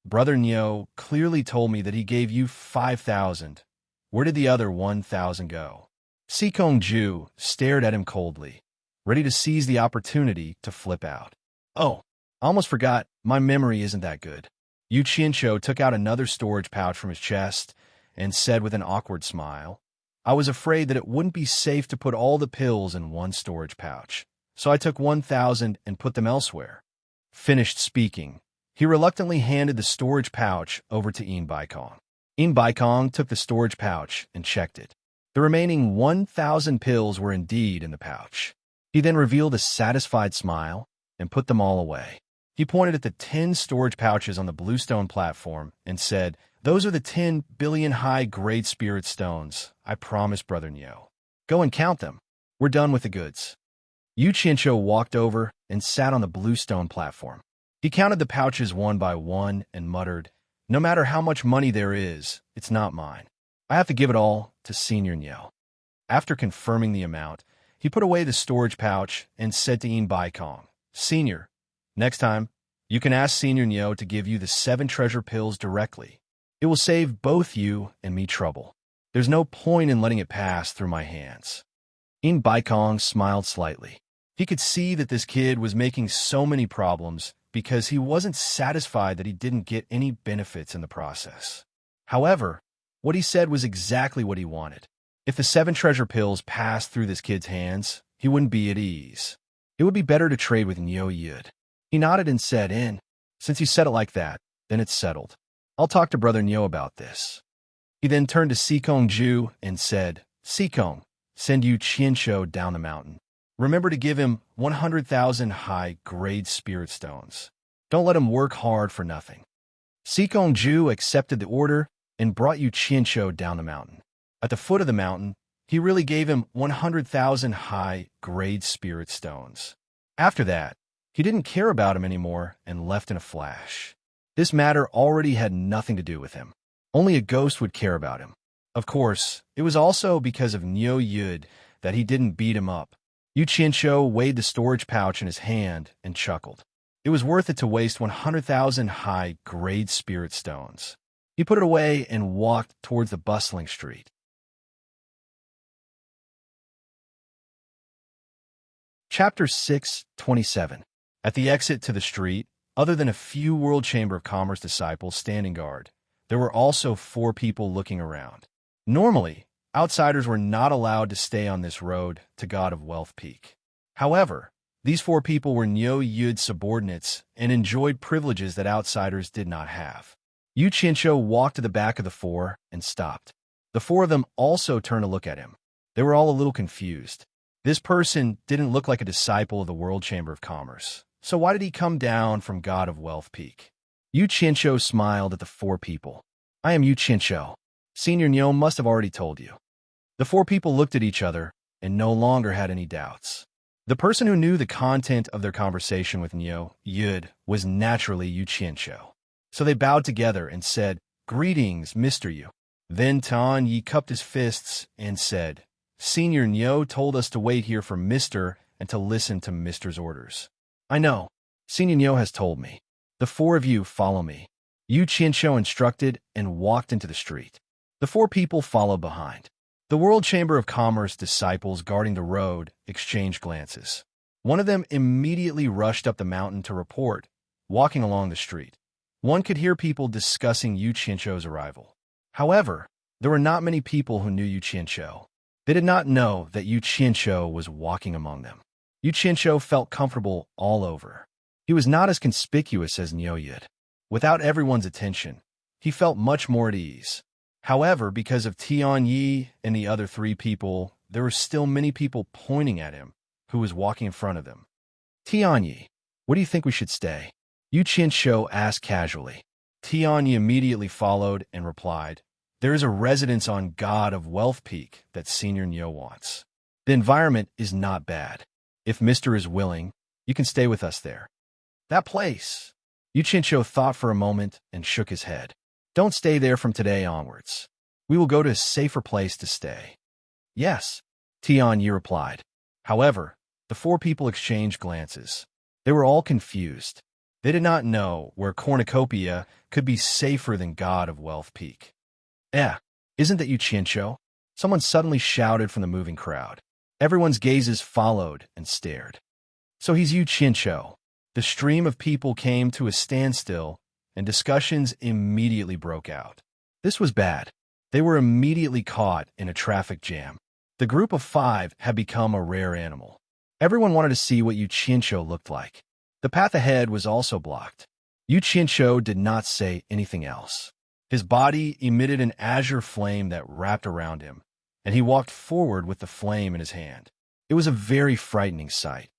Brother Neo clearly told me that he gave you 5,000. Where did the other 1,000 go? Si Ju stared at him coldly, ready to seize the opportunity to flip out. Oh, I almost forgot, my memory isn't that good. Yu Qianqiu took out another storage pouch from his chest and said with an awkward smile, I was afraid that it wouldn't be safe to put all the pills in one storage pouch, so I took 1,000 and put them elsewhere. Finished speaking, he reluctantly handed the storage pouch over to Baikong. Baikong took the storage pouch and checked it. The remaining 1,000 pills were indeed in the pouch. He then revealed a satisfied smile and put them all away. He pointed at the 10 storage pouches on the bluestone platform and said, Those are the 10 billion high-grade spirit stones, I promise, Brother Neo. Go and count them. We're done with the goods. Yu Qianqiu walked over and sat on the bluestone platform. He counted the pouches one by one and muttered, No matter how much money there is, it's not mine. I have to give it all to Senior Neo. After confirming the amount, he put away the storage pouch and said to Baikong, Senior, next time, you can ask Senior Neo to give you the 7 treasure pills directly. It will save both you and me trouble. There's no point in letting it pass through my hands. Baikong smiled slightly. He could see that this kid was making so many problems because he wasn't satisfied that he didn't get any benefits in the process. However, what he said was exactly what he wanted. If the 7 treasure pills passed through this kid's hands, he wouldn't be at ease. It would be better to trade with Neo Yud. He nodded and said, Since you said it like that, then it's settled. I'll talk to Brother Neo about this. He then turned to Si Ju and said, Si, send Yu Qianqiu down the mountain. Remember to give him 100,000 high-grade spirit stones. Don't let him work hard for nothing. Si Ju accepted the order and brought Yu Qianqiu down the mountain. At the foot of the mountain, he really gave him 100,000 high-grade spirit stones. After that, he didn't care about him anymore and left in a flash. This matter already had nothing to do with him. Only a ghost would care about him. Of course, it was also because of Nyo Yud that he didn't beat him up. Yu Qianshou weighed the storage pouch in his hand and chuckled. It was worth it to waste 100,000 high-grade spirit stones. He put it away and walked towards the bustling street. Chapter 6:27. At the exit to the street, other than a few World Chamber of Commerce disciples standing guard, there were also 4 people looking around. Normally, outsiders were not allowed to stay on this road to God of Wealth Peak. However, these 4 people were Nyo Yud's subordinates and enjoyed privileges that outsiders did not have. Yu Qianshou walked to the back of the 4 and stopped. The 4 of them also turned to look at him. They were all a little confused. This person didn't look like a disciple of the World Chamber of Commerce, so why did he come down from God of Wealth Peak? Yu Qianshou smiled at the 4 people. I am Yu Qianshou. Senior Nyo must have already told you. The 4 people looked at each other and no longer had any doubts. The person who knew the content of their conversation with Nyo Yud was naturally Yu Qianshou. So they bowed together and said, "Greetings, Mr. Yu." Then Tan Yi cupped his fists and said, "Senior Nyo told us to wait here for Mr. and to listen to Mr.'s orders." "I know. Senior Nyo has told me. The 4 of you follow me." Yu Qianshou instructed and walked into the street. The 4 people followed behind. The World Chamber of Commerce disciples guarding the road exchanged glances. One of them immediately rushed up the mountain to report, walking along the street. One could hear people discussing Yu Qianshou's arrival. However, there were not many people who knew Yu Qianshou. They did not know that Yu Qianshou was walking among them. Yu Qianshou felt comfortable all over. He was not as conspicuous as Nyo Yud. Without everyone's attention, he felt much more at ease. However, because of Tian Yi and the other 3 people, there were still many people pointing at him, who was walking in front of them. "Tian Yi, where do you think we should stay?" Yu Qianshou asked casually. Tian Yi immediately followed and replied, "There is a residence on God of Wealth Peak that Senior Nyo wants. The environment is not bad. If Mr. is willing, you can stay with us there." "That place?" Yu Qianshou thought for a moment and shook his head. "Don't stay there from today onwards. We will go to a safer place to stay." "Yes," Tian Yi replied. However, the 4 people exchanged glances. They were all confused. They did not know where cornucopia could be safer than God of Wealth Peak. Isn't that Yu Qianshou?" Someone suddenly shouted from the moving crowd. Everyone's gazes followed and stared. "So he's Yu Qianshou." The stream of people came to a standstill, and discussions immediately broke out. This was bad. They were immediately caught in a traffic jam. The group of 5 had become a rare animal. Everyone wanted to see what Yu Qianshou looked like. The path ahead was also blocked. Yu Qianshou did not say anything else. His body emitted an azure flame that wrapped around him, and he walked forward with the flame in his hand. It was a very frightening sight.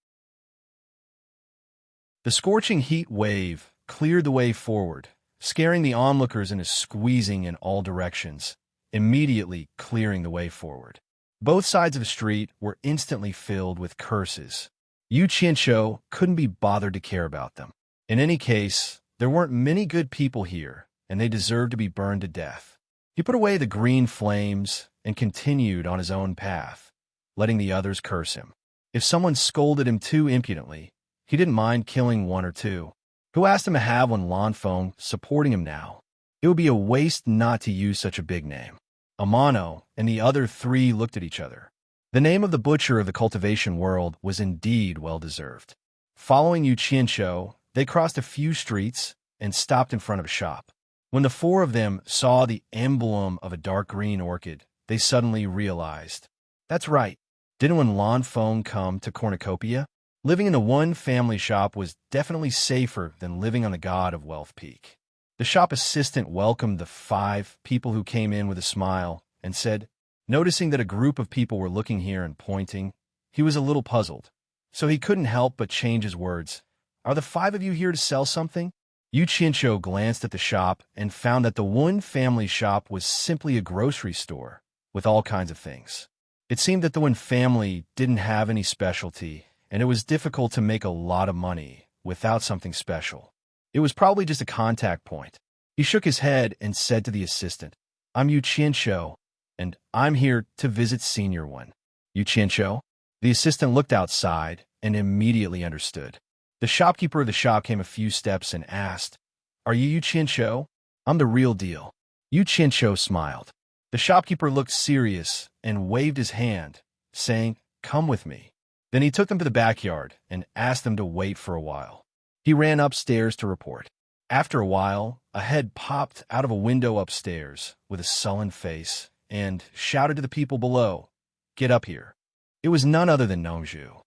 The scorching heat wave cleared the way forward, scaring the onlookers into squeezing in all directions, immediately clearing the way forward. Both sides of the street were instantly filled with curses. Yu Qianshou couldn't be bothered to care about them. In any case, there weren't many good people here, and they deserved to be burned to death. He put away the green flames and continued on his own path, letting the others curse him. If someone scolded him too impudently, he didn't mind killing 1 or 2. Who asked him to have one Lanfeng supporting him now? It would be a waste not to use such a big name. Amano and the other 3 looked at each other. The name of the butcher of the cultivation world was indeed well-deserved. Following Yu Qianshou, they crossed a few streets and stopped in front of a shop. When the 4 of them saw the emblem of a dark green orchid, they suddenly realized. That's right. Didn't when Lanfeng come to Cornucopia? Living in the one family shop was definitely safer than living on the God of Wealth Peak. The shop assistant welcomed the 5 people who came in with a smile and said, noticing that a group of people were looking here and pointing, he was a little puzzled. So he couldn't help but change his words. "Are the 5 of you here to sell something?" Yu Qianshou glanced at the shop and found that the one family shop was simply a grocery store with all kinds of things. It seemed that the one family didn't have any specialty, and it was difficult to make a lot of money without something special. It was probably just a contact point. He shook his head and said to the assistant, I'm Yu Qianshou, and I'm here to visit Senior One. Yu Qianshou? The assistant looked outside and immediately understood. The shopkeeper of the shop came a few steps and asked, Are you Yu Qianshou? I'm the real deal. Yu Qianshou smiled. The shopkeeper looked serious and waved his hand, saying, Come with me. Then he took them to the backyard and asked them to wait for a while. He ran upstairs to report. After a while, a head popped out of a window upstairs with a sullen face and shouted to the people below, Get up here. It was none other than Nongzhu.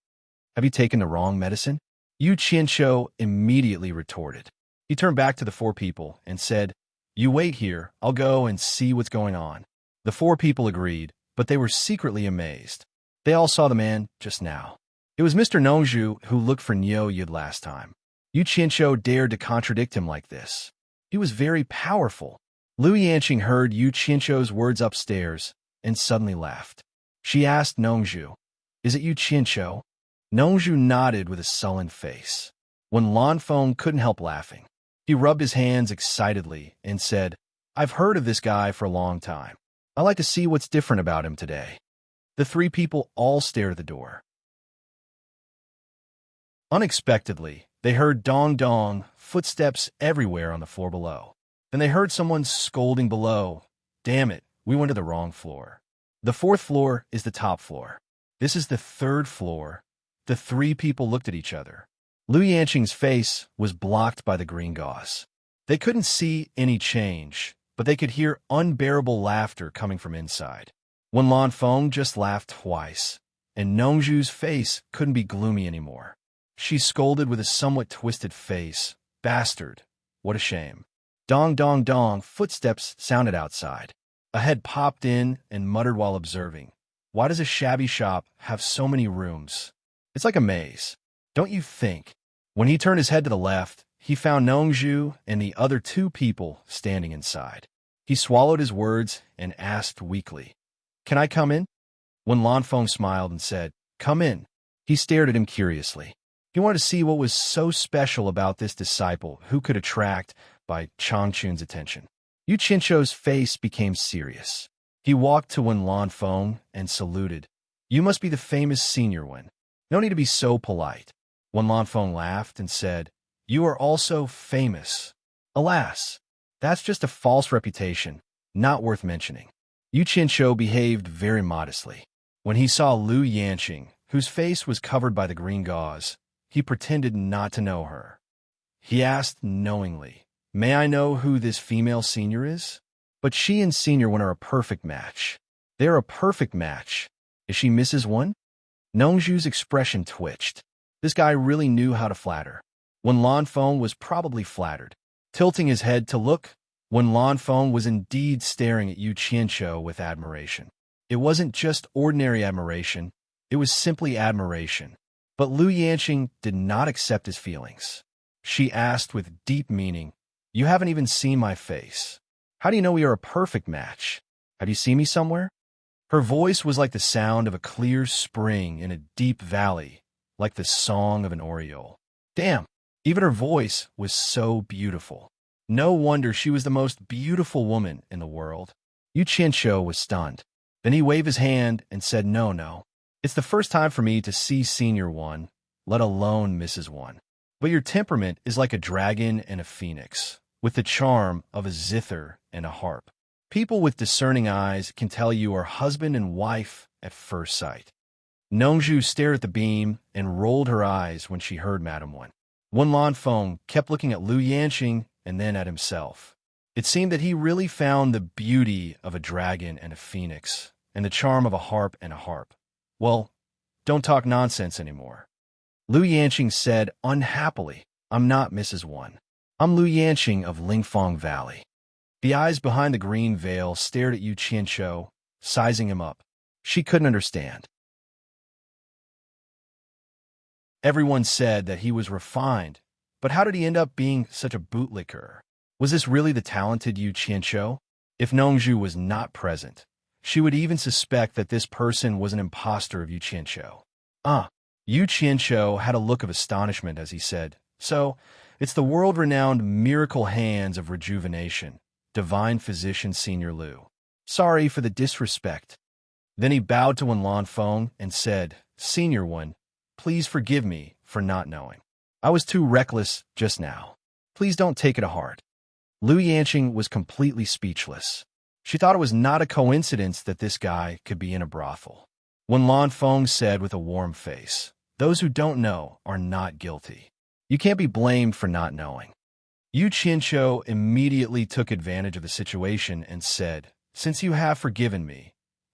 Have you taken the wrong medicine? Yu Qianshou immediately retorted. He turned back to the four people and said, You wait here, I'll go and see what's going on. The four people agreed, but they were secretly amazed. They all saw the man just now. It was Mr. Nongzhu who looked for Niu Yud last time. Yu Qianshou dared to contradict him like this. He was very powerful. Lu Yanqing heard Yu Qianshou's words upstairs and suddenly laughed. She asked Nongzhu, Is it Yu Qianshou? Nongzhu nodded with a sullen face. When Lanfeng couldn't help laughing. He rubbed his hands excitedly and said, I've heard of this guy for a long time. I'd like to see what's different about him today. The three people all stared at the door. Unexpectedly, they heard dong-dong, footsteps everywhere on the floor below. Then they heard someone scolding below. Damn it, we went to the wrong floor. The fourth floor is the top floor. This is the third floor. The three people looked at each other. Lu Yanqing's face was blocked by the green gauze. They couldn't see any change, but they could hear unbearable laughter coming from inside. When Lanfeng just laughed twice, and Nongzhu's face couldn't be gloomy anymore. She scolded with a somewhat twisted face, Bastard, what a shame. Dong dong dong, footsteps sounded outside. A head popped in and muttered while observing. Why does a shabby shop have so many rooms? It's like a maze, don't you think? When he turned his head to the left, he found Nongzhu and the other two people standing inside. He swallowed his words and asked weakly, Can I come in? When Lanfeng smiled and said, Come in, he stared at him curiously. He wanted to see what was so special about this disciple who could attract by Changchun's attention. Yu Qianshou's face became serious. He walked to Wen Lanfeng and saluted. You must be the famous Senior One. No need to be so polite. Wen Lanfeng laughed and said, You are also famous. Alas, that's just a false reputation, not worth mentioning. Yu Qianshou behaved very modestly. When he saw Lu Yanqing, whose face was covered by the green gauze, he pretended not to know her. He asked knowingly, May I know who this female senior is? But she and Senior One are a perfect match. They're a perfect match. Is she Mrs. One? Nongzhu's expression twitched. This guy really knew how to flatter. When Lanfeng was probably flattered. Tilting his head to look, when Lanfeng was indeed staring at Yu Qianshou with admiration. It wasn't just ordinary admiration, it was simply admiration. But Lu Yanqing did not accept his feelings. She asked with deep meaning, You haven't even seen my face. How do you know we are a perfect match? Have you seen me somewhere? Her voice was like the sound of a clear spring in a deep valley, like the song of an oriole. Damn, even her voice was so beautiful. No wonder she was the most beautiful woman in the world. Yu Qianshou was stunned. Then he waved his hand and said, No. It's the first time for me to see Senior One, let alone Mrs. One. But your temperament is like a dragon and a phoenix, with the charm of a zither and a harp. People with discerning eyes can tell you are husband and wife at first sight. Nongzhu stared at the beam and rolled her eyes when she heard Madame One. Wen Lanfeng kept looking at Lu Yanqing and then at himself. It seemed that he really found the beauty of a dragon and a phoenix, and the charm of a harp and a harp. Well, don't talk nonsense anymore. Lu Yanqing said unhappily, I'm not Mrs. One. I'm Lu Yanqing of Lingfang Valley. The eyes behind the green veil stared at Yu Qianshou, sizing him up. She couldn't understand. Everyone said that he was refined, but how did he end up being such a bootlicker? Was this really the talented Yu Qianshou? If Nongzhu was not present, she would even suspect that this person was an impostor of Yu Qianshou. Yu Qianshou had a look of astonishment as he said, So, It's the world-renowned miracle hands of rejuvenation, divine physician Senior Lu. Sorry for the disrespect. Then he bowed to Wen Feng and said, Senior One, please forgive me for not knowing. I was too reckless just now. Please don't take it to heart. Lu Yanqing was completely speechless. She thought it was not a coincidence that this guy could be in a brothel. Wen Feng said with a warm face, those who don't know are not guilty. You can't be blamed for not knowing. Yu Qianqiu immediately took advantage of the situation and said, since you have forgiven me,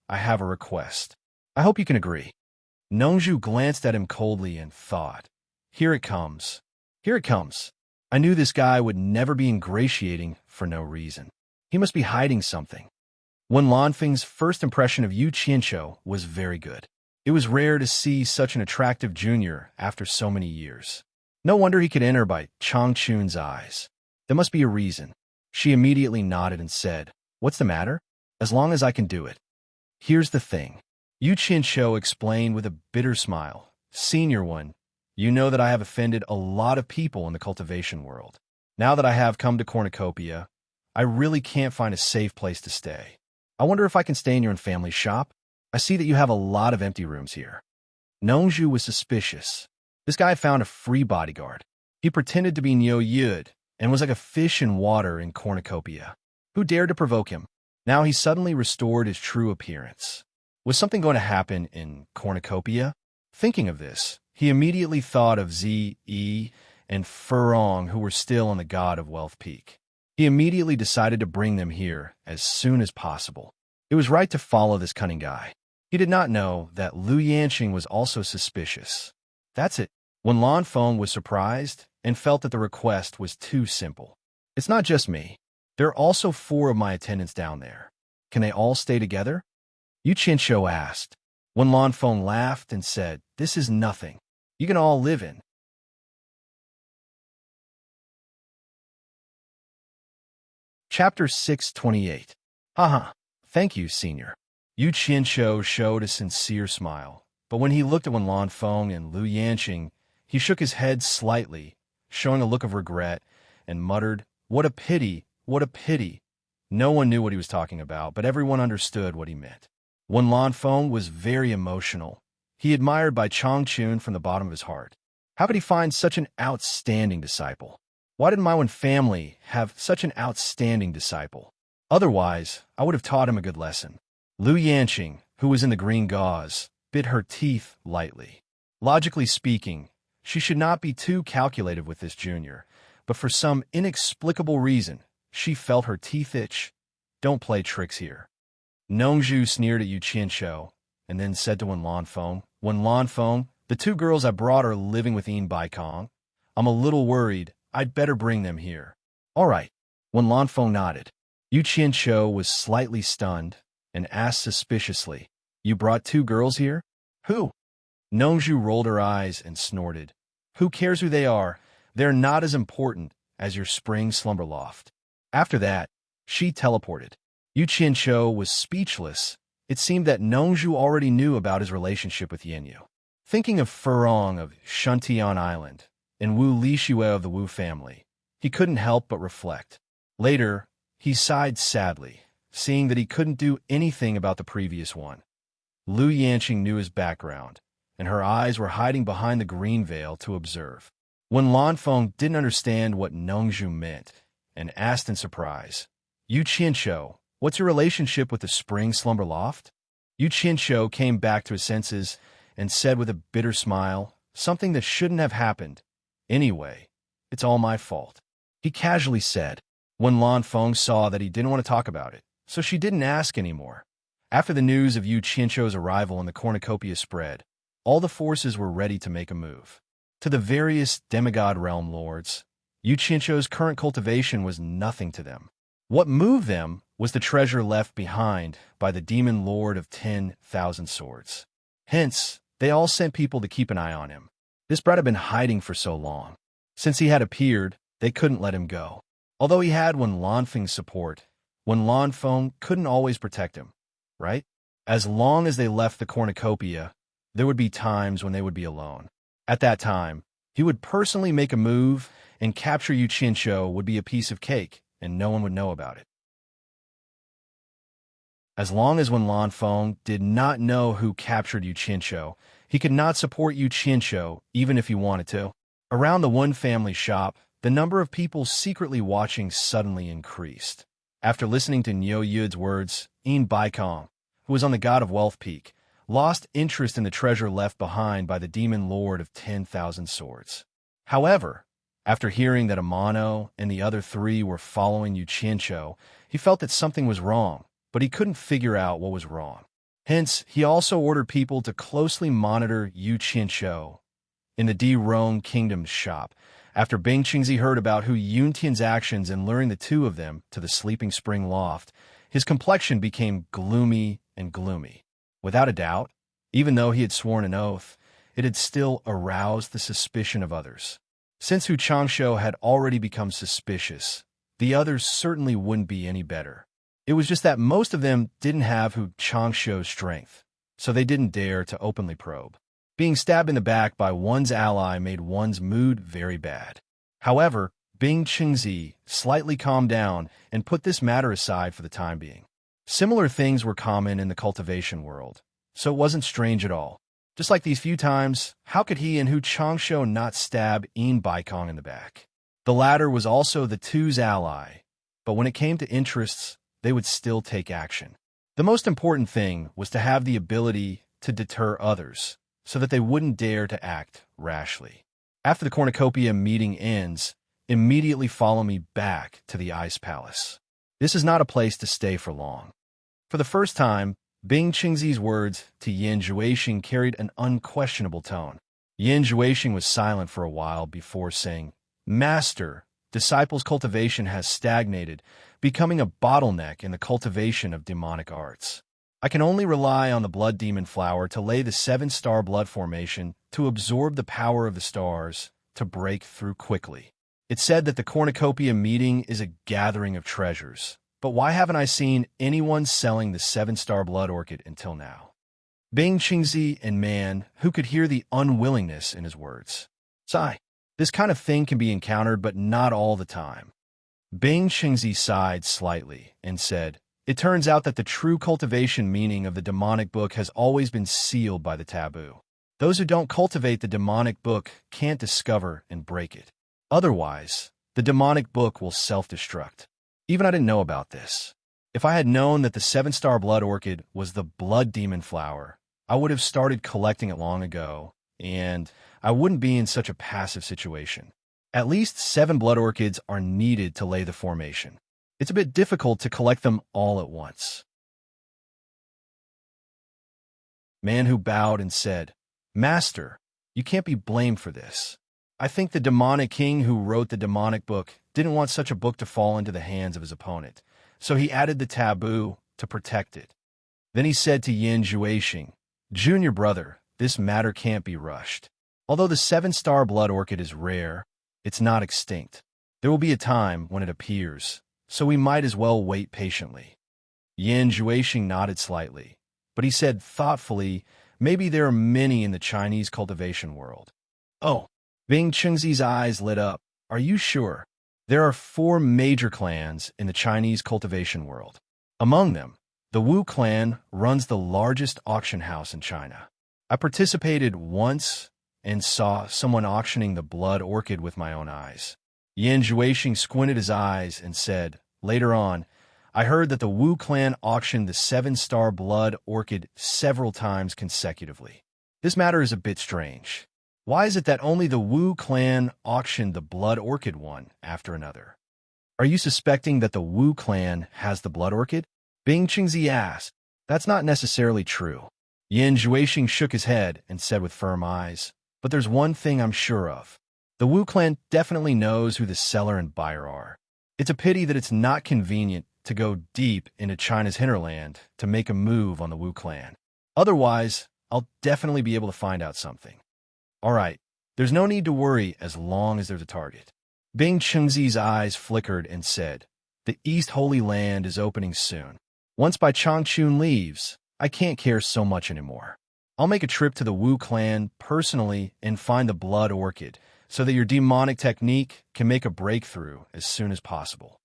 I have a request. I hope you can agree. Nongzhu glanced at him coldly and thought, here it comes. Here it comes. I knew this guy would never be ingratiating for no reason. He must be hiding something. Wen Feng's first impression of Yu Qianqiu was very good. It was rare to see such an attractive junior after so many years. No wonder he could enter by Changchun's eyes. There must be a reason. She immediately nodded and said, what's the matter? As long as I can do it. Here's the thing. Yu Qianqiu explained with a bitter smile. Senior One, you know that I have offended a lot of people in the cultivation world. Now that I have come to Cornucopia, I really can't find a safe place to stay. I wonder if I can stay in your own family shop? I see that you have a lot of empty rooms here. Nongzhu was suspicious. This guy found a free bodyguard. He pretended to be Niu Yud and was like a fish in water in Cornucopia. Who dared to provoke him? Now he suddenly restored his true appearance. Was something going to happen in Cornucopia? Thinking of this, he immediately thought of Zi and Furong, who were still on the God of Wealth Peak. He immediately decided to bring them here as soon as possible. It was right to follow this cunning guy. He did not know that Lu Yanqing was also suspicious. That's it. Wen Feng was surprised and felt that the request was too simple. It's not just me. There are also 4 of my attendants down there. Can they all stay together? Yu Qianqiu asked. Wen Feng laughed and said, this is nothing. You can all live in. Chapter 628. Haha. Thank you, Senior. Yu Qianqiu showed a sincere smile, but when he looked at Wen Feng and Lu Yanqing, he shook his head slightly, showing a look of regret, and muttered, what a pity, what a pity. No one knew what he was talking about, but everyone understood what he meant. Wen Feng was very emotional. He admired Bai Changchun from the bottom of his heart. How could he find such an outstanding disciple? Why did my own family have such an outstanding disciple? Otherwise, I would have taught him a good lesson. Lu Yanqing, who was in the green gauze, bit her teeth lightly. Logically speaking, she should not be too calculative with this junior, but for some inexplicable reason, she felt her teeth itch. Don't play tricks here. Nongzhu sneered at Yu Qianqiu, and then said to Wen Feng, the 2 girls I brought are living with Bai Kong. I'm a little worried. I'd better bring them here. All right. Wen Feng nodded. Yu Qianqiu was slightly stunned and asked suspiciously, you brought 2 girls here? Who? Nongzhu rolled her eyes and snorted. Who cares who they are? They're not as important as your spring slumber loft. After that, she teleported. Yu Qianqiu was speechless. It seemed that Nongzhu already knew about his relationship with Yanyu. Thinking of Furong of Shuntian Island and Wu Lixue of the Wu family, he couldn't help but reflect. Later, he sighed sadly, seeing that he couldn't do anything about the previous one. Lu Yanqing knew his background, and her eyes were hiding behind the green veil to observe. Wen Feng didn't understand what Nongzhu meant, and asked in surprise, Yu Qianqiu, what's your relationship with the spring slumber loft? Yu Qianqiu came back to his senses and said with a bitter smile, something that shouldn't have happened. Anyway, it's all my fault. He casually said. Wen Feng saw that he didn't want to talk about it, so she didn't ask anymore. After the news of Yu Qianqiu's arrival in the cornucopia spread, all the forces were ready to make a move. To the various demigod realm lords, Yu Qianqiu's current cultivation was nothing to them. What moved them was the treasure left behind by the demon lord of 10,000 swords. Hence, they all sent people to keep an eye on him. This brat had been hiding for so long. Since he had appeared, they couldn't let him go. Although he had Wen Feng's support, Wen Feng couldn't always protect him, right? As long as they left the cornucopia, there would be times when they would be alone. At that time, he would personally make a move and capture Yu Qianqiu would be a piece of cake, and no one would know about it. As long as Wen Lanfeng did not know who captured Yu Qianqiu, he could not support Yu Qianqiu even if he wanted to. Around the Wen family shop, the number of people secretly watching suddenly increased. After listening to Niu Yud's words, Yin Baikong, who was on the God of Wealth peak, lost interest in the treasure left behind by the demon lord of 10,000 swords. However, after hearing that Amano and the other three were following Yu Qianqiu, he felt that something was wrong, but he couldn't figure out what was wrong. Hence, he also ordered people to closely monitor Yu Qianqiu in the Di Rong Kingdom's shop. After Bing Qingzi heard about Hu Yuntian's actions in luring the two of them to the Sleeping Spring loft, his complexion became gloomy and gloomy. Without a doubt, even though he had sworn an oath, it had still aroused the suspicion of others. Since Hu Changshou had already become suspicious, the others certainly wouldn't be any better. It was just that most of them didn't have Hu Changshou's strength, so they didn't dare to openly probe. Being stabbed in the back by one's ally made one's mood very bad. However, Bing Qingzi slightly calmed down and put this matter aside for the time being. Similar things were common in the cultivation world, so it wasn't strange at all. Just like these few times, how could he and Hu Changshou not stab Yin Baikong in the back? The latter was also the two's ally, but when it came to interests, they would still take action. The most important thing was to have the ability to deter others, so that they wouldn't dare to act rashly. After the cornucopia meeting ends, immediately follow me back to the Ice Palace. This is not a place to stay for long. For the first time, Bing Qingzi's words to Yan Zhuixing carried an unquestionable tone. Yan Zhuixing was silent for a while before saying, "Master, disciples' cultivation has stagnated, becoming a bottleneck in the cultivation of demonic arts. I can only rely on the blood demon flower to lay the 7-star blood formation to absorb the power of the stars to break through quickly." It said that the cornucopia meeting is a gathering of treasures, but why haven't I seen anyone selling the 7-star blood orchid until now? Bing Qingzi and Man, who could hear the unwillingness in his words. Sigh. This kind of thing can be encountered, but not all the time. Bing Qingzi sighed slightly and said, "It turns out that the true cultivation meaning of the demonic book has always been sealed by the taboo. Those who don't cultivate the demonic book can't discover and break it. Otherwise, the demonic book will self-destruct." Even I didn't know about this. If I had known that the 7-star blood orchid was the blood demon flower, I would have started collecting it long ago, and I wouldn't be in such a passive situation. At least 7 blood orchids are needed to lay the formation. It's a bit difficult to collect them all at once. Man who bowed and said, "Master, you can't be blamed for this. I think the demonic king who wrote the demonic book didn't want such a book to fall into the hands of his opponent, so he added the taboo to protect it." Then he said to Yan Zhuixing, "Junior brother, this matter can't be rushed. Although the 7-star blood orchid is rare, it's not extinct. There will be a time when it appears, so we might as well wait patiently." Yan Zhuixing nodded slightly, but he said thoughtfully, "Maybe there are many in the Chinese cultivation world." "Oh." Bing Qingzi's eyes lit up. "Are you sure?" There are 4 major clans in the Chinese cultivation world. Among them, the Wu clan runs the largest auction house in China. I participated once and saw someone auctioning the blood orchid with my own eyes. Yan Zhuixing squinted his eyes and said, "Later on, I heard that the Wu clan auctioned the 7-star blood orchid several times consecutively. This matter is a bit strange. Why is it that only the Wu clan auctioned the blood orchid one after another? Are you suspecting that the Wu clan has the blood orchid?" Bing Qingzi asked. "That's not necessarily true." Yan Zhuixing shook his head and said with firm eyes, "But there's one thing I'm sure of. The Wu clan definitely knows who the seller and buyer are. It's a pity that it's not convenient to go deep into China's hinterland to make a move on the Wu clan. Otherwise, I'll definitely be able to find out something." "All right, there's no need to worry as long as there's a target." Bing Qingzi's eyes flickered and said, "The East Holy Land is opening soon. Once Bai Changchun leaves, I can't care so much anymore. I'll make a trip to the Wu clan personally and find the blood orchid, so that your demonic technique can make a breakthrough as soon as possible.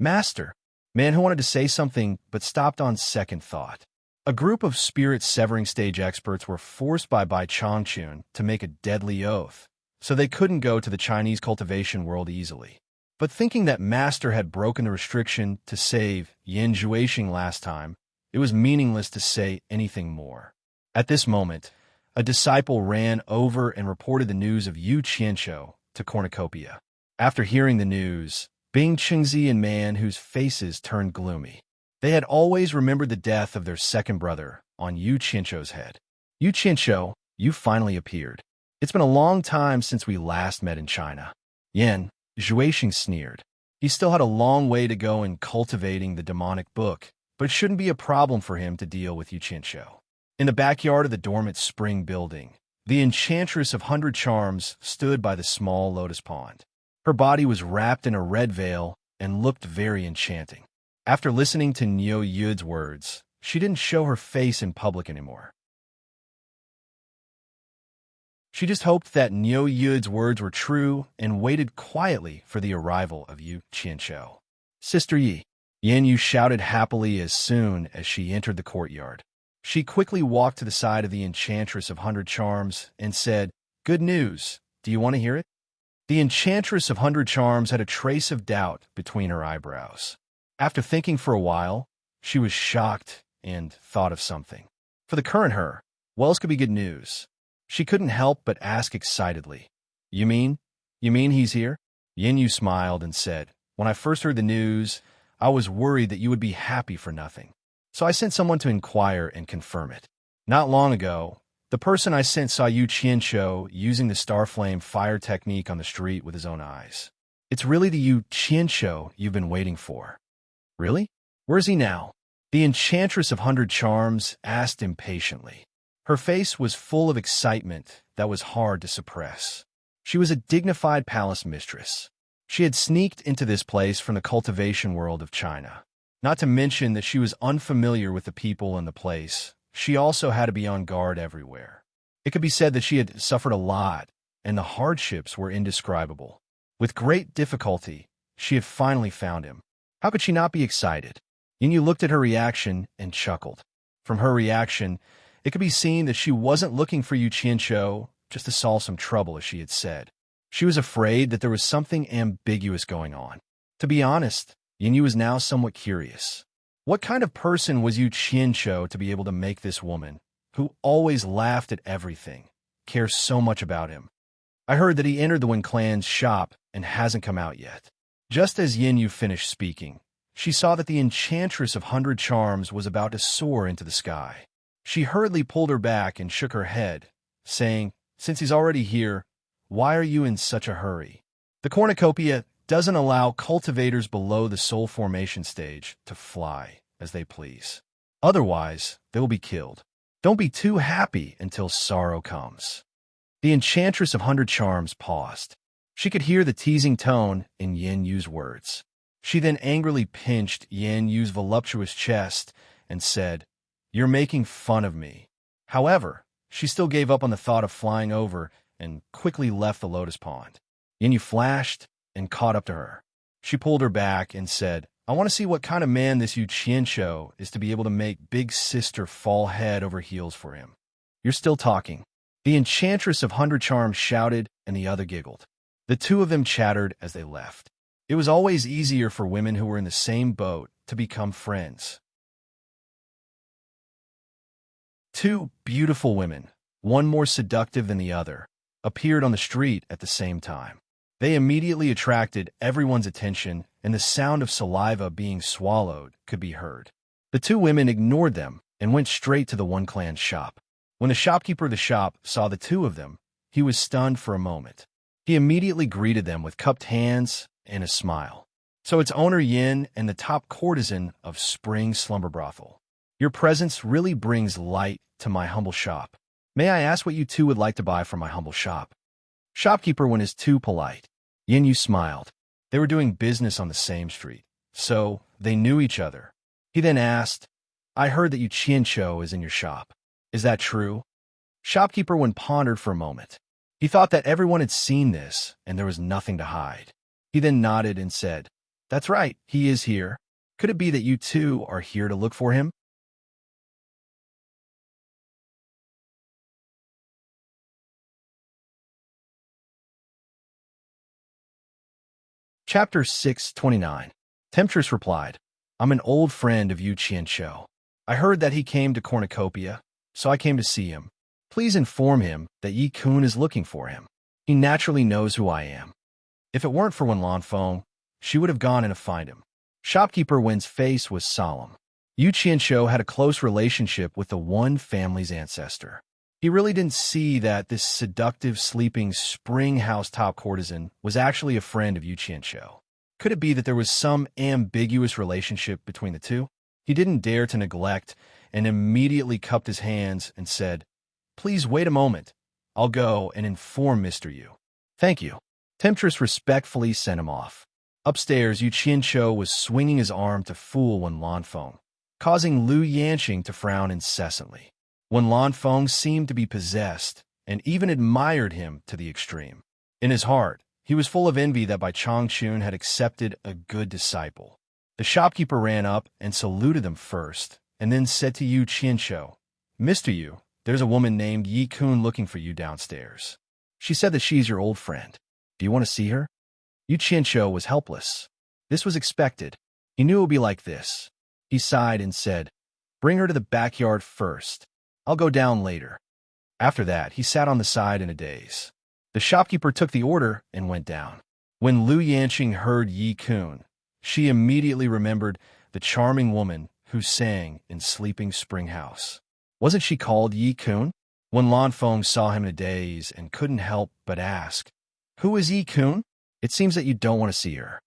Master, man who wanted to say something but stopped on second thought. A group of spirit-severing stage experts were forced by Bai Changchun to make a deadly oath, so they couldn't go to the Chinese cultivation world easily. But thinking that Master had broken the restriction to save Yin Zhuixing last time, it was meaningless to say anything more. At this moment, a disciple ran over and reported the news of Yu Qianshou to Cornucopia. After hearing the news, Bing Chengzi and Man whose faces turned gloomy. They had always remembered the death of their second brother on Yu Qianshou's head. Yu Qianshou, you finally appeared. It's been a long time since we last met in China. Yin Zhuixing sneered. He still had a long way to go in cultivating the demonic book, but it shouldn't be a problem for him to deal with Yu Qianshou. In the backyard of the dormant spring building, the Enchantress of 100 Charms stood by the small lotus pond. Her body was wrapped in a red veil and looked very enchanting. After listening to Niu Yud's words, she didn't show her face in public anymore. She just hoped that Niu Yud's words were true and waited quietly for the arrival of Yu Qianshou. Sister Yi, Yin Yu shouted happily as soon as she entered the courtyard. She quickly walked to the side of the Enchantress of 100 Charms and said, "Good news. Do you want to hear it?" The Enchantress of 100 Charms had a trace of doubt between her eyebrows. After thinking for a while, she was shocked and thought of something. For the current her, what else could be good news? She couldn't help but ask excitedly, You mean he's here?" Yin Yu smiled and said, "When I first heard the news, I was worried that you would be happy for nothing. So I sent someone to inquire and confirm it. Not long ago, the person I sent saw Yu Qianshou using the Starflame fire technique on the street with his own eyes. It's really the Yu Qianshou you've been waiting for." "Really? Where's he now?" The Enchantress of 100 Charms asked impatiently. Her face was full of excitement that was hard to suppress. She was a dignified palace mistress. She had sneaked into this place from the cultivation world of China. Not to mention that she was unfamiliar with the people in the place, she also had to be on guard everywhere. It could be said that she had suffered a lot, and the hardships were indescribable. With great difficulty, she had finally found him. How could she not be excited? Yin Yu looked at her reaction and chuckled. From her reaction, it could be seen that she wasn't looking for Yu Qianshou just to solve some trouble, as she had said. She was afraid that there was something ambiguous going on. To be honest, Yin Yu was now somewhat curious. What kind of person was Yu Qianshou to be able to make this woman, who always laughed at everything, care so much about him? "I heard that he entered the Wen clan's shop and hasn't come out yet." Just as Yin Yu finished speaking, she saw that the Enchantress of 100 Charms was about to soar into the sky. She hurriedly pulled her back and shook her head, saying, "Since he's already here, why are you in such a hurry?" The cornucopia doesn't allow cultivators below the soul formation stage to fly as they please. Otherwise, they will be killed. Don't be too happy until sorrow comes. The Enchantress of 100 Charms paused. She could hear the teasing tone in Yin Yu's words. She then angrily pinched Yin Yu's voluptuous chest and said, "You're making fun of me." However, she still gave up on the thought of flying over and quickly left the lotus pond. Yin Yu flashed and caught up to her. She pulled her back and said, "I want to see what kind of man this Yu Qianshou is to be able to make Big Sister fall head over heels for him." "You're still talking." The Enchantress of 100 Charms shouted, and the other giggled. The two of them chattered as they left. It was always easier for women who were in the same boat to become friends. Two beautiful women, one more seductive than the other, appeared on the street at the same time. They immediately attracted everyone's attention, and the sound of saliva being swallowed could be heard. The two women ignored them and went straight to the Wen clan's shop. When the shopkeeper of the shop saw the two of them, he was stunned for a moment. He immediately greeted them with cupped hands and a smile. "So it's owner Yin and the top courtesan of Spring Slumber Brothel. Your presence really brings light to my humble shop. May I ask what you two would like to buy from my humble shop?" Shopkeeper one is too polite. Yin Yu smiled. They were doing business on the same street, so they knew each other. He then asked, "I heard that Yu Qianshou is in your shop. Is that true?" Shopkeeper one pondered for a moment. He thought that everyone had seen this, and there was nothing to hide. He then nodded and said, "That's right, he is here. Could it be that you two are here to look for him?" Chapter 629. Temptress replied, "I'm an old friend of Yu Qianshou. I heard that he came to Cornucopia, so I came to see him. Please inform him that Yi Kun is looking for him. He naturally knows who I am. If it weren't for Wen Lanfeng, she would have gone in to find him." Shopkeeper Wen's face was solemn. Yu Qianshou had a close relationship with the one family's ancestor. He really didn't see that this seductive, sleeping spring housetop courtesan was actually a friend of Yu Qianshou. Could it be that there was some ambiguous relationship between the two? He didn't dare to neglect and immediately cupped his hands and said, "Please wait a moment. I'll go and inform Mr. Yu." "Thank you." Temptress respectfully sent him off. Upstairs, Yu Qianshou was swinging his arm to fool Wen Lanfeng, causing Lu Yanqing to frown incessantly. Wen Lanfeng seemed to be possessed and even admired him to the extreme. In his heart, he was full of envy that Bai Changchun had accepted a good disciple. The shopkeeper ran up and saluted them first, and then said to Yu Qianshou, "Mr. Yu, there's a woman named Yi Kun looking for you downstairs. She said that she's your old friend. Do you want to see her?" Yu Qianshou was helpless. This was expected. He knew it would be like this. He sighed and said, "Bring her to the backyard first. I'll go down later." After that, he sat on the side in a daze. The shopkeeper took the order and went down. When Lu Yanqing heard Yi Kun, she immediately remembered the charming woman who sang in Sleeping Spring House. Wasn't she called Yi Kun? When Lanfeng saw him in a daze and couldn't help but ask, "Who is Yi Kun? It seems that you don't want to see her."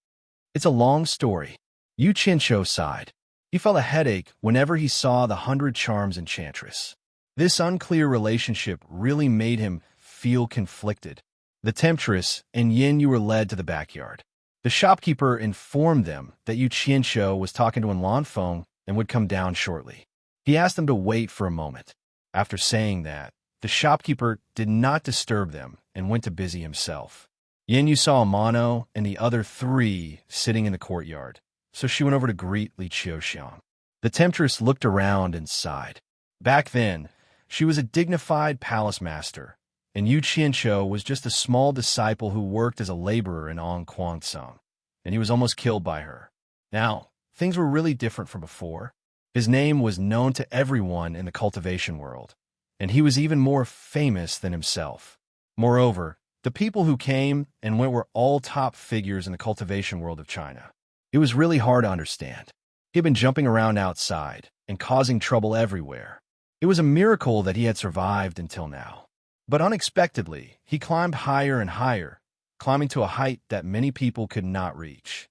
"It's a long story." Yu Qianshou sighed. He felt a headache whenever he saw the 100 Charms enchantress. This unclear relationship really made him feel conflicted. The temptress and Yin Yu were led to the backyard. The shopkeeper informed them that Yu Qianshou was talking to Wen Lanfeng and would come down shortly. He asked them to wait for a moment. After saying that, the shopkeeper did not disturb them and went to busy himself. Yin Yu saw Amano and the other three sitting in the courtyard, so she went over to greet Li Qiuxiang. The temptress looked around and sighed. Back then, she was a dignified palace master, and Yu Qianshou was just a small disciple who worked as a laborer in Ongquansong, and he was almost killed by her. Now, things were really different from before. His name was known to everyone in the cultivation world, and he was even more famous than himself. Moreover, the people who came and went were all top figures in the cultivation world of China. It was really hard to understand. He had been jumping around outside and causing trouble everywhere. It was a miracle that he had survived until now. But unexpectedly, he climbed higher and higher, climbing to a height that many people could not reach.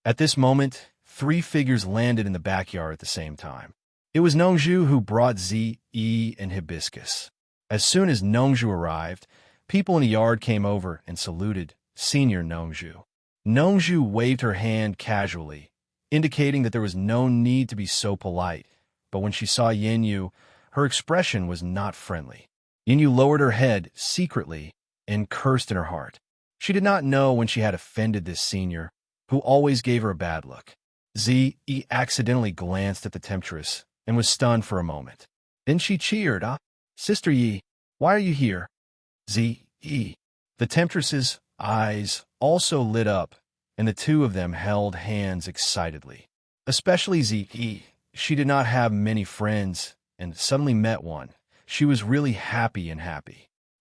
At this moment, 3 figures landed in the backyard at the same time. It was Nongzhu who brought Zi, Yi, and Hibiscus. As soon as Nongzhu arrived, people in the yard came over and saluted Senior Nongzhu. Nongzhu waved her hand casually, indicating that there was no need to be so polite, but when she saw Yin Yu, her expression was not friendly. Yin Yu lowered her head secretly and cursed in her heart. She did not know when she had offended this senior, who always gave her a bad look. Zi accidentally glanced at the temptress and was stunned for a moment. Then she cheered, "Ah, Sister Yi, why are you here?" Zi. The temptress's eyes also lit up, and the two of them held hands excitedly. Especially Zi. She did not have many friends, and suddenly met one. She was really happy.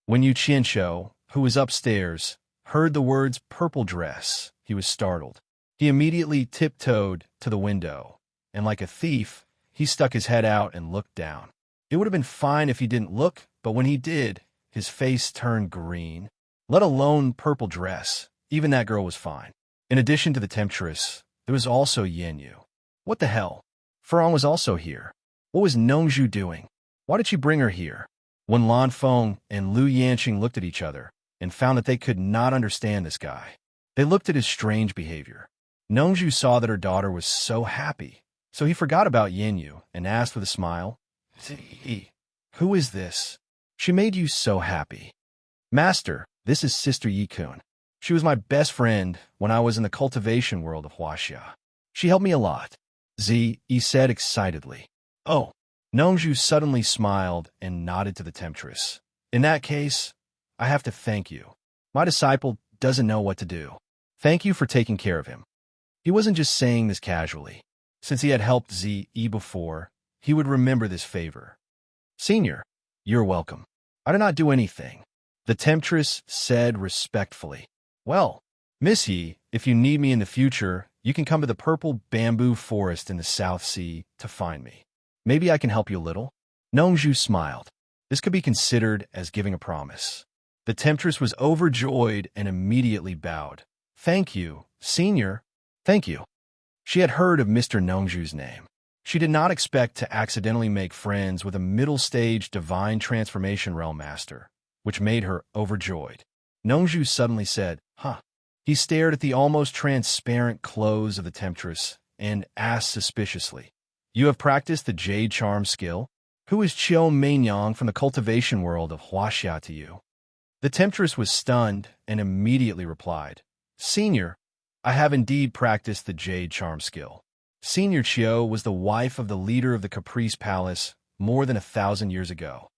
When Yu Qianshou, who was upstairs, heard the words "purple dress," he was startled. He immediately tiptoed to the window, and like a thief, he stuck his head out and looked down. It would have been fine if he didn't look, but when he did, his face turned green. Let alone purple dress, even that girl was fine. In addition to the temptress, there was also Yin Yu. What the hell? Ferong was also here. What was Nongzhu doing? Why did she bring her here? When Lanfeng and Lu Yanqing looked at each other and found that they could not understand this guy, they looked at his strange behavior. Nongzhu saw that her daughter was so happy, so he forgot about Yin Yu and asked with a smile, Who is this? She made you so happy. Master, this is Sister Yikun. She was my best friend when I was in the cultivation world of Huaxia. She helped me a lot. Zi said excitedly. Oh. Nongzhu suddenly smiled and nodded to the temptress. In that case, I have to thank you. My disciple doesn't know what to do. Thank you for taking care of him. He wasn't just saying this casually. Since he had helped Zi before, he would remember this favor. Senior, you're welcome. I did not do anything, the temptress said respectfully. Well, Miss Yi, if you need me in the future, you can come to the purple bamboo forest in the South Sea to find me. Maybe I can help you a little? Nongzhu smiled. This could be considered as giving a promise. The temptress was overjoyed and immediately bowed. Thank you, Senior. Thank you. She had heard of Mr. Nongzhu's name. She did not expect to accidentally make friends with a middle-stage divine transformation realm master, which made her overjoyed. Nongzhu suddenly said, huh. He stared at the almost transparent clothes of the temptress and asked suspiciously, you have practiced the Jade charm skill? Who is Qiu Meinyang from the cultivation world of Huaxia to you? The temptress was stunned and immediately replied, Senior, I have indeed practiced the Jade charm skill. Senior Qiu was the wife of the leader of the Caprice Palace more than 1,000 years ago.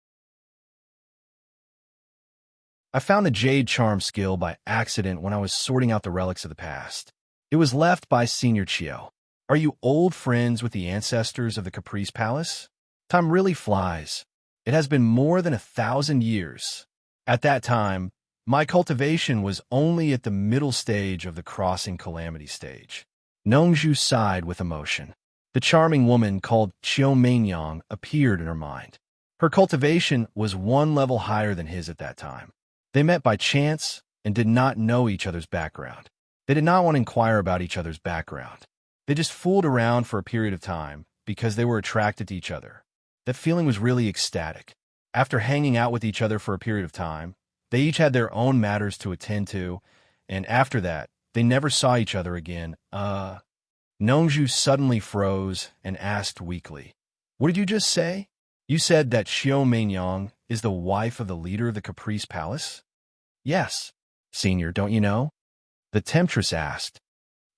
I found the Jade charm skill by accident when I was sorting out the relics of the past. It was left by Senior Qiu. Are you old friends with the ancestors of the Caprice Palace? Time really flies. It has been more than 1,000 years. At that time, my cultivation was only at the middle stage of the crossing calamity stage. Nongzhu sighed with emotion. The charming woman called Qiu Meinyang appeared in her mind. Her cultivation was one level higher than his at that time. They met by chance and did not know each other's background. They did not want to inquire about each other's background. They just fooled around for a period of time because they were attracted to each other. That feeling was really ecstatic. After hanging out with each other for a period of time, they each had their own matters to attend to, and after that, they never saw each other again. Nongzhu suddenly froze and asked weakly, what did you just say? You said that Qiu Meinyang is the wife of the leader of the Caprice Palace? Yes. Senior, don't you know? The temptress asked.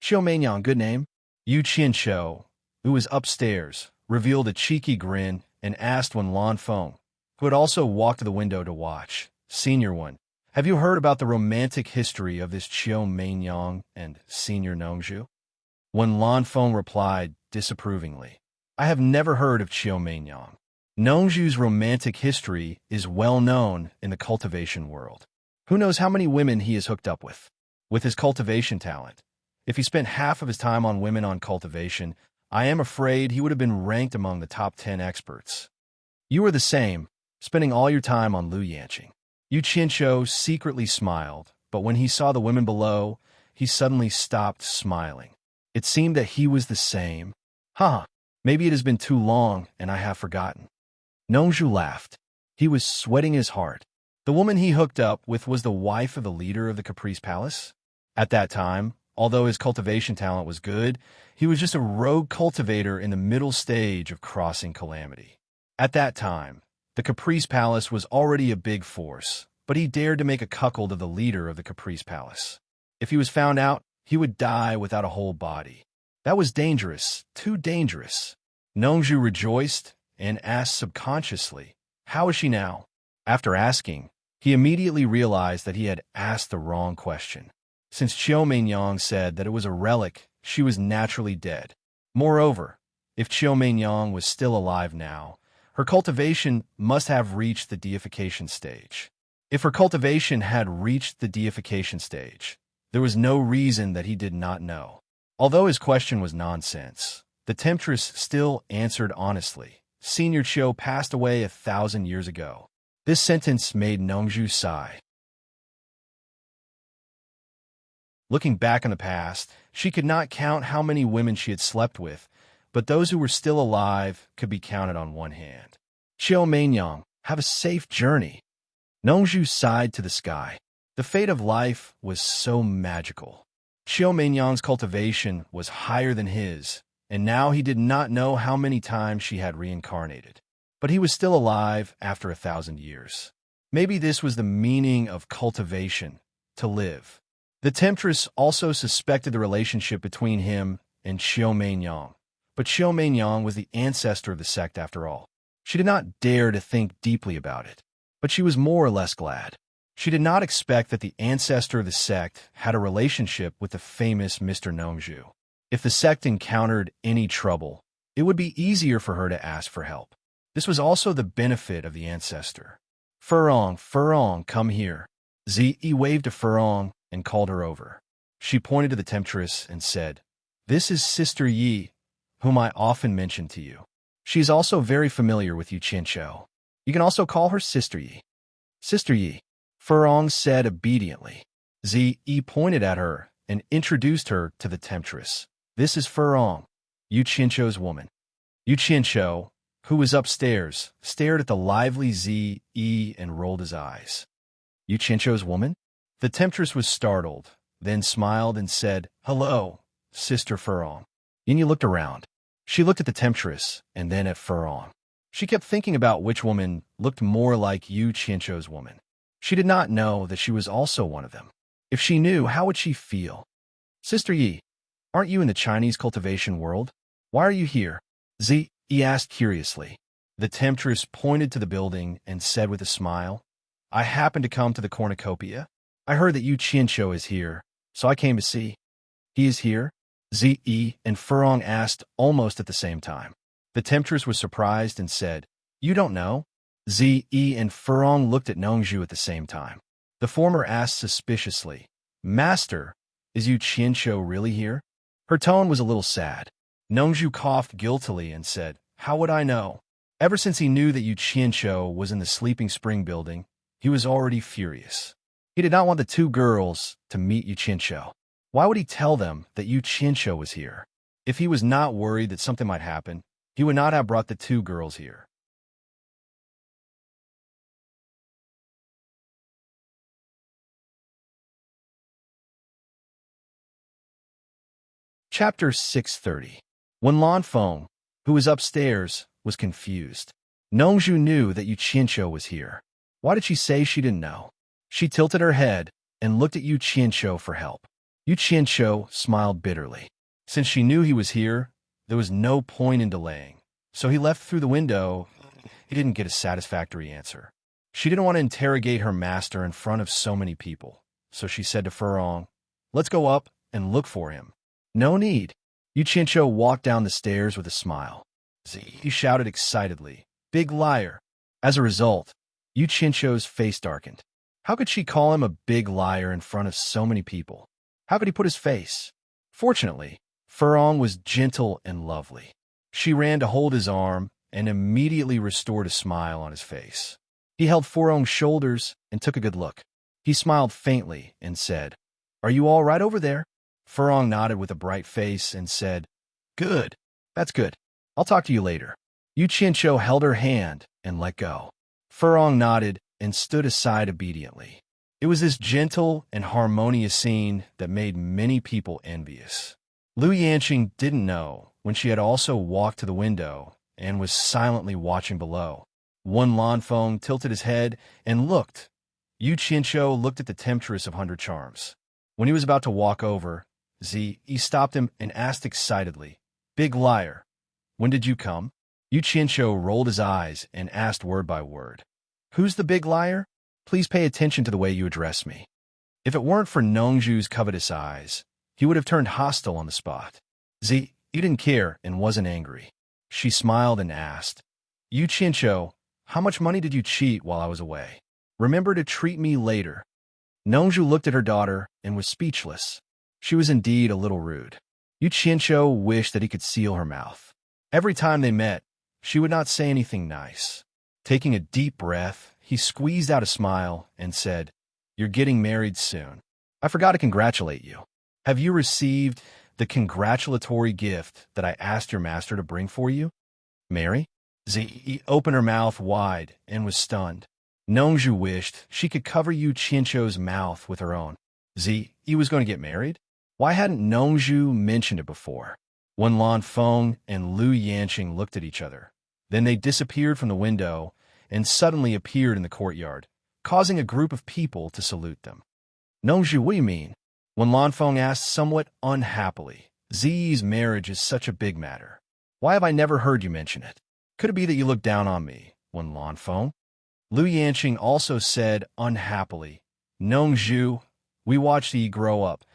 Qiu Meinyang, good name. Yu Qianshou, who was upstairs, revealed a cheeky grin and asked Wen Lanfeng, who had also walked to the window to watch. Senior one, have you heard about the romantic history of this Qiu Meinyang and Senior Nongzhu? Wen Lanfeng replied disapprovingly, I have never heard of Qiu Meinyang. Nongzhu's romantic history is well known in the cultivation world. Who knows how many women he is hooked up with? With his cultivation talent, if he spent half of his time on women on cultivation, I am afraid he would have been ranked among the top 10 experts. You are the same, spending all your time on Lu Yanqing. Yu Qianshou secretly smiled, but when he saw the women below, he suddenly stopped smiling. It seemed that he was the same. Maybe it has been too long and I have forgotten. Nongzhu laughed. He was sweating his heart. The woman he hooked up with was the wife of the leader of the Caprice Palace. At that time, although his cultivation talent was good, he was just a rogue cultivator in the middle stage of crossing calamity. At that time, the Caprice Palace was already a big force, but he dared to make a cuckold of the leader of the Caprice Palace. If he was found out, he would die without a whole body. That was dangerous, too dangerous. Nongzhu rejoiced and asked subconsciously, how is she now? After asking, he immediately realized that he had asked the wrong question. Since Qiu Meinyang said that it was a relic, she was naturally dead. Moreover, if Qiu Meinyang was still alive now, her cultivation must have reached the deification stage. If her cultivation had reached the deification stage, there was no reason that he did not know. Although his question was nonsense, the temptress still answered honestly. Senior Qiu passed away 1,000 years ago. This sentence made Nongzhu sigh. Looking back on the past, she could not count how many women she had slept with, but those who were still alive could be counted on one hand. Qiu Meinyang, have a safe journey. Nongzhu sighed to the sky. The fate of life was so magical. Qiu Meinyang's cultivation was higher than his, and now he did not know how many times she had reincarnated. but he was still alive after 1,000 years. Maybe this was the meaning of cultivation, to live. The temptress also suspected the relationship between him and Xiao Meinyang, but Xiao Meinyang was the ancestor of the sect after all. She did not dare to think deeply about it, but she was more or less glad. She did not expect that the ancestor of the sect had a relationship with the famous Mr. Nongzhu. If the sect encountered any trouble, it would be easier for her to ask for help. This was also the benefit of the ancestor. Furong, come here. Zi waved to Furong and called her over. She pointed to the temptress and said, "This is Sister Yi, whom I often mention to you. She is also very familiar with Yu Qianqiu. You can also call her Sister Yi." "Sister Yi," Furong said obediently. Zi pointed at her and introduced her to the temptress. "This is Furong, Yu Qianqiu's woman." Yu Qianqiu, who was upstairs, stared at the lively Zi and rolled his eyes. "Yu Qianqiu's woman?" The temptress was startled, then smiled and said, "Hello, Sister Furong." Yin looked around. She looked at the temptress and then at Furong. She kept thinking about which woman looked more like Yu Qianqiu's woman. She did not know that she was also one of them. If she knew, how would she feel? "Sister Yi, aren't you in the Chinese cultivation world? Why are you here?" Zi asked curiously. The temptress pointed to the building and said with a smile, "I happened to come to the cornucopia. I heard that Yu Qianqiu is here, so I came to see." "He is here?" Zi and Furong asked almost at the same time. The temptress was surprised and said, "You don't know?" Zi and Furong looked at Nongzhu at the same time. The former asked suspiciously, "Master, is Yu Qianqiu really here?" Her tone was a little sad. Nongzhu coughed guiltily and said, "How would I know?" Ever since he knew that Yu Qianqiu was in the Sleeping Spring building, he was already furious. He did not want the two girls to meet Yu Qianqiu. Why would he tell them that Yu Qianqiu was here? If he was not worried that something might happen, he would not have brought the two girls here. Chapter 630. When Lan Feng, who was upstairs, was confused. Nongzhu knew that Yu Qianqiu was here. Why did she say she didn't know? She tilted her head and looked at Yu Qianqiu for help. Yu Qianqiu smiled bitterly. Since she knew he was here, there was no point in delaying. So he left through the window. He didn't get a satisfactory answer. She didn't want to interrogate her master in front of so many people. So she said to Furong, "Let's go up and look for him." "No need." Yu Qianqiu walked down the stairs with a smile. He shouted excitedly, "Big liar." As a result, Yu Qianqiu's face darkened. How could she call him a big liar in front of so many people? How could he put his face? Fortunately, Furong was gentle and lovely. She ran to hold his arm and immediately restored a smile on his face. He held Furong's shoulders and took a good look. He smiled faintly and said, "Are you all right over there?" Furong nodded with a bright face and said, "Good. That's good. I'll talk to you later." Yu Qianqiu held her hand and let go. Furong nodded and stood aside obediently. It was this gentle and harmonious scene that made many people envious. Lu Yanqing didn't know when she had also walked to the window and was silently watching below. Wen Lanfeng tilted his head and looked. Yu Qianqiu looked at the temptress of 100 Charms. When he was about to walk over, he stopped him and asked excitedly, "Big liar, when did you come?" Yu Qianqiu rolled his eyes and asked word by word, "Who's the big liar? Please pay attention to the way you address me." If it weren't for Nongzhu's covetous eyes, he would have turned hostile on the spot. He didn't care and wasn't angry. She smiled and asked, "Yu Qianqiu, how much money did you cheat while I was away? Remember to treat me later." Nongzhu looked at her daughter and was speechless. She was indeed a little rude. Yu Qianqiu wished that he could seal her mouth. Every time they met, she would not say anything nice. Taking a deep breath, he squeezed out a smile and said, "You're getting married soon. I forgot to congratulate you. Have you received the congratulatory gift that I asked your master to bring for you?" "Marry?" Zi opened her mouth wide and was stunned. Nongzhu wished she could cover Yu Qianqiu's mouth with her own. Zi was going to get married? Why hadn't Nongzhu mentioned it before? When Lan Feng and Lu Yanqing looked at each other, Then they disappeared from the window and suddenly appeared in the courtyard, causing a group of people to salute them. "Nongju, what do you mean?" When Lanfeng asked somewhat unhappily. "Ziyi's marriage is such a big matter. Why have I never heard you mention it? Could it be that you look down on me?" When Lanfeng. Lu Yanqing also said unhappily, "Nongju, we watched Yi grow up.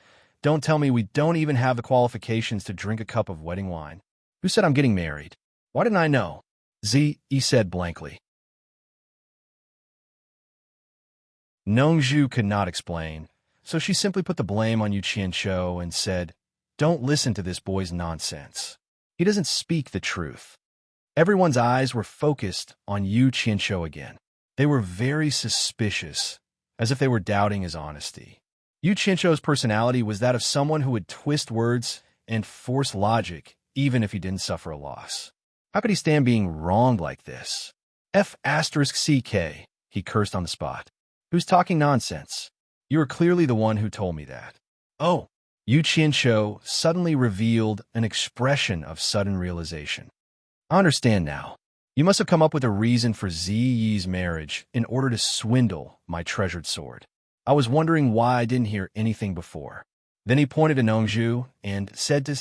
Don't tell me we don't even have the qualifications to drink a cup of wedding wine. Who said I'm getting married? Why didn't I know?" Ziyi said blankly. Nongju could not explain, so she simply put the blame on Yu Qianqiu and said, "Don't listen to this boy's nonsense. He doesn't speak the truth." Everyone's eyes were focused on Yu Qianqiu again. They were very suspicious, as if they were doubting his honesty. Yu Qianqiu's personality was that of someone who would twist words and force logic, even if he didn't suffer a loss. How could he stand being wronged like this? F***CK, he cursed on the spot. "Who's talking nonsense? You are clearly the one who told me that." "Oh." Yu Qianqiu suddenly revealed an expression of sudden realization. "I understand now. You must have come up with a reason for Ziyi's marriage in order to swindle my treasured sword. I was wondering why I didn't hear anything before." Then he pointed to Nongju and said to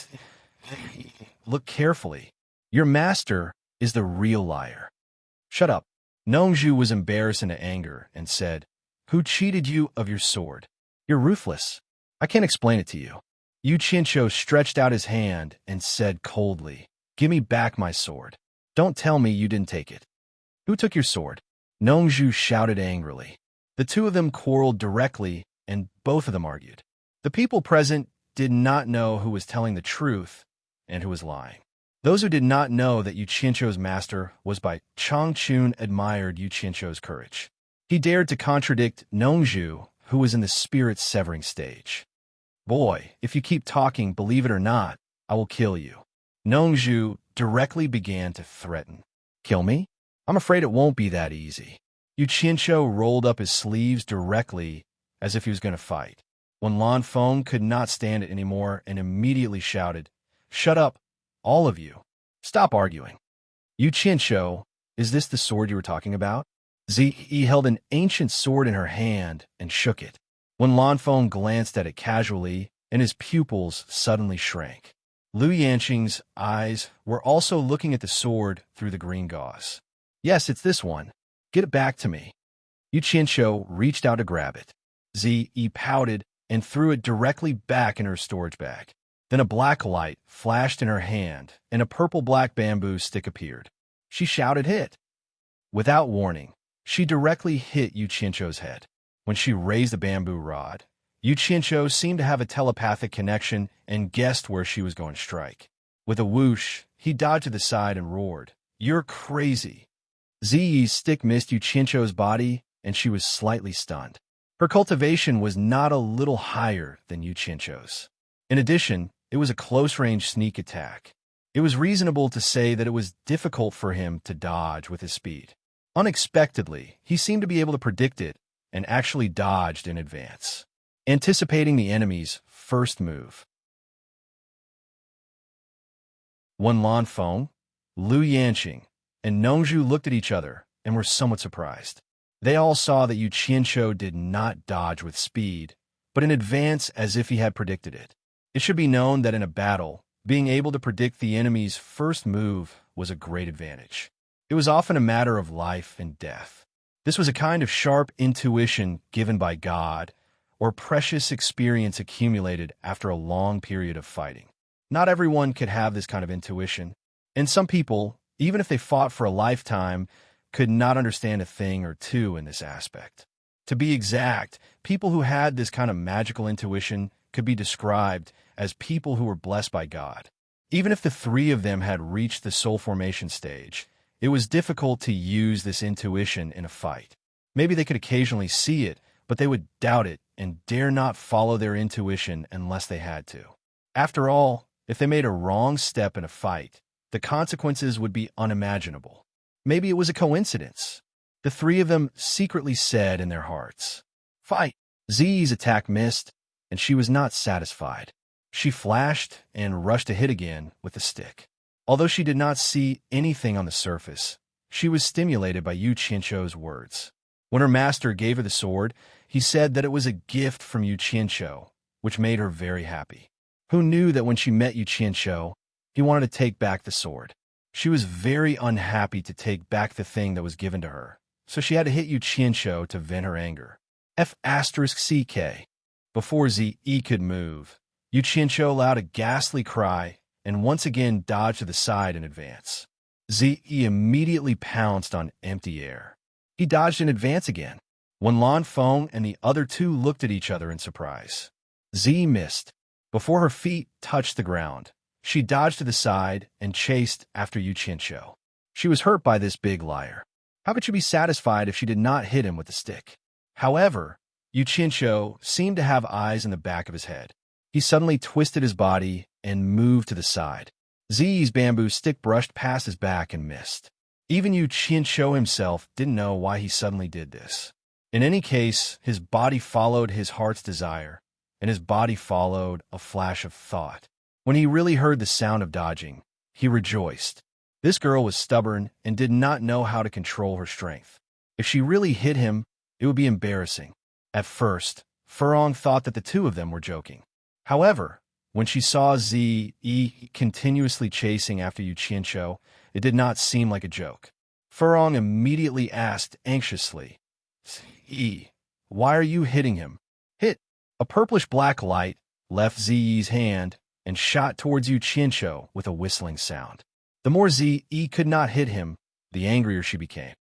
"Look carefully. Your master is the real liar." "Shut up." Nongju was embarrassed into anger and said, "Who cheated you of your sword? You're ruthless. I can't explain it to you." Yu Qianqiu stretched out his hand and said coldly, "Give me back my sword. Don't tell me you didn't take it." "Who took your sword?" Nongju shouted angrily. The two of them quarreled directly, and both of them argued. The people present did not know who was telling the truth and who was lying. Those who did not know that Yu Qianqiu's master was by Changchun admired Yu Qianqiu's courage. He dared to contradict Nongju, who was in the spirit-severing stage. "Boy, if you keep talking, believe it or not, I will kill you." Nongju directly began to threaten. "Kill me? I'm afraid it won't be that easy." Yu Qianqiu rolled up his sleeves directly as if he was going to fight. When Lanfeng could not stand it anymore and immediately shouted, "Shut up, all of you. Stop arguing." "Yu Qianqiu, is this the sword you were talking about?" Ziyi held an ancient sword in her hand and shook it. When Lanfeng glanced at it casually, and his pupils suddenly shrank. Lu Yanqing's eyes were also looking at the sword through the green gauze. "Yes, it's this one. Get it back to me." Yu Qianqiu reached out to grab it. Ziyi pouted and threw it directly back in her storage bag. Then a black light flashed in her hand, and a purple-black bamboo stick appeared. She shouted, "Hit!" Without warning, she directly hit Yu Qianqiu's head. When she raised the bamboo rod, Yu Qianqiu seemed to have a telepathic connection and guessed where she was going to strike. With a whoosh, he dodged to the side and roared, "You're crazy!" Ziyi's stick missed Yu Qianqiu's body, and she was slightly stunned. Her cultivation was not a little higher than Yu Qianqiu's. In addition, it was a close-range sneak attack. It was reasonable to say that it was difficult for him to dodge with his speed. Unexpectedly, he seemed to be able to predict it and actually dodged in advance, anticipating the enemy's first move. When Lanfeng, Lu Yanqing, and Nongju looked at each other and were somewhat surprised. They all saw that Yu Qianqiu did not dodge with speed, but in advance as if he had predicted it. It should be known that in a battle, being able to predict the enemy's first move was a great advantage. It was often a matter of life and death. This was a kind of sharp intuition given by God, or precious experience accumulated after a long period of fighting. Not everyone could have this kind of intuition, and some people, even if they fought for a lifetime, could not understand a thing or two in this aspect. To be exact, people who had this kind of magical intuition could be described as people who were blessed by God. Even if the three of them had reached the soul formation stage, it was difficult to use this intuition in a fight. Maybe they could occasionally see it, but they would doubt it and dare not follow their intuition unless they had to. After all, if they made a wrong step in a fight, the consequences would be unimaginable. Maybe it was a coincidence. The three of them secretly said in their hearts, "Fight!" Ziyi's attack missed, and she was not satisfied. She flashed and rushed to hit again with the stick. Although she did not see anything on the surface, she was stimulated by Yu Qianqiu's words. When her master gave her the sword, he said that it was a gift from Yu Qianqiu, which made her very happy. Who knew that when she met Yu Qianqiu, he wanted to take back the sword? She was very unhappy to take back the thing that was given to her, so she had to hit Yu Qianqiu to vent her anger. F***CK. Before Zi could move, Yu Qianqiu allowed a ghastly cry and once again dodged to the side in advance. Zi immediately pounced on empty air. He dodged in advance again. When Lan Feng and the other two looked at each other in surprise, Zi missed. Before her feet touched the ground, she dodged to the side and chased after Yu Qianqiu. She was hurt by this big liar. How could she be satisfied if she did not hit him with the stick? However, Yu Qianqiu seemed to have eyes in the back of his head. He suddenly twisted his body and moved to the side. Zi's bamboo stick brushed past his back and missed. Even Yu Qianqiu himself didn't know why he suddenly did this. In any case, his body followed his heart's desire, and his body followed a flash of thought. When he really heard the sound of dodging, he rejoiced. This girl was stubborn and did not know how to control her strength. If she really hit him, it would be embarrassing. At first, Furong thought that the two of them were joking. However, when she saw Zi continuously chasing after Yu Qianqiu, it did not seem like a joke. Furong immediately asked anxiously, "Zi, why are you hitting him?" Hit! A purplish-black light left Zi's hand and shot towards Yu Qianqiu with a whistling sound. The more Zi could not hit him, the angrier she became.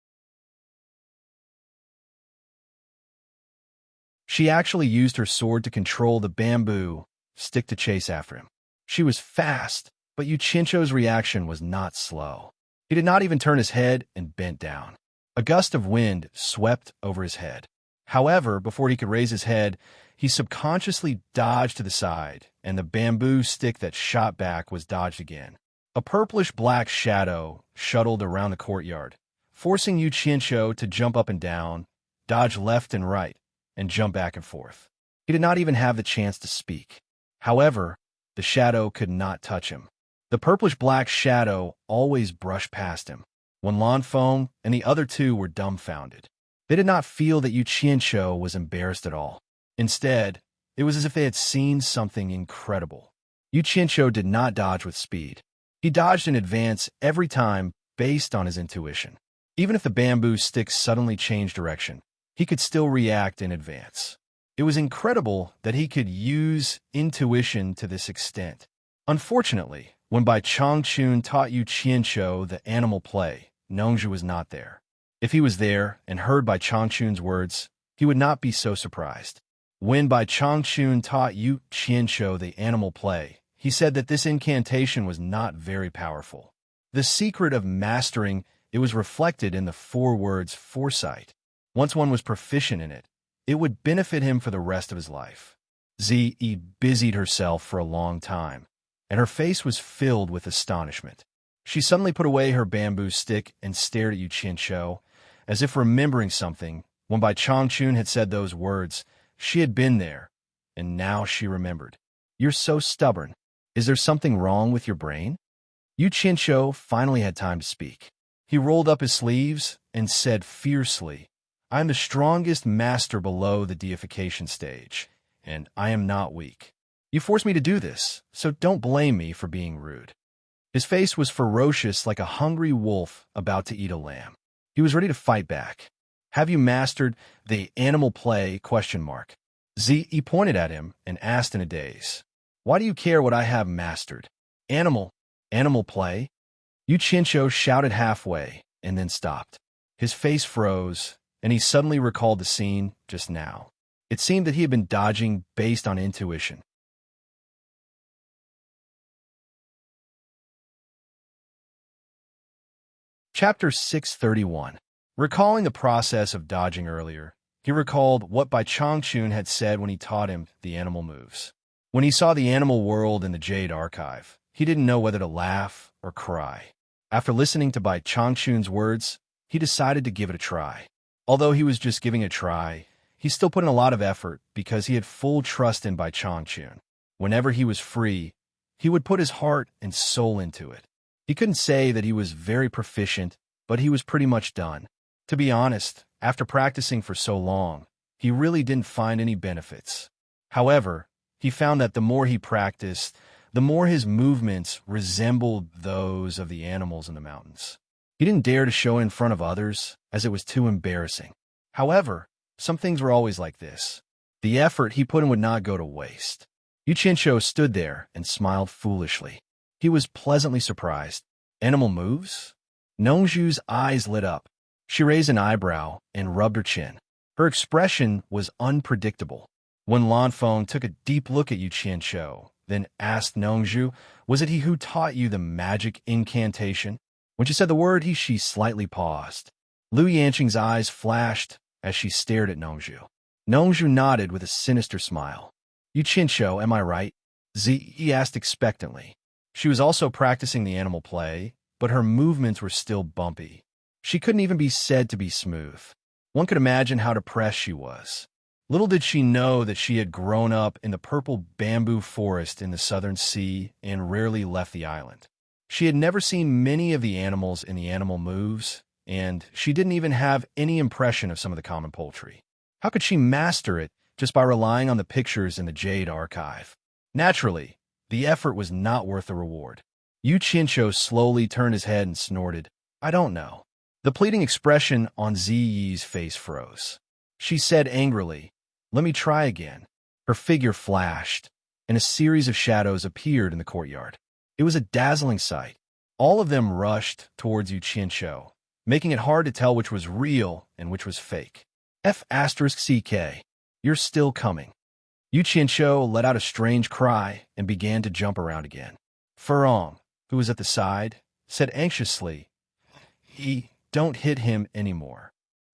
She actually used her sword to control the bamboo stick to chase after him. She was fast, but Yu Qianqiu's reaction was not slow. He did not even turn his head and bent down. A gust of wind swept over his head. However, before he could raise his head, he subconsciously dodged to the side, and the bamboo stick that shot back was dodged again. A purplish-black shadow shuttled around the courtyard, forcing Yu Qianqiu to jump up and down, dodge left and right, and jump back and forth. He did not even have the chance to speak. However, the shadow could not touch him. The purplish-black shadow always brushed past him. When Lan Feng and the other two were dumbfounded, they did not feel that Yu Qianqiu was embarrassed at all. Instead, it was as if they had seen something incredible. Yu Qianqiu did not dodge with speed. He dodged in advance every time based on his intuition. Even if the bamboo stick suddenly changed direction, he could still react in advance. It was incredible that he could use intuition to this extent. Unfortunately, when Bai Changchun taught Yu Qianqiu the animal play, Nongzhu was not there. If he was there and heard Bai Changchun's words, he would not be so surprised. When Bai Changchun taught Yu Qianqiu the animal play, he said that this incantation was not very powerful. The secret of mastering it was reflected in the 4 words foresight. Once one was proficient in it, it would benefit him for the rest of his life. Zi busied herself for a long time, and her face was filled with astonishment. She suddenly put away her bamboo stick and stared at Yu Qianqiu, as if remembering something. When Bai Changchun had said those words, she had been there, and now she remembered. "You're so stubborn. Is there something wrong with your brain?" Yu Qianqiu finally had time to speak. He rolled up his sleeves and said fiercely, "I am the strongest master below the deification stage, and I am not weak. You forced me to do this, so don't blame me for being rude." His face was ferocious like a hungry wolf about to eat a lamb. He was ready to fight back. "Have you mastered the animal play?" Zi pointed at him and asked in a daze, "Why do you care what I have mastered? Animal play?" Yu Qianqiu shouted halfway and then stopped. His face froze, and he suddenly recalled the scene just now. It seemed that he had been dodging based on intuition. Chapter 631. Recalling the process of dodging earlier, he recalled what Bai Changchun had said when he taught him the animal moves. When he saw the animal world in the Jade archive, he didn't know whether to laugh or cry. After listening to Bai Changchun's words, he decided to give it a try. Although he was just giving it a try, he still put in a lot of effort because he had full trust in Bai Changchun. Whenever he was free, he would put his heart and soul into it. He couldn't say that he was very proficient, but he was pretty much done. To be honest, after practicing for so long, he really didn't find any benefits. However, he found that the more he practiced, the more his movements resembled those of the animals in the mountains. He didn't dare to show it in front of others, as it was too embarrassing. However, some things were always like this. The effort he put in would not go to waste. Yu Qianqiu stood there and smiled foolishly. He was pleasantly surprised. Animal moves? Nongzhu's eyes lit up. She raised an eyebrow and rubbed her chin. Her expression was unpredictable. When Lanfeng took a deep look at Yu Qianqiu, then asked Nongzhu, "Was it he who taught you the magic incantation?" When she said the word, she slightly paused. Lu Yanqing's eyes flashed as she stared at Nongzhu. Nongzhu nodded with a sinister smile. "Yu Qianqiu, am I right?" Zi asked expectantly. She was also practicing the animal play, but her movements were still bumpy. She couldn't even be said to be smooth. One could imagine how depressed she was. Little did she know that she had grown up in the purple bamboo forest in the southern sea and rarely left the island. She had never seen many of the animals in the animal moves, and she didn't even have any impression of some of the common poultry. How could she master it just by relying on the pictures in the Jade archive? Naturally, the effort was not worth the reward. Yu Qianqiu slowly turned his head and snorted, "I don't know." The pleading expression on Ziyi's face froze. She said angrily, "Let me try again." Her figure flashed, and a series of shadows appeared in the courtyard. It was a dazzling sight. All of them rushed towards Yu Qianqiu, making it hard to tell which was real and which was fake. F***CK, you're still coming. Yu Qianqiu let out a strange cry and began to jump around again. Furong, who was at the side, said anxiously, "Don't hit him anymore."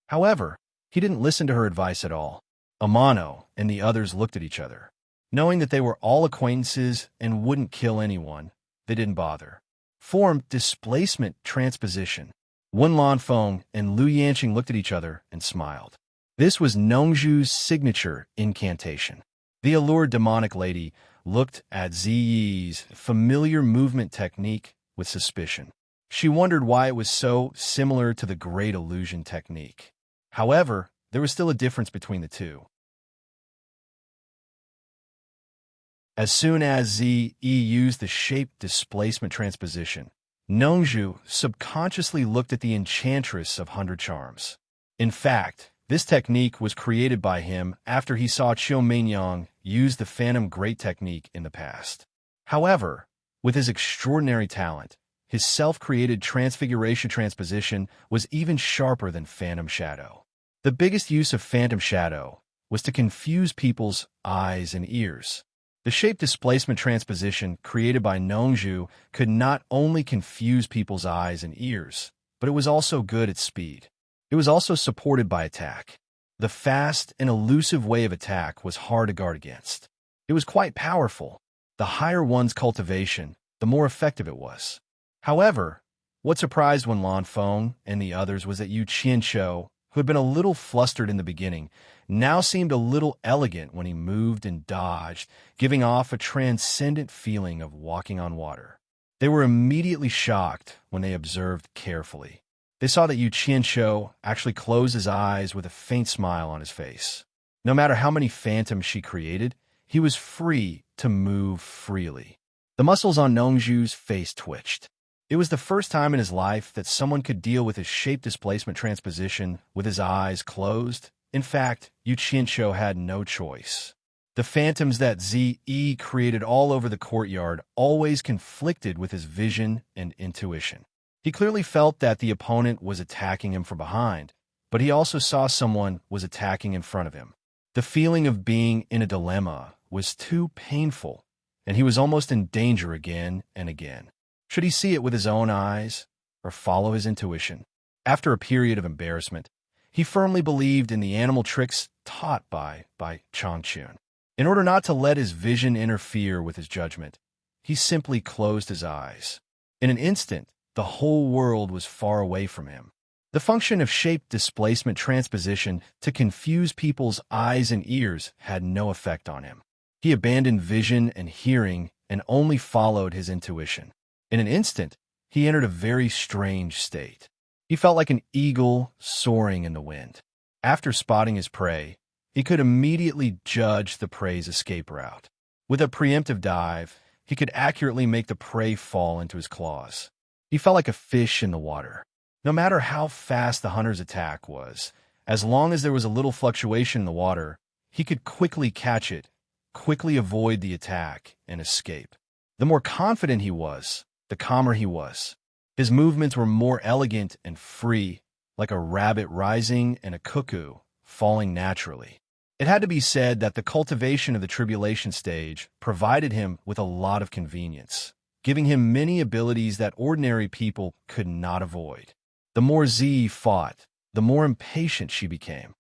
However, he didn't listen to her advice at all. Amano and the others looked at each other. Knowing that they were all acquaintances and wouldn't kill anyone, they didn't bother. Formed displacement transposition. Wen Lanfeng and Lu Yanqing looked at each other and smiled. This was Nongzhu's signature incantation. The allured demonic lady looked at Ziyi's familiar movement technique with suspicion. She wondered why it was so similar to the Great Illusion technique. However, there was still a difference between the two. As soon as Ziyi used the shape displacement transposition, Nongzhu subconsciously looked at the Enchantress of 100 Charms. In fact, this technique was created by him after he saw Qiu Mingyang use the Phantom Great technique in the past. However, with his extraordinary talent, his self-created Transfiguration transposition was even sharper than Phantom Shadow. The biggest use of Phantom Shadow was to confuse people's eyes and ears. The shape displacement transposition created by Nongzhu could not only confuse people's eyes and ears, but it was also good at speed. It was also supported by attack. The fast and elusive way of attack was hard to guard against. It was quite powerful. The higher one's cultivation, the more effective it was. However, what surprised Wen Lanfeng and the others was that Yu Qianqiu, who had been a little flustered in the beginning, now seemed a little elegant when he moved and dodged, giving off a transcendent feeling of walking on water. They were immediately shocked when they observed carefully. They saw that Yu Qianqiu actually closed his eyes with a faint smile on his face. No matter how many phantoms she created, he was free to move freely. The muscles on Nongzhu's face twitched. It was the first time in his life that someone could deal with his shape displacement transposition with his eyes closed. In fact, Yu Qianqiu had no choice. The phantoms that Ziyi created all over the courtyard always conflicted with his vision and intuition. He clearly felt that the opponent was attacking him from behind, but he also saw someone was attacking in front of him. The feeling of being in a dilemma was too painful, and he was almost in danger again and again. Should he see it with his own eyes or follow his intuition? After a period of embarrassment, he firmly believed in the animal tricks taught by Changchun. In order not to let his vision interfere with his judgment, he simply closed his eyes. In an instant, the whole world was far away from him. The function of shape displacement transposition to confuse people's eyes and ears had no effect on him. He abandoned vision and hearing and only followed his intuition. In an instant, he entered a very strange state. He felt like an eagle soaring in the wind. After spotting his prey, he could immediately judge the prey's escape route. With a preemptive dive, he could accurately make the prey fall into his claws. He felt like a fish in the water. No matter how fast the hunter's attack was, as long as there was a little fluctuation in the water, he could quickly catch it, quickly avoid the attack, and escape. The more confident he was, the calmer he was. His movements were more elegant and free, like a rabbit rising and a cuckoo falling naturally. It had to be said that the cultivation of the tribulation stage provided him with a lot of convenience, giving him many abilities that ordinary people could not avoid. The more Z fought, the more impatient she became.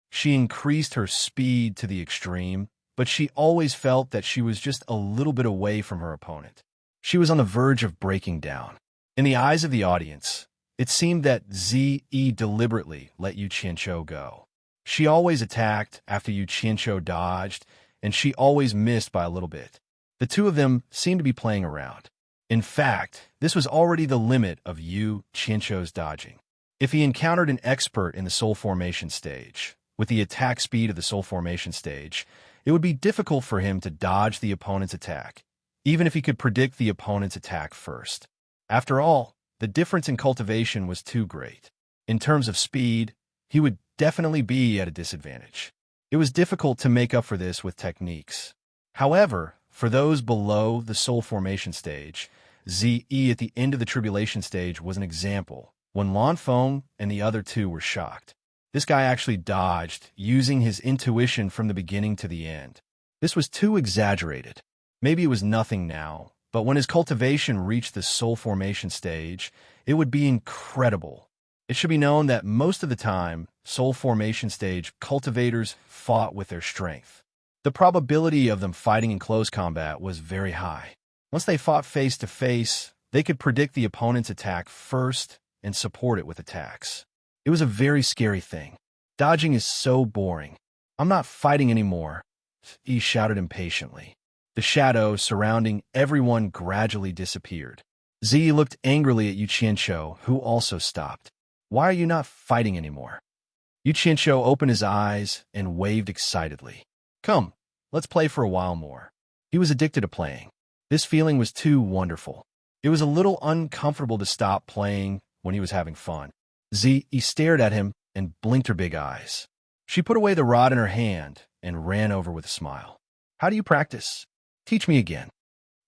She increased her speed to the extreme, but she always felt that she was just a little bit away from her opponent. She was on the verge of breaking down. In the eyes of the audience, it seemed that Ze deliberately let Yu Qianqiu go. She always attacked after Yu Qianqiu dodged, and she always missed by a little bit. The two of them seemed to be playing around. In fact, this was already the limit of Yu Qianqiu's dodging. If he encountered an expert in the soul formation stage, with the attack speed of the soul formation stage, it would be difficult for him to dodge the opponent's attack, even if he could predict the opponent's attack first. After all, the difference in cultivation was too great. In terms of speed, he would definitely be at a disadvantage. It was difficult to make up for this with techniques. However, for those below the soul formation stage, Ze at the end of the tribulation stage was an example, when Lan Feng and the other two were shocked. This guy actually dodged, using his intuition from the beginning to the end. This was too exaggerated. Maybe it was nothing now, but when his cultivation reached the soul formation stage, it would be incredible. It should be known that most of the time, soul formation stage cultivators fought with their strength. The probability of them fighting in close combat was very high. Once they fought face to face, they could predict the opponent's attack first and support it with attacks. It was a very scary thing. Dodging is so boring. I'm not fighting anymore, he shouted impatiently. The shadow surrounding everyone gradually disappeared. Z looked angrily at Yu Qianqiu, who also stopped. Why are you not fighting anymore? Yu Qianqiu opened his eyes and waved excitedly. Come, let's play for a while more. He was addicted to playing. This feeling was too wonderful. It was a little uncomfortable to stop playing when he was having fun. Z stared at him and blinked her big eyes. She put away the rod in her hand and ran over with a smile. How do you practice? Teach me again.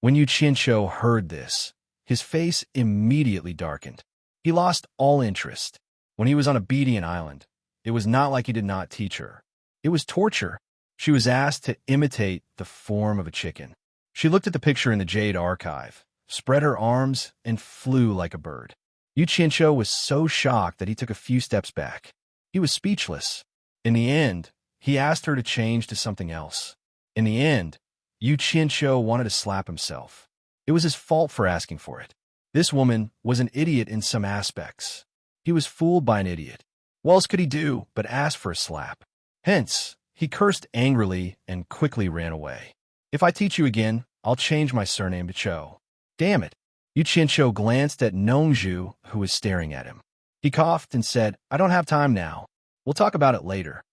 When Yu Qianqiu heard this, his face immediately darkened. He lost all interest. When he was on Obedient Island, it was not like he did not teach her. It was torture. She was asked to imitate the form of a chicken. She looked at the picture in the Jade archive, spread her arms, and flew like a bird. Yu Qianqiu was so shocked that he took a few steps back. He was speechless. In the end, he asked her to change to something else. In the end, Yu Qianqiu wanted to slap himself. It was his fault for asking for it. This woman was an idiot in some aspects. He was fooled by an idiot. What else could he do but ask for a slap? Hence, he cursed angrily and quickly ran away. If I teach you again, I'll change my surname to Cho. Damn it. Yu Qianqiu glanced at Nongzhu, who was staring at him. He coughed and said, I don't have time now. We'll talk about it later.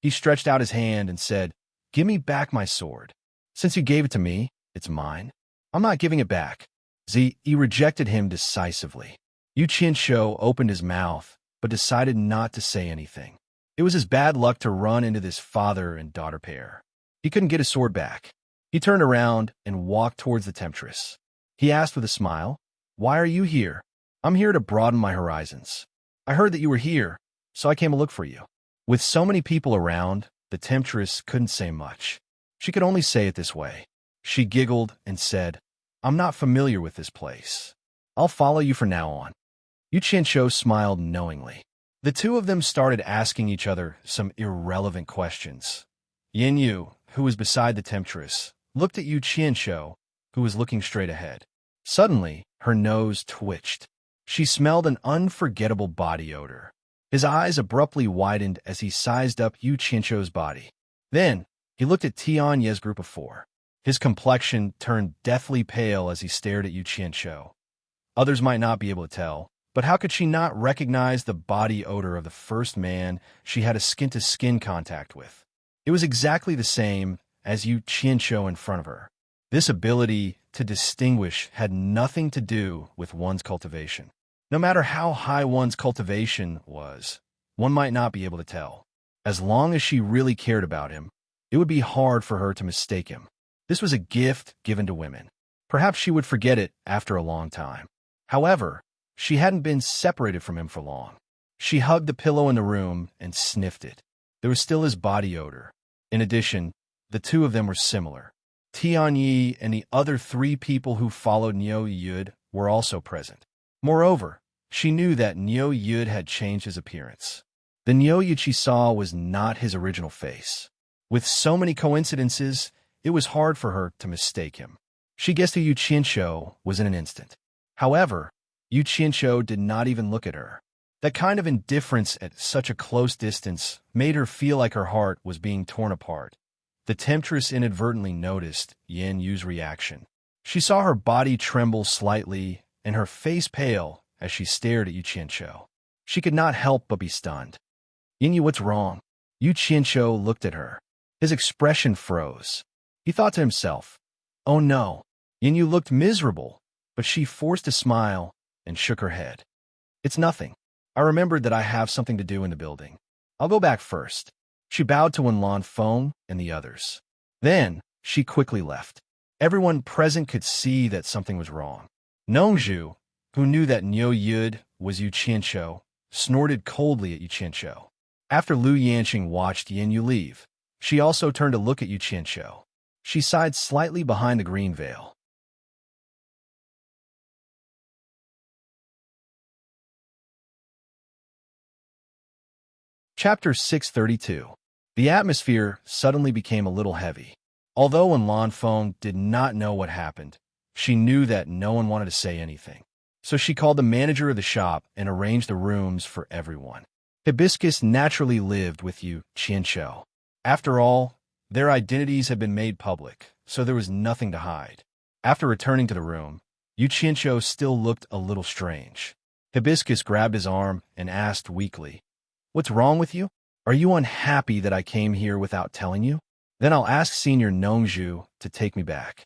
He stretched out his hand and said, Give me back my sword. Since you gave it to me, it's mine. I'm not giving it back. Ze rejected him decisively. Yu Qianqiu opened his mouth, but decided not to say anything. It was his bad luck to run into this father and daughter pair. He couldn't get his sword back. He turned around and walked towards the temptress. He asked with a smile, Why are you here? I'm here to broaden my horizons. I heard that you were here, so I came to look for you. With so many people around, the temptress couldn't say much. She could only say it this way. She giggled and said, I'm not familiar with this place. I'll follow you from now on. Yu Qianqiu smiled knowingly. The two of them started asking each other some irrelevant questions. Yin Yu, who was beside the temptress, looked at Yu Qianqiu, who was looking straight ahead. Suddenly, her nose twitched. She smelled an unforgettable body odor. His eyes abruptly widened as he sized up Yu Qianqiu's body. Then, he looked at Tianye's group of four. His complexion turned deathly pale as he stared at Yu Qianqiu. Others might not be able to tell, but how could she not recognize the body odor of the first man she had a skin-to-skin contact with? It was exactly the same as Yu Qianqiu in front of her. This ability to distinguish had nothing to do with one's cultivation. No matter how high one's cultivation was, one might not be able to tell. As long as she really cared about him, it would be hard for her to mistake him. This was a gift given to women. Perhaps she would forget it after a long time. However, she hadn't been separated from him for long. She hugged the pillow in the room and sniffed it. There was still his body odor. In addition, the two of them were similar. Tianyi and the other 3 people who followed Niu Yud were also present. Moreover, she knew that Niu Yud had changed his appearance. The Niu Yud she saw was not his original face. With so many coincidences, it was hard for her to mistake him. She guessed who Yu Qianqiu was in an instant. However, Yu Qianqiu did not even look at her. That kind of indifference at such a close distance made her feel like her heart was being torn apart. The temptress inadvertently noticed Yan Yu's reaction. She saw her body tremble slightly and her face pale as she stared at Yu Qianqiu. She could not help but be stunned. Yan Yu, what's wrong? Yu Qianqiu looked at her. His expression froze. He thought to himself, oh no. Yan Yu looked miserable, but she forced a smile and shook her head. It's nothing. I remembered that I have something to do in the building. I'll go back first. She bowed to Wenlan Feng and the others. Then, she quickly left. Everyone present could see that something was wrong. Nongzhu, who knew that Niu Yud was Yu Qianqiu, snorted coldly at Yu Qianqiu. After Lu Yanqing watched Yan Yu leave, she also turned to look at Yu Qianqiu. She sighed slightly behind the green veil. Chapter 632. The atmosphere suddenly became a little heavy. Although Wenlan Feng did not know what happened, she knew that no one wanted to say anything. So she called the manager of the shop and arranged the rooms for everyone. Hibiscus naturally lived with Yu Qianqiu. After all, their identities had been made public, so there was nothing to hide. After returning to the room, Yu Qianqiu still looked a little strange. Hibiscus grabbed his arm and asked weakly, "What's wrong with you? Are you unhappy that I came here without telling you? Then I'll ask Senior Nongzhu to take me back."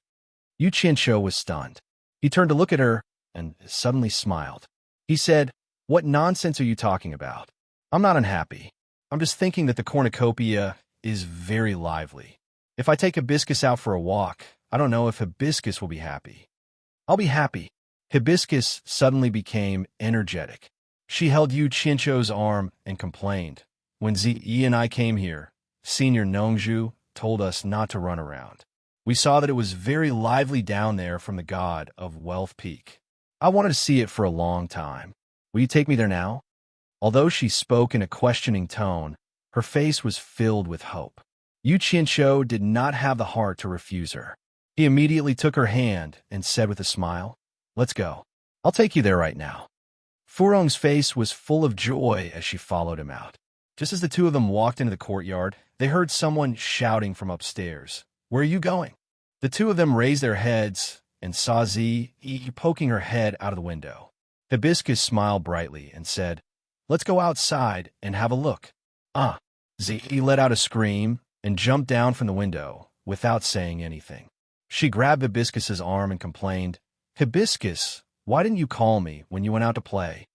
Yu Qianqiu was stunned. He turned to look at her and suddenly smiled. He said, "What nonsense are you talking about? I'm not unhappy. I'm just thinking that the cornucopia is very lively. If I take Hibiscus out for a walk, I don't know if Hibiscus will be happy." "I'll be happy." Hibiscus suddenly became energetic. She held Yu Qianqiu's arm and complained, "When Ziyi and I came here, Senior Nongzhu told us not to run around. We saw that it was very lively down there from the god of Wealth Peak. I wanted to see it for a long time. Will you take me there now?" Although she spoke in a questioning tone, her face was filled with hope. Yu Qianqiu did not have the heart to refuse her. He immediately took her hand and said with a smile, "Let's go. I'll take you there right now." Furong's face was full of joy as she followed him out. Just as the two of them walked into the courtyard, they heard someone shouting from upstairs, "Where are you going?" The two of them raised their heads and saw Ziyi poking her head out of the window. Hibiscus smiled brightly and said, "Let's go outside and have a look." "Ah!" Ziyi let out a scream and jumped down from the window without saying anything. She grabbed Hibiscus's arm and complained, "Hibiscus, why didn't you call me when you went out to play?"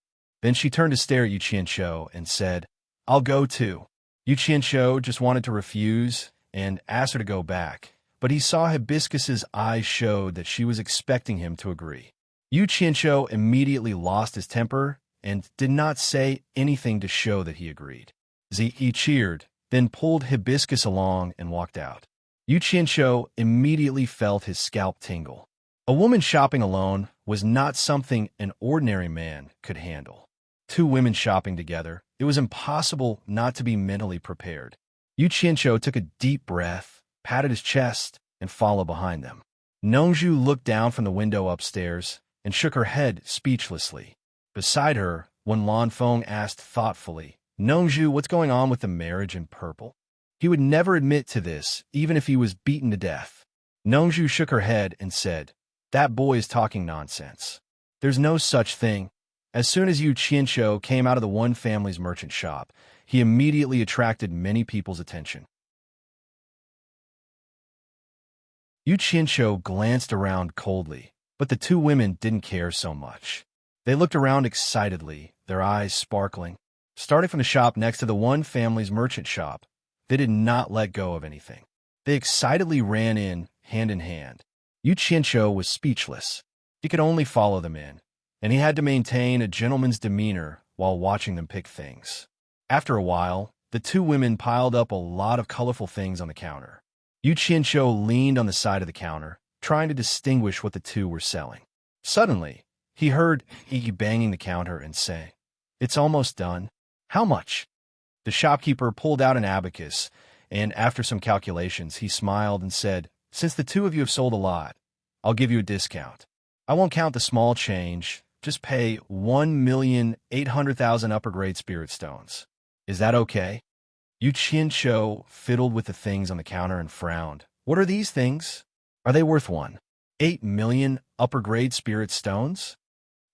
Then she turned to stare at Yu Qianqiu and said, "I'll go too." Yu Qianqiu just wanted to refuse and ask her to go back, but he saw Hibiscus's eyes showed that she was expecting him to agree. Yu Qianqiu immediately lost his temper and did not say anything to show that he agreed. Ziyi cheered, then pulled Hibiscus along and walked out. Yu Qianqiu immediately felt his scalp tingle. A woman shopping alone was not something an ordinary man could handle. Two women shopping together, it was impossible not to be mentally prepared. Yu Qianqiu took a deep breath, patted his chest, and followed behind them. Nongzhu looked down from the window upstairs and shook her head speechlessly. Beside her, Wenlan Feng asked thoughtfully, "Nongzhu, what's going on with the marriage in purple?" He would never admit to this, even if he was beaten to death. Nongju shook her head and said, "That boy is talking nonsense. There's no such thing." As soon as Yu Qianqiu came out of the one family's merchant shop, he immediately attracted many people's attention. Yu Qianqiu glanced around coldly, but the two women didn't care so much. They looked around excitedly, their eyes sparkling. Starting from the shop next to the one family's merchant shop, they did not let go of anything. They excitedly ran in hand. Yu Qianqiu was speechless. He could only follow them in, and he had to maintain a gentleman's demeanor while watching them pick things. After a while, the two women piled up a lot of colorful things on the counter. Yu Qianqiu leaned on the side of the counter, trying to distinguish what the two were selling. Suddenly, he heard Yi banging the counter and say, "It's almost done. How much?" The shopkeeper pulled out an abacus, and after some calculations, he smiled and said, "Since the two of you have sold a lot, I'll give you a discount. I won't count the small change. Just pay 1,800,000 upper-grade spirit stones. Is that okay?" Yu Qianqiu fiddled with the things on the counter and frowned. "What are these things? Are they worth 1.8 million upper-grade spirit stones?"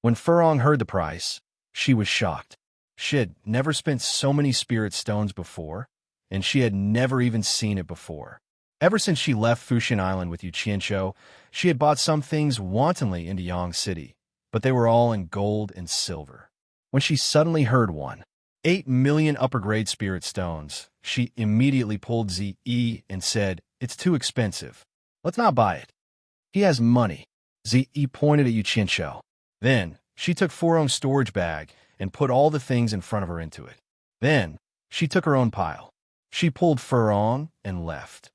When Furong heard the price, she was shocked. She had never spent so many spirit stones before, and she had never even seen it before. Ever since she left Fushin Island with Yu Qianqiu, she had bought some things wantonly into Yang City, but they were all in gold and silver. When she suddenly heard 1.8 million upper-grade spirit stones, she immediately pulled Zi and said, "It's too expensive. Let's not buy it. He has money." Zi pointed at Yu Qianqiu. Then, she took Furong's storage bag and put all the things in front of her into it. Then, she took her own pile. She pulled Furong and left.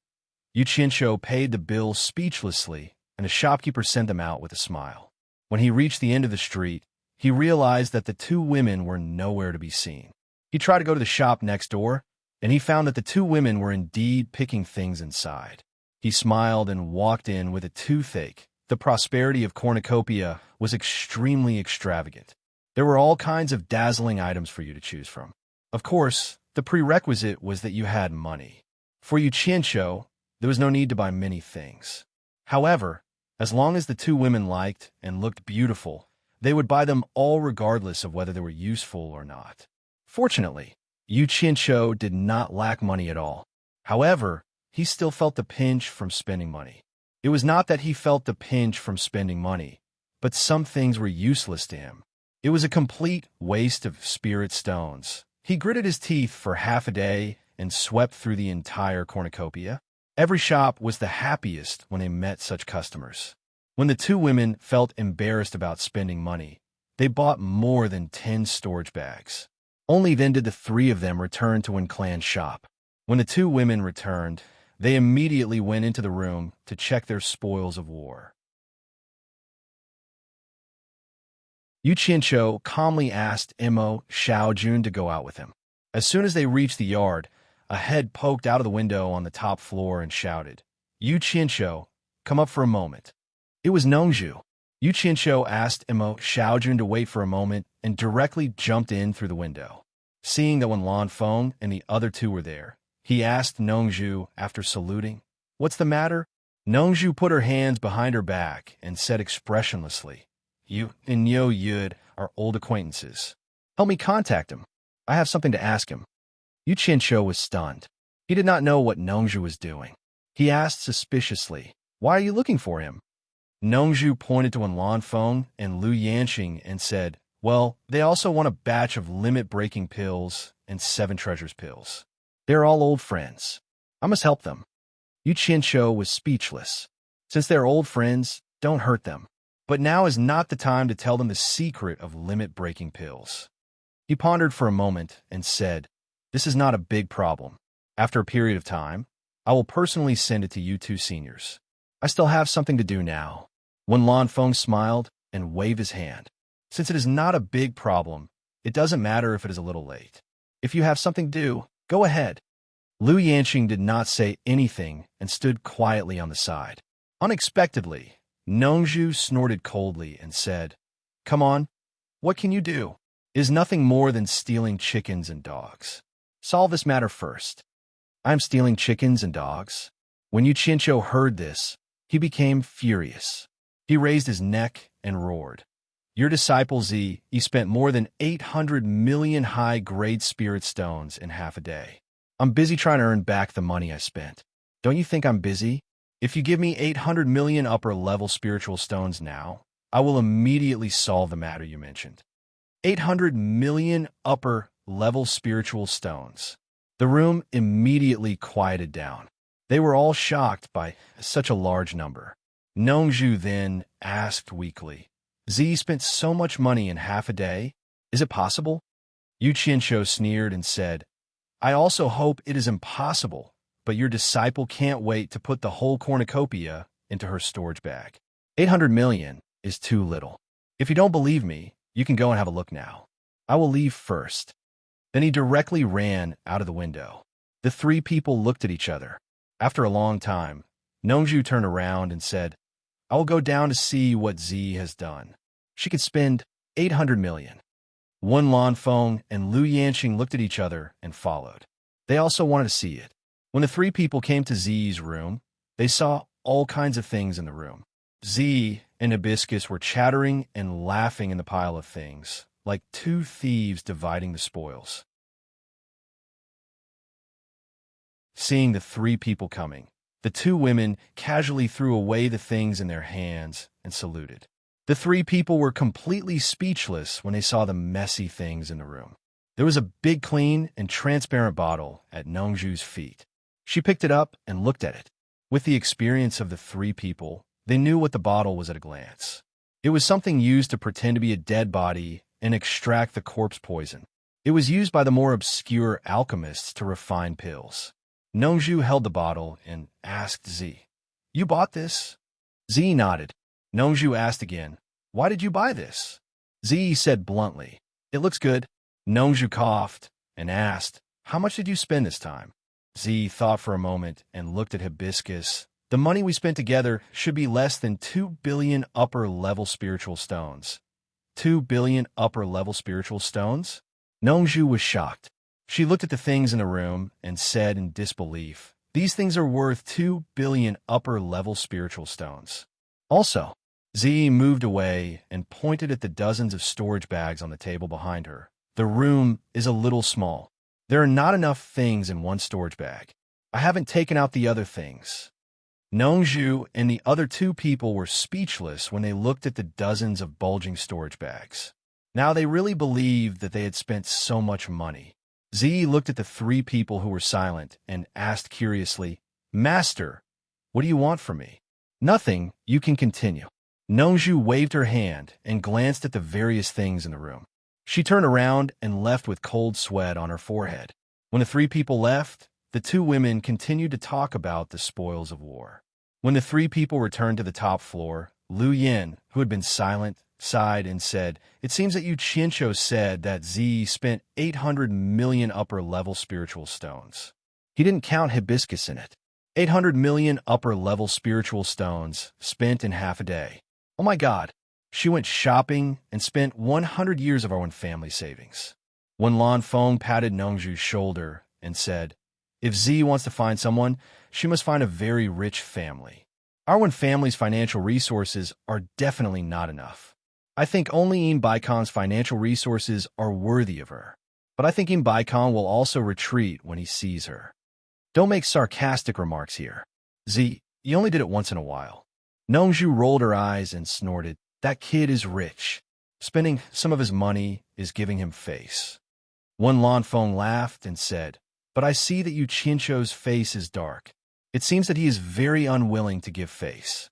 Yu Qianqiu paid the bill speechlessly, and the shopkeeper sent them out with a smile. When he reached the end of the street, he realized that the two women were nowhere to be seen. He tried to go to the shop next door, and he found that the two women were indeed picking things inside. He smiled and walked in with a toothache. The prosperity of cornucopia was extremely extravagant. There were all kinds of dazzling items for you to choose from. Of course, the prerequisite was that you had money. For Yu Qianqiu, there was no need to buy many things. However, as long as the two women liked and looked beautiful, they would buy them all regardless of whether they were useful or not. Fortunately, Yu Qianqiu did not lack money at all. However, he still felt the pinch from spending money. It was not that he felt the pinch from spending money, but some things were useless to him. It was a complete waste of spirit stones. He gritted his teeth for half a day and swept through the entire cornucopia. Every shop was the happiest when they met such customers. When the two women felt embarrassed about spending money, they bought more than 10 storage bags. Only then did the three of them return to Wen Clan's shop. When the two women returned, they immediately went into the room to check their spoils of war. Yu Qianqiu calmly asked Imo Xiaojun to go out with him. As soon as they reached the yard, a head poked out of the window on the top floor and shouted, "Yu Qianqiu, come up for a moment." It was Nongju. Yu Qianqiu asked Imo Xiaojun to wait for a moment and directly jumped in through the window. Seeing that Wen Lanfeng and the other two were there, he asked Nongju after saluting, "What's the matter?" Nongju put her hands behind her back and said expressionlessly, "You and Yo Yud are old acquaintances. Help me contact him. I have something to ask him." Yu Qianqiu was stunned. He did not know what Nongju was doing. He asked suspiciously, "Why are you looking for him?" Nongju pointed to Wen Lanfeng and Lu Yanqing and said, "Well, they also want a batch of limit-breaking pills and 7 treasures pills. They're all old friends. I must help them." Yu Qianqiu was speechless. Since they're old friends, don't hurt them. But now is not the time to tell them the secret of limit-breaking pills. He pondered for a moment and said, "This is not a big problem. After a period of time, I will personally send it to you two seniors. I still have something to do now." Wen Lanfeng smiled and waved his hand. "Since it is not a big problem, it doesn't matter if it is a little late. If you have something to do, go ahead." Lu Yanqing did not say anything and stood quietly on the side. Unexpectedly, Nongju snorted coldly and said, "Come on, what can you do? It is nothing more than stealing chickens and dogs. Solve this matter first." "I'm stealing chickens and dogs?" When Yu Qianqiu heard this, He became furious. He raised his neck and roared. Your disciple Z, he spent more than 800 million high-grade spirit stones in half a day. I'm busy trying to earn back the money I spent. Don't you think I'm busy? If you give me 800 million upper-level spiritual stones now, I will immediately solve the matter you mentioned. 800 million upper-level spiritual stones. The room immediately quieted down. They were all shocked by such a large number. Nongzhu then asked weakly, Z spent so much money in half a day? Is it possible? Yu Qianshou sneered and said, I also hope it is impossible, but your disciple can't wait to put the whole cornucopia into her storage bag. 800 million is too little. If you don't believe me, you can go and have a look now. I will leave first. Then he directly ran out of the window. The three people looked at each other. After a long time, Nongzhu turned around and said, I will go down to see what Z has done. She could spend 800 million. Wen Lanfeng and Lu Yanqing looked at each other and followed. They also wanted to see it. When the three people came to Z's room, they saw all kinds of things in the room. Z and Hibiscus were chattering and laughing in the pile of things, like two thieves dividing the spoils. Seeing the three people coming, the two women casually threw away the things in their hands and saluted. The three people were completely speechless when they saw the messy things in the room. There was a big clean and transparent bottle at Nongzhu's feet. She picked it up and looked at it. With the experience of the three people, they knew what the bottle was at a glance. It was something used to pretend to be a dead body and extract the corpse poison. It was used by the more obscure alchemists to refine pills. Nongzhu held the bottle and asked Z, You bought this? Z nodded. Nongzhu asked again, Why did you buy this? Z said bluntly, It looks good. Nongzhu coughed and asked, How much did you spend this time? Z thought for a moment and looked at Hibiscus. The money we spent together should be less than 2 billion upper-level spiritual stones. 2 billion upper-level spiritual stones? Nongzhu was shocked. She looked at the things in the room and said in disbelief, These things are worth 2 billion upper-level spiritual stones. Also, Z moved away and pointed at the dozens of storage bags on the table behind her. The room is a little small. There are not enough things in one storage bag. I haven't taken out the other things. Nongzhu and the other two people were speechless when they looked at the dozens of bulging storage bags. Now they really believed that they had spent so much money. Z looked at the three people who were silent and asked curiously, Master, what do you want from me? Nothing, you can continue. Nongzhu waved her hand and glanced at the various things in the room. She turned around and left with cold sweat on her forehead. When the three people left, the two women continued to talk about the spoils of war. When the three people returned to the top floor, Lu Yin, who had been silent, sighed and said, It seems that Yu Qianshou said that Z spent 800 million upper-level spiritual stones. He didn't count Hibiscus in it. 800 million upper-level spiritual stones spent in half a day. Oh my God. She went shopping and spent 100 years of our Wen family savings. Wen Lanfeng patted Nongzhu's shoulder and said, If Z wants to find someone, she must find a very rich family. Our Wen family's financial resources are definitely not enough. I think only Imbaikon's financial resources are worthy of her. But I think Imbaikon will also retreat when he sees her. Don't make sarcastic remarks here. Z, you only did it once in a while. Nongzhu rolled her eyes and snorted, That kid is rich. Spending some of his money is giving him face. Wen Lanfeng laughed and said, But I see that Yu Qianshou's face is dark. It seems that he is very unwilling to give face.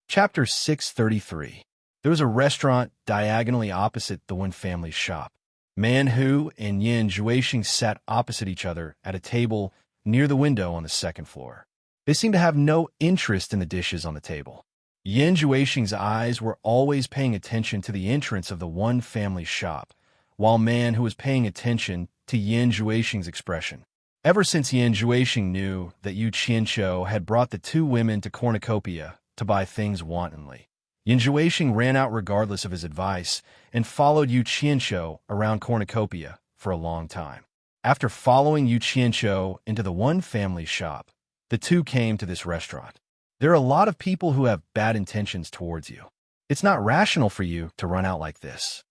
Chapter 633. There was a restaurant diagonally opposite the Wen family's shop. Man Hu and Yin Juexing sat opposite each other at a table near the window on the second floor. They seemed to have no interest in the dishes on the table. Yin Juexing's eyes were always paying attention to the entrance of the Wen family's shop, while Man Hu was paying attention to Yin Juexing's expression. Ever since Yin Juexing knew that Yu Qianshou had brought the two women to Cornucopia to buy things wantonly, Yin Juexing ran out regardless of his advice and followed Yu Qianshou around Cornucopia for a long time. After following Yu Qianqiu into the one family shop, the two came to this restaurant. There are a lot of people who have bad intentions towards you. It's not rational for you to run out like this.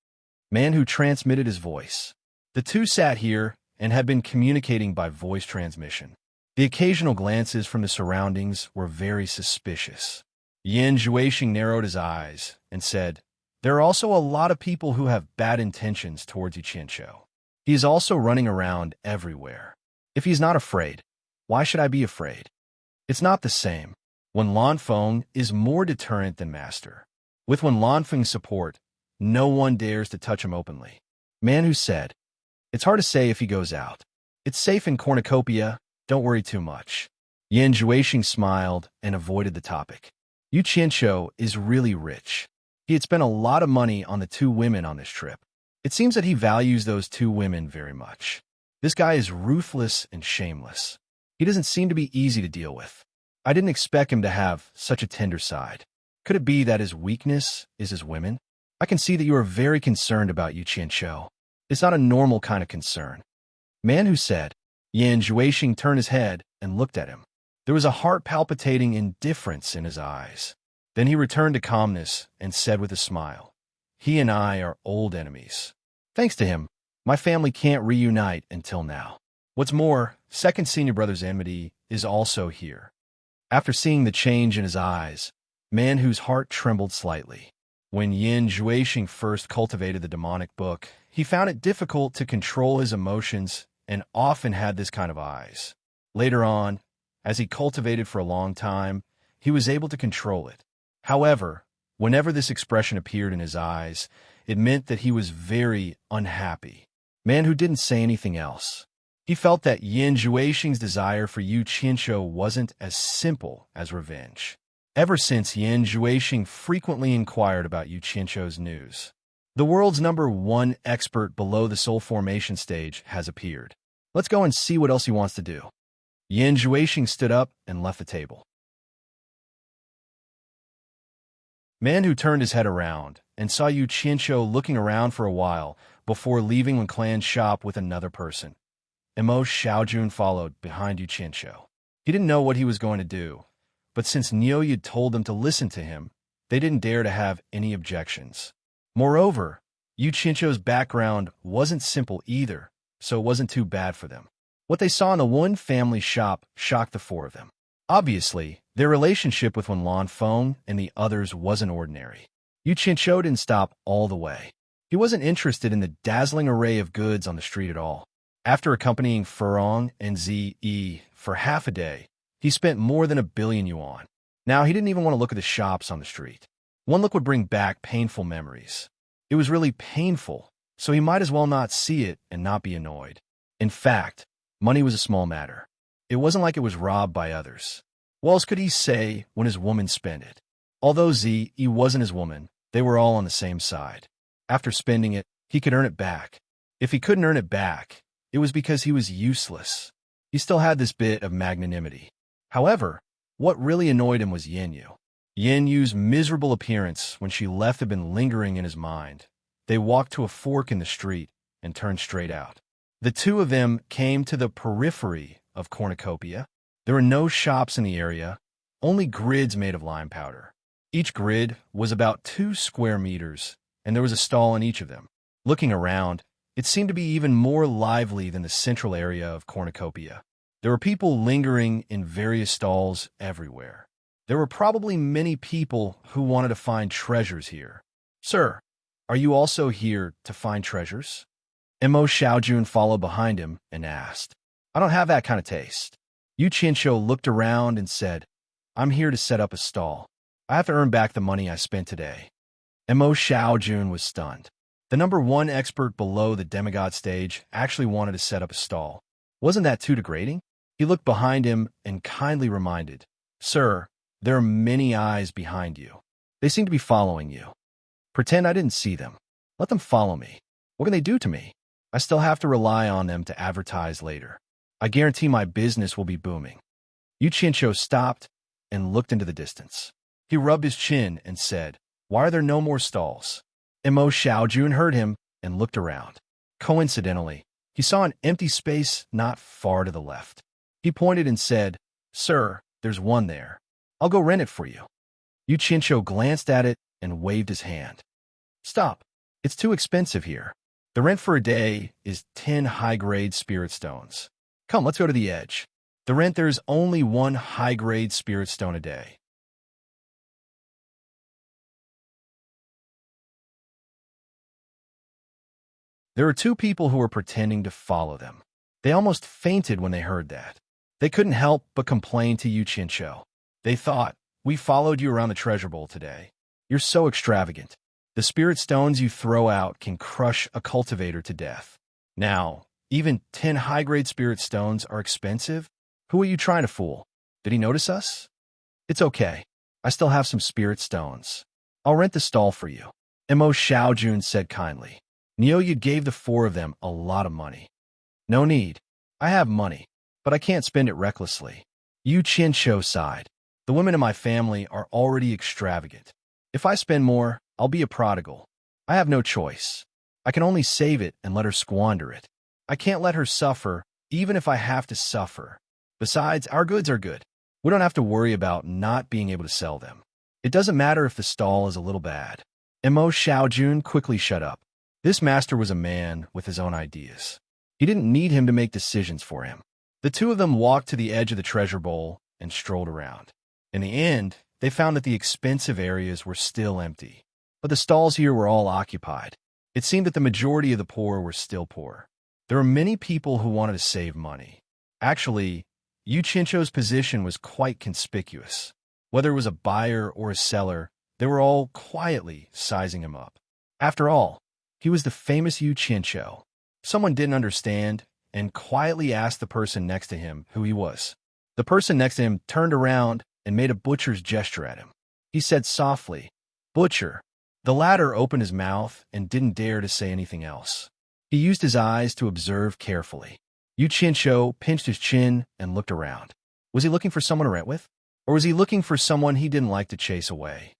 Man who transmitted his voice. The two sat here and had been communicating by voice transmission. The occasional glances from the surroundings were very suspicious. Yin Zhuixing narrowed his eyes and said, "There are also a lot of people who have bad intentions towards Yu Qianqiu. He is also running around everywhere. If he's not afraid, why should I be afraid? It's not the same. Wen Lanfeng is more deterrent than master. With Wen Lanfeng's support, no one dares to touch him openly." Man who said, "It's hard to say if he goes out. It's safe in cornucopia, don't worry too much." Yin Zhuixing smiled and avoided the topic. Yu Qianqiu is really rich. He had spent a lot of money on the two women on this trip. It seems that he values those two women very much. This guy is ruthless and shameless. He doesn't seem to be easy to deal with. I didn't expect him to have such a tender side. Could it be that his weakness is his women? I can see that you are very concerned about Yu Qianqiu. It's not a normal kind of concern. Man who said, Yan Zhuixing turned his head and looked at him. There was a heart-palpitating indifference in his eyes. Then he returned to calmness and said with a smile, "He and I are old enemies. Thanks to him, my family can't reunite until now. What's more, second senior brother's enmity is also here." After seeing the change in his eyes, Man whose heart trembled slightly. When Yin Zhuixing first cultivated the demonic book, he found it difficult to control his emotions and often had this kind of eyes. Later on, as he cultivated for a long time, he was able to control it. However, whenever this expression appeared in his eyes, it meant that he was very unhappy. Man who didn't say anything else. He felt that Yin Zhuixing's desire for Yu Qianqiu wasn't as simple as revenge. Ever since Yin Zhuixing frequently inquired about Yu Qianqiu's news, the world's #1 expert below the soul formation stage has appeared. Let's go and see what else he wants to do. Yin Zhuixing stood up and left the table. Man who turned his head around and saw Yu Qianqiu looking around for a while before leaving Wen Clan's shop with another person. Immerse Xiaojun followed behind Yu Qianqiu. He didn't know what he was going to do, but since Niu told them to listen to him, they didn't dare to have any objections. Moreover, Yu Qianqiu's background wasn't simple either, so it wasn't too bad for them. What they saw in the one family shop shocked the four of them. Obviously, their relationship with Wen Lanfeng and the others wasn't ordinary. Yu Qianqiu didn't stop all the way. He wasn't interested in the dazzling array of goods on the street at all. After accompanying Furong and Zi for half a day, he spent more than 1 billion yuan. Now he didn't even want to look at the shops on the street. One look would bring back painful memories. It was really painful, so he might as well not see it and not be annoyed. In fact, money was a small matter. It wasn't like it was robbed by others. What else could he say when his woman spent it? Although Zi wasn't his woman, they were all on the same side. After spending it, he could earn it back. If he couldn't earn it back, it was because he was useless. He still had this bit of magnanimity. However, what really annoyed him was Yin Yu. Yin Yu's miserable appearance when she left had been lingering in his mind. They walked to a fork in the street and turned straight out. The two of them came to the periphery of cornucopia. There were no shops in the area, only grids made of lime powder. Each grid was about 2 square meters, and there was a stall in each of them. Looking around, it seemed to be even more lively than the central area of cornucopia. There were people lingering in various stalls everywhere. There were probably many people who wanted to find treasures here. "Sir, are you also here to find treasures?" Immerse Xiaojun followed behind him and asked. "I don't have that kind of taste." Yu Qianqiu looked around and said, "I'm here to set up a stall. I have to earn back the money I spent today." Immerse Xiaojun was stunned. The #1 expert below the demigod stage actually wanted to set up a stall. Wasn't that too degrading? He looked behind him and kindly reminded, "Sir, there are many eyes behind you. They seem to be following you. Pretend I didn't see them. Let them follow me. What can they do to me? I still have to rely on them to advertise later. I guarantee my business will be booming." Yu Qianqiu stopped and looked into the distance. He rubbed his chin and said, "Why are there no more stalls?" Immerse Xiaojun heard him and looked around. Coincidentally, he saw an empty space not far to the left. He pointed and said, "Sir, there's one there. I'll go rent it for you." Yu Qianqiu glanced at it and waved his hand. "Stop. It's too expensive here. The rent for a day is 10 high-grade spirit stones. Come, let's go to the edge. There's only one high-grade spirit stone a day." There were two people who were pretending to follow them. They almost fainted when they heard that. They couldn't help but complain to Yu Qianqiu. They thought, "We followed you around the treasure bowl today. You're so extravagant. The spirit stones you throw out can crush a cultivator to death. Now, even 10 high-grade spirit stones are expensive? Who are you trying to fool? Did he notice us?" "It's okay. I still have some spirit stones. I'll rent the stall for you," Mo Xiaojun said kindly. Niuyu gave the four of them a lot of money. "No need. I have money, but I can't spend it recklessly." Yu Qianqiu sighed. "The women in my family are already extravagant. If I spend more, I'll be a prodigal. I have no choice. I can only save it and let her squander it. I can't let her suffer, even if I have to suffer. Besides, our goods are good. We don't have to worry about not being able to sell them. It doesn't matter if the stall is a little bad." Mo Xiaojun quickly shut up. This master was a man with his own ideas. He didn't need him to make decisions for him. The two of them walked to the edge of the treasure bowl and strolled around. In the end, they found that the expensive areas were still empty, but the stalls here were all occupied. It seemed that the majority of the poor were still poor. There were many people who wanted to save money. Actually, Yu Qianqiu's position was quite conspicuous. Whether it was a buyer or a seller, they were all quietly sizing him up. After all, he was the famous Yu Qianqiu. Someone didn't understand and quietly asked the person next to him who he was. The person next to him turned around and made a butcher's gesture at him. He said softly, "Butcher." The latter opened his mouth and didn't dare to say anything else. He used his eyes to observe carefully. Yu Qianqiu pinched his chin and looked around. Was he looking for someone to rent with? Or was he looking for someone he didn't like to chase away?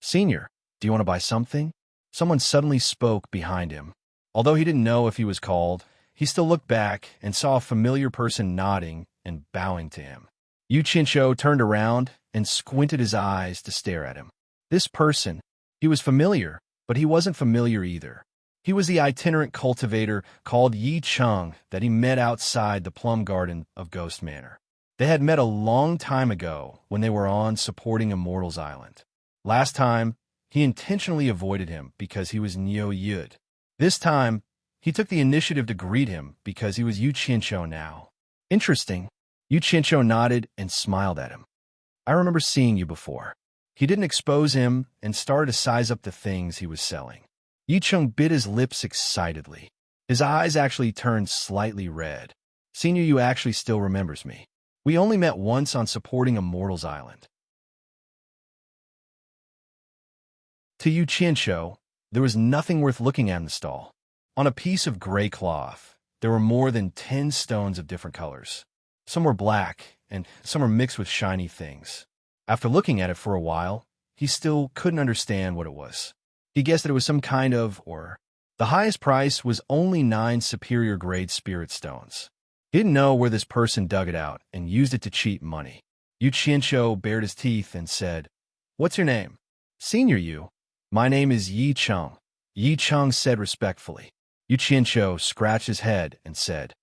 "Senior, do you want to buy something?" Someone suddenly spoke behind him. Although he didn't know if he was called, he still looked back and saw a familiar person nodding and bowing to him. Yu Qianqiu turned around and squinted his eyes to stare at him. This person, he was familiar, but he wasn't familiar either. He was the itinerant cultivator called Yi Cheng that he met outside the plum garden of Ghost Manor. They had met a long time ago when they were on supporting Immortal's Island. Last time, he intentionally avoided him because he was Niu Yud. This time, he took the initiative to greet him because he was Yu Qianqiu now. "Interesting." Yu Qianqiu nodded and smiled at him. "I remember seeing you before." He didn't expose him and started to size up the things he was selling. Yi Cheng bit his lips excitedly. His eyes actually turned slightly red. "Senior Yu actually still remembers me. We only met once on supporting Immortal's Island." To Yu Qianqiu, there was nothing worth looking at in the stall. On a piece of gray cloth, there were more than 10 stones of different colors. Some were black, and some were mixed with shiny things. After looking at it for a while, he still couldn't understand what it was. He guessed that it was some kind of ore. The highest price was only 9 superior grade spirit stones. He didn't know where this person dug it out and used it to cheat money. Yu Qianqiu bared his teeth and said, "What's your name?" "Senior Yu." "My name is Yi Cheng," Yi Cheng said respectfully. Yu Qianqiu scratched his head and said,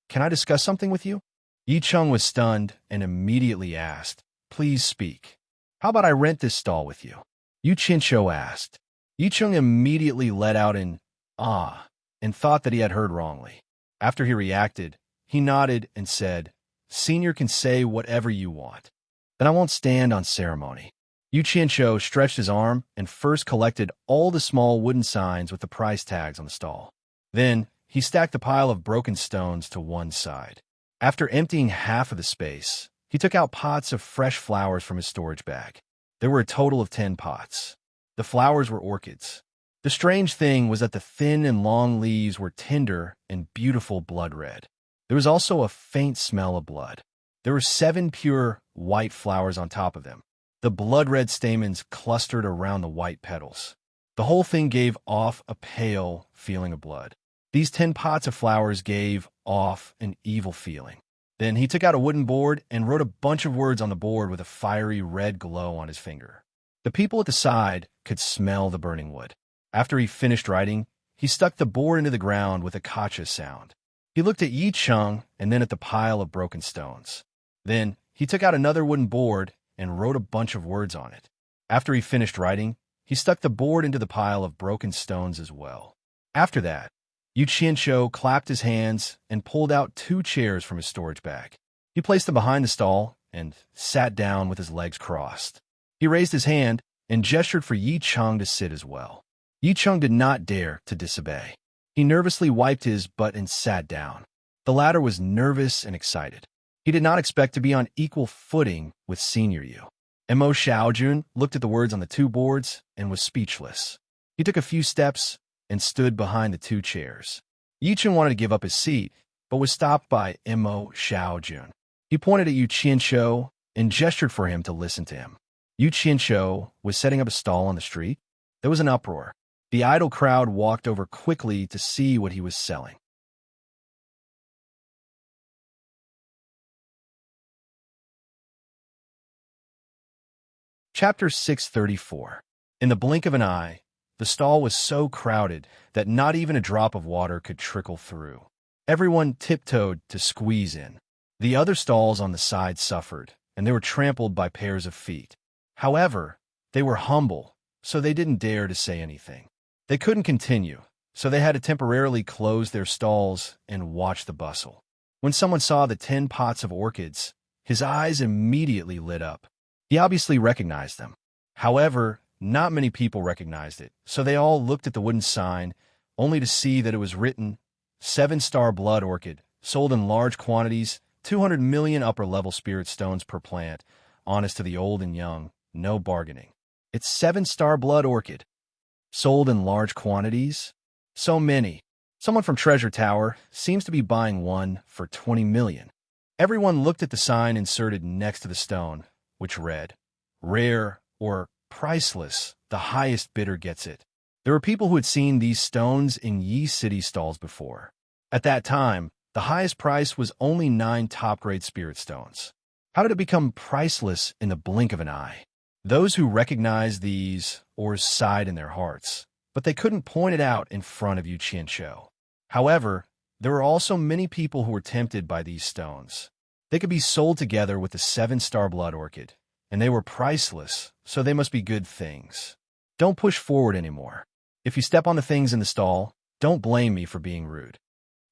"Can I discuss something with you?" Yi Cheng was stunned and immediately asked, "Please speak. How about I rent this stall with you?" Yu Qianqiu asked. Yi Cheng immediately let out an "ah" and thought that he had heard wrongly. After he reacted, he nodded and said, "Senior can say whatever you want. Then I won't stand on ceremony." Yu Qianqiu stretched his arm and first collected all the small wooden signs with the price tags on the stall. Then, he stacked a pile of broken stones to one side. After emptying half of the space, he took out pots of fresh flowers from his storage bag. There were a total of 10 pots. The flowers were orchids. The strange thing was that the thin and long leaves were tender and beautiful blood red. There was also a faint smell of blood. There were 7 pure, white flowers on top of them. The blood-red stamens clustered around the white petals. The whole thing gave off a pale feeling of blood. These 10 pots of flowers gave off an evil feeling. Then he took out a wooden board and wrote a bunch of words on the board with a fiery red glow on his finger. The people at the side could smell the burning wood. After he finished writing, he stuck the board into the ground with a kacha sound. He looked at Yi Chung and then at the pile of broken stones. Then he took out another wooden board and wrote a bunch of words on it. After he finished writing, he stuck the board into the pile of broken stones as well. After that, Yu Qianqiu clapped his hands and pulled out 2 chairs from his storage bag. He placed them behind the stall and sat down with his legs crossed. He raised his hand and gestured for Yi Chung to sit as well. Yi Chung did not dare to disobey. He nervously wiped his butt and sat down. The latter was nervous and excited. He did not expect to be on equal footing with Senior Yu. Mo Xiaojun looked at the words on the 2 boards and was speechless. He took a few steps and stood behind the 2 chairs. Yi Chung wanted to give up his seat, but was stopped by Mo Xiaojun. He pointed at Yu Qianqiu and gestured for him to listen to him. Yu Qianqiu was setting up a stall on the street. There was an uproar. The idle crowd walked over quickly to see what he was selling. Chapter 634. In the blink of an eye, the stall was so crowded that not even a drop of water could trickle through. Everyone tiptoed to squeeze in. The other stalls on the side suffered, and they were trampled by pairs of feet. However, they were humble, so they didn't dare to say anything. They couldn't continue, so they had to temporarily close their stalls and watch the bustle. When someone saw the 10 pots of orchids, his eyes immediately lit up. He obviously recognized them. However, not many people recognized it, so they all looked at the wooden sign, only to see that it was written, 7-star blood orchid, sold in large quantities, 200 million upper-level spirit stones per plant, honest to the old and young, no bargaining. It's 7-star blood orchid. Sold in large quantities? So many. Someone from Treasure Tower seems to be buying one for 20 million. Everyone looked at the sign inserted next to the stone, which read, rare or priceless, the highest bidder gets it. There were people who had seen these stones in Yi City stalls before. At that time, the highest price was only 9 top-grade spirit stones. How did it become priceless in the blink of an eye? Those who recognized these ores sighed in their hearts, but they couldn't point it out in front of Yu Qianqiu. However, there were also many people who were tempted by these stones. They could be sold together with the 7-star blood orchid, and they were priceless, so they must be good things. Don't push forward anymore. If you step on the things in the stall, don't blame me for being rude.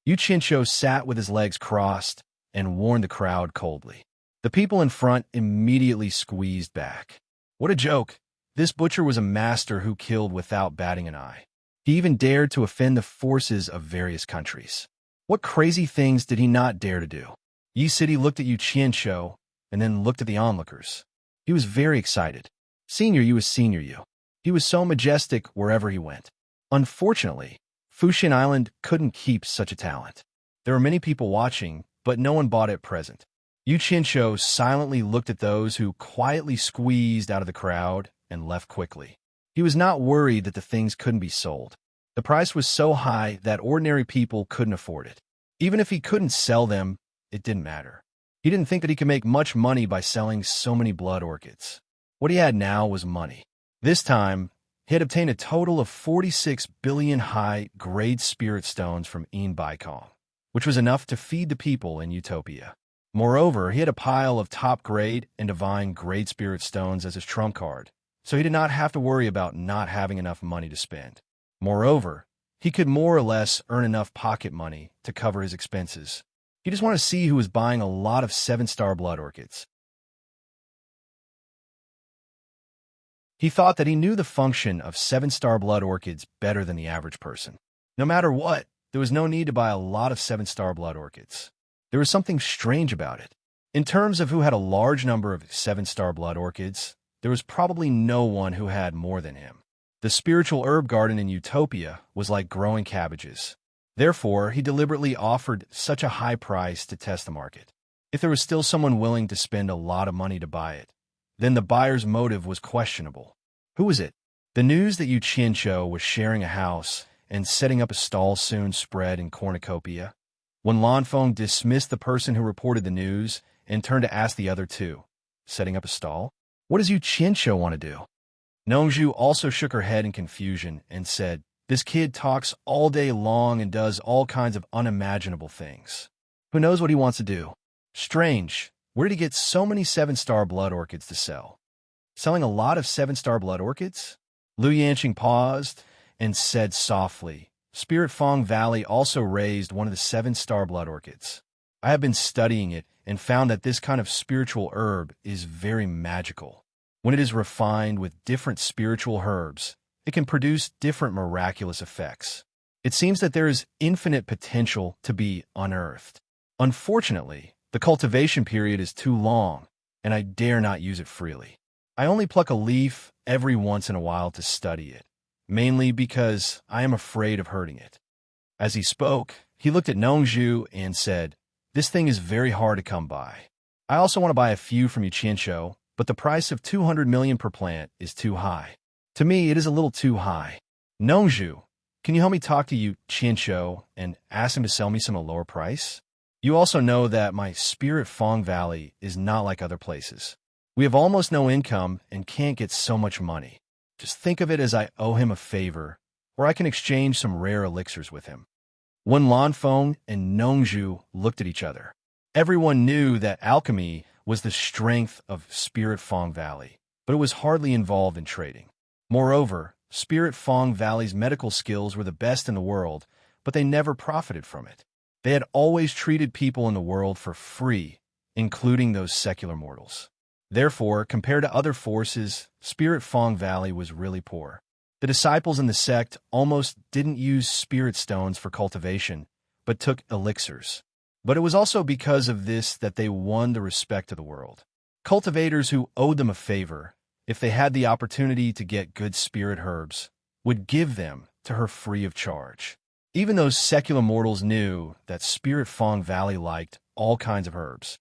Yu Qianqiu sat with his legs crossed and warned the crowd coldly. The people in front immediately squeezed back. What a joke! This butcher was a master who killed without batting an eye. He even dared to offend the forces of various countries. What crazy things did he not dare to do? Yi City looked at Yu Qianqiu and then looked at the onlookers. He was very excited. Senior Yu was Senior Yu. He was so majestic wherever he went. Unfortunately, Fuxin Island couldn't keep such a talent. There were many people watching, but no one bought at present. Yu Qianqiu silently looked at those who quietly squeezed out of the crowd and left quickly. He was not worried that the things couldn't be sold. The price was so high that ordinary people couldn't afford it. Even if he couldn't sell them, it didn't matter. He didn't think that he could make much money by selling so many blood orchids. What he had now was money. This time, he had obtained a total of 46 billion high-grade spirit stones from Baikong, which was enough to feed the people in Utopia. Moreover, he had a pile of top-grade and divine-grade spirit stones as his trump card, so he did not have to worry about not having enough money to spend. Moreover, he could more or less earn enough pocket money to cover his expenses. He just wanted to see who was buying a lot of 7-star blood orchids. He thought that he knew the function of 7-star blood orchids better than the average person. No matter what, there was no need to buy a lot of 7-star blood orchids. There was something strange about it. In terms of who had a large number of 7-star blood orchids, there was probably no one who had more than him. The spiritual herb garden in Utopia was like growing cabbages. Therefore, he deliberately offered such a high price to test the market. If there was still someone willing to spend a lot of money to buy it, then the buyer's motive was questionable. Who was it? The news that Yu Qianqiu was sharing a house and setting up a stall soon spread in cornucopia. When Lanfeng dismissed the person who reported the news and turned to ask the other two, setting up a stall? What does Yu Qianshou want to do? Nongzhu also shook her head in confusion and said, this kid talks all day long and does all kinds of unimaginable things. Who knows what he wants to do? Strange. Where did he get so many 7-star blood orchids to sell? Selling a lot of 7-star blood orchids? Lu Yanqing paused and said softly, Spirit Fong Valley also raised one of the 7-star blood orchids. I have been studying it and found that this kind of spiritual herb is very magical. When it is refined with different spiritual herbs, it can produce different miraculous effects. It seems that there is infinite potential to be unearthed. Unfortunately, the cultivation period is too long, and I dare not use it freely. I only pluck a leaf every once in a while to study it, mainly because I am afraid of hurting it. As he spoke, he looked at Nongzhu and said, this thing is very hard to come by. I also want to buy a few from Yu Qianshou, but the price of 200 million per plant is too high. To me, it is a little too high. Nongzhu, can you help me talk to Yu Qianshou and ask him to sell me some at a lower price? You also know that my Spirit Fong Valley is not like other places. We have almost no income and can't get so much money. Just think of it as I owe him a favor, or I can exchange some rare elixirs with him. When Lanfeng and Nongzhu looked at each other, everyone knew that alchemy was the strength of Spirit Fong Valley, but it was hardly involved in trading. Moreover, Spirit Fong Valley's medical skills were the best in the world, but they never profited from it. They had always treated people in the world for free, including those secular mortals. Therefore, compared to other forces, Spirit Fong Valley was really poor. The disciples in the sect almost didn't use spirit stones for cultivation, but took elixirs. But it was also because of this that they won the respect of the world. Cultivators who owed them a favor, if they had the opportunity to get good spirit herbs, would give them to her free of charge. Even those secular mortals knew that Spirit Fong Valley liked all kinds of herbs.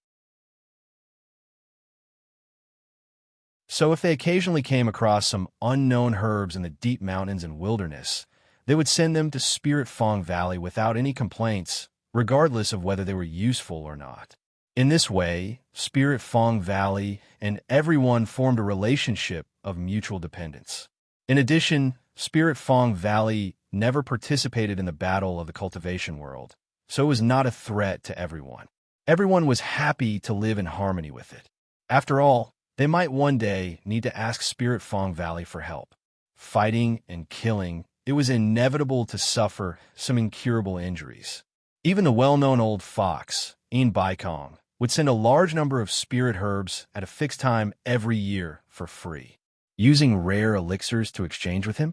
So if they occasionally came across some unknown herbs in the deep mountains and wilderness, they would send them to Spirit Fong Valley without any complaints, regardless of whether they were useful or not. In this way, Spirit Fong Valley and everyone formed a relationship of mutual dependence. In addition, Spirit Fong Valley never participated in the battle of the cultivation world, so it was not a threat to everyone. Everyone was happy to live in harmony with it. After all, they might one day need to ask Spirit Fong Valley for help. Fighting and killing, it was inevitable to suffer some incurable injuries. Even the well-known old fox, In Baikong, would send a large number of spirit herbs at a fixed time every year for free. Using rare elixirs to exchange with him?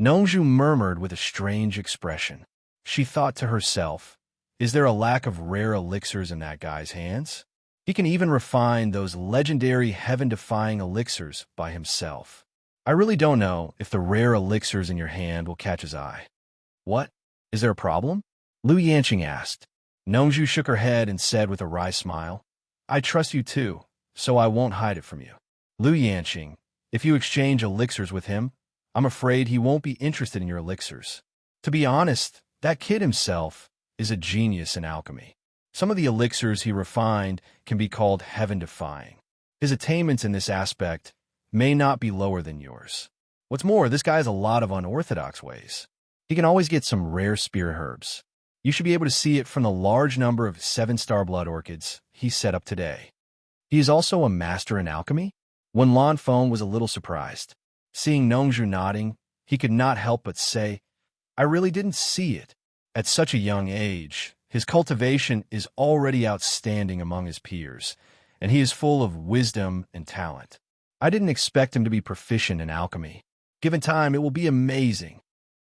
Nongzhu murmured with a strange expression. She thought to herself, is there a lack of rare elixirs in that guy's hands? He can even refine those legendary heaven-defying elixirs by himself. I really don't know if the rare elixirs in your hand will catch his eye. What? Is there a problem? Lu Yanqing asked. Nongzhu shook her head and said with a wry smile, I trust you too, so I won't hide it from you. Lu Yanqing, if you exchange elixirs with him, I'm afraid he won't be interested in your elixirs. To be honest, that kid himself is a genius in alchemy. Some of the elixirs he refined can be called heaven-defying. His attainments in this aspect may not be lower than yours. What's more, this guy has a lot of unorthodox ways. He can always get some rare spirit herbs. You should be able to see it from the large number of 7-star blood orchids he set up today. He is also a master in alchemy? When Lanfeng was a little surprised. Seeing Nongzhu nodding, he could not help but say, I really didn't see it. At such a young age, his cultivation is already outstanding among his peers, and he is full of wisdom and talent. I didn't expect him to be proficient in alchemy. Given time, it will be amazing.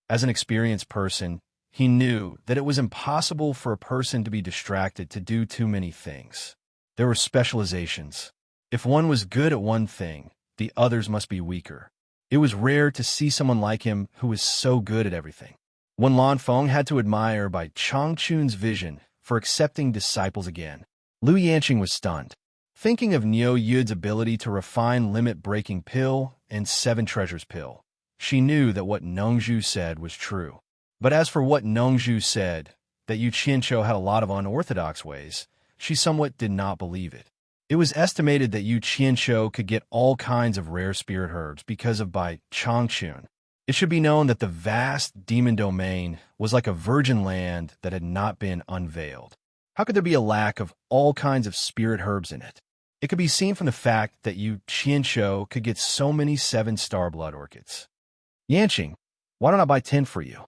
As an experienced person, he knew that it was impossible for a person to be distracted to do too many things. There were specializations. If one was good at one thing, the others must be weaker. It was rare to see someone like him who was so good at everything. When Lanfeng had to admire by Changchun's vision for accepting disciples again, Lu Yanqing was stunned. Thinking of Niu Yud's ability to refine limit-breaking pill and 7 treasures pill, she knew that what Nongzhu said was true. But as for what Nongzhu said, that Yu Qianqiu had a lot of unorthodox ways, she somewhat did not believe it. It was estimated that Yu Qianqiu could get all kinds of rare spirit herbs because of Bai Changchun. It should be known that the vast demon domain was like a virgin land that had not been unveiled. How could there be a lack of all kinds of spirit herbs in it? It could be seen from the fact that Yu Qianqiu could get so many 7-star blood orchids. Yanqing, why don't I buy 10 for you?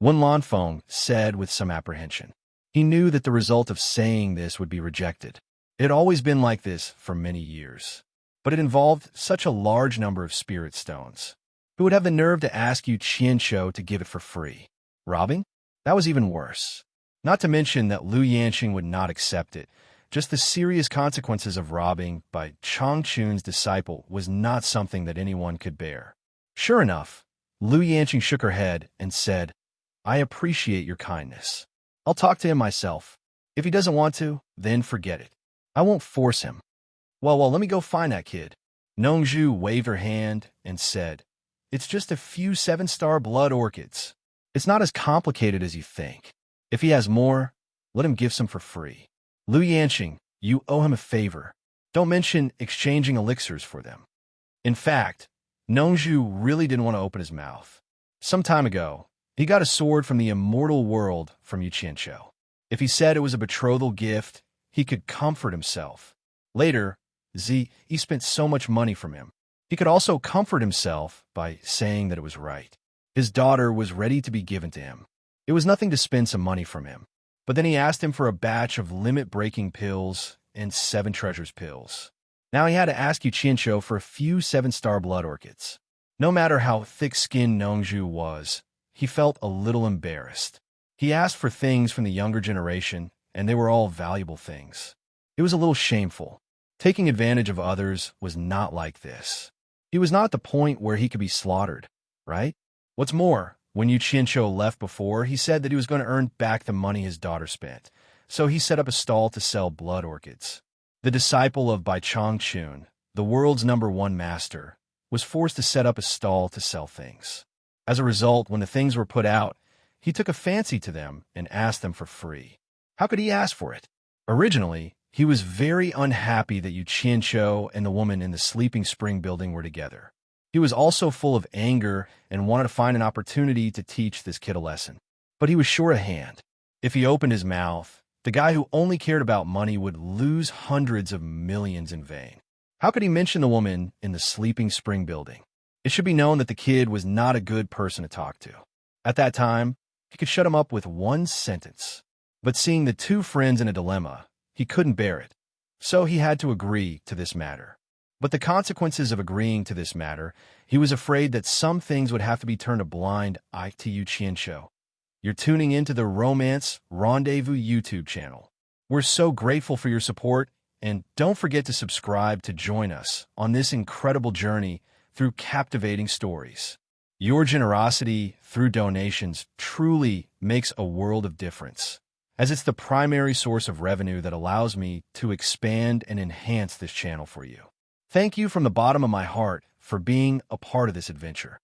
Wen Lanfeng said with some apprehension. He knew that the result of saying this would be rejected. It had always been like this for many years. But it involved such a large number of spirit stones. Who would have the nerve to ask Yu Qianqiu to give it for free? Robbing? That was even worse. Not to mention that Lu Yanqing would not accept it. Just the serious consequences of robbing by Changchun's disciple was not something that anyone could bear. Sure enough, Lu Yanqing shook her head and said, I appreciate your kindness. I'll talk to him myself. If he doesn't want to, then forget it. I won't force him. Well, let me go find that kid. Nongzhu waved her hand and said, It's just a few 7-star blood orchids. It's not as complicated as you think. If he has more, let him give some for free. Lu Yanqing, you owe him a favor. Don't mention exchanging elixirs for them. In fact, Nongzhu really didn't want to open his mouth. Some time ago, he got a sword from the immortal world from Yu Qianqiu. If he said it was a betrothal gift, he could comfort himself. Later, he spent so much money from him. He could also comfort himself by saying that it was right. His daughter was ready to be given to him. It was nothing to spend some money from him. But then he asked him for a batch of limit-breaking pills and 7 treasures pills. Now he had to ask Yu Qianqiu for a few 7-star blood orchids. No matter how thick-skinned Nongzhu was, he felt a little embarrassed. He asked for things from the younger generation, and they were all valuable things. It was a little shameful. Taking advantage of others was not like this. He was not at the point where he could be slaughtered, right? What's more, when Yu Qianqiu left before, he said that he was going to earn back the money his daughter spent, so he set up a stall to sell blood orchids. The disciple of Bai Changchun, the world's #1 master, was forced to set up a stall to sell things. As a result, when the things were put out, he took a fancy to them and asked them for free. How could he ask for it? Originally, he was very unhappy that Yu Qianqiu and the woman in the Sleeping Spring building were together. He was also full of anger and wanted to find an opportunity to teach this kid a lesson. But he was sure of hand. If he opened his mouth, the guy who only cared about money would lose hundreds of millions in vain. How could he mention the woman in the Sleeping Spring building? It should be known that the kid was not a good person to talk to. At that time, he could shut him up with one sentence. But seeing the two friends in a dilemma, he couldn't bear it. So he had to agree to this matter. But the consequences of agreeing to this matter, he was afraid that some things would have to be turned a blind eye to Yu Qianqiu. You're tuning into the Romance Rendezvous YouTube channel. We're so grateful for your support, and don't forget to subscribe to join us on this incredible journey through captivating stories. Your generosity through donations truly makes a world of difference, as it's the primary source of revenue that allows me to expand and enhance this channel for you. Thank you from the bottom of my heart for being a part of this adventure.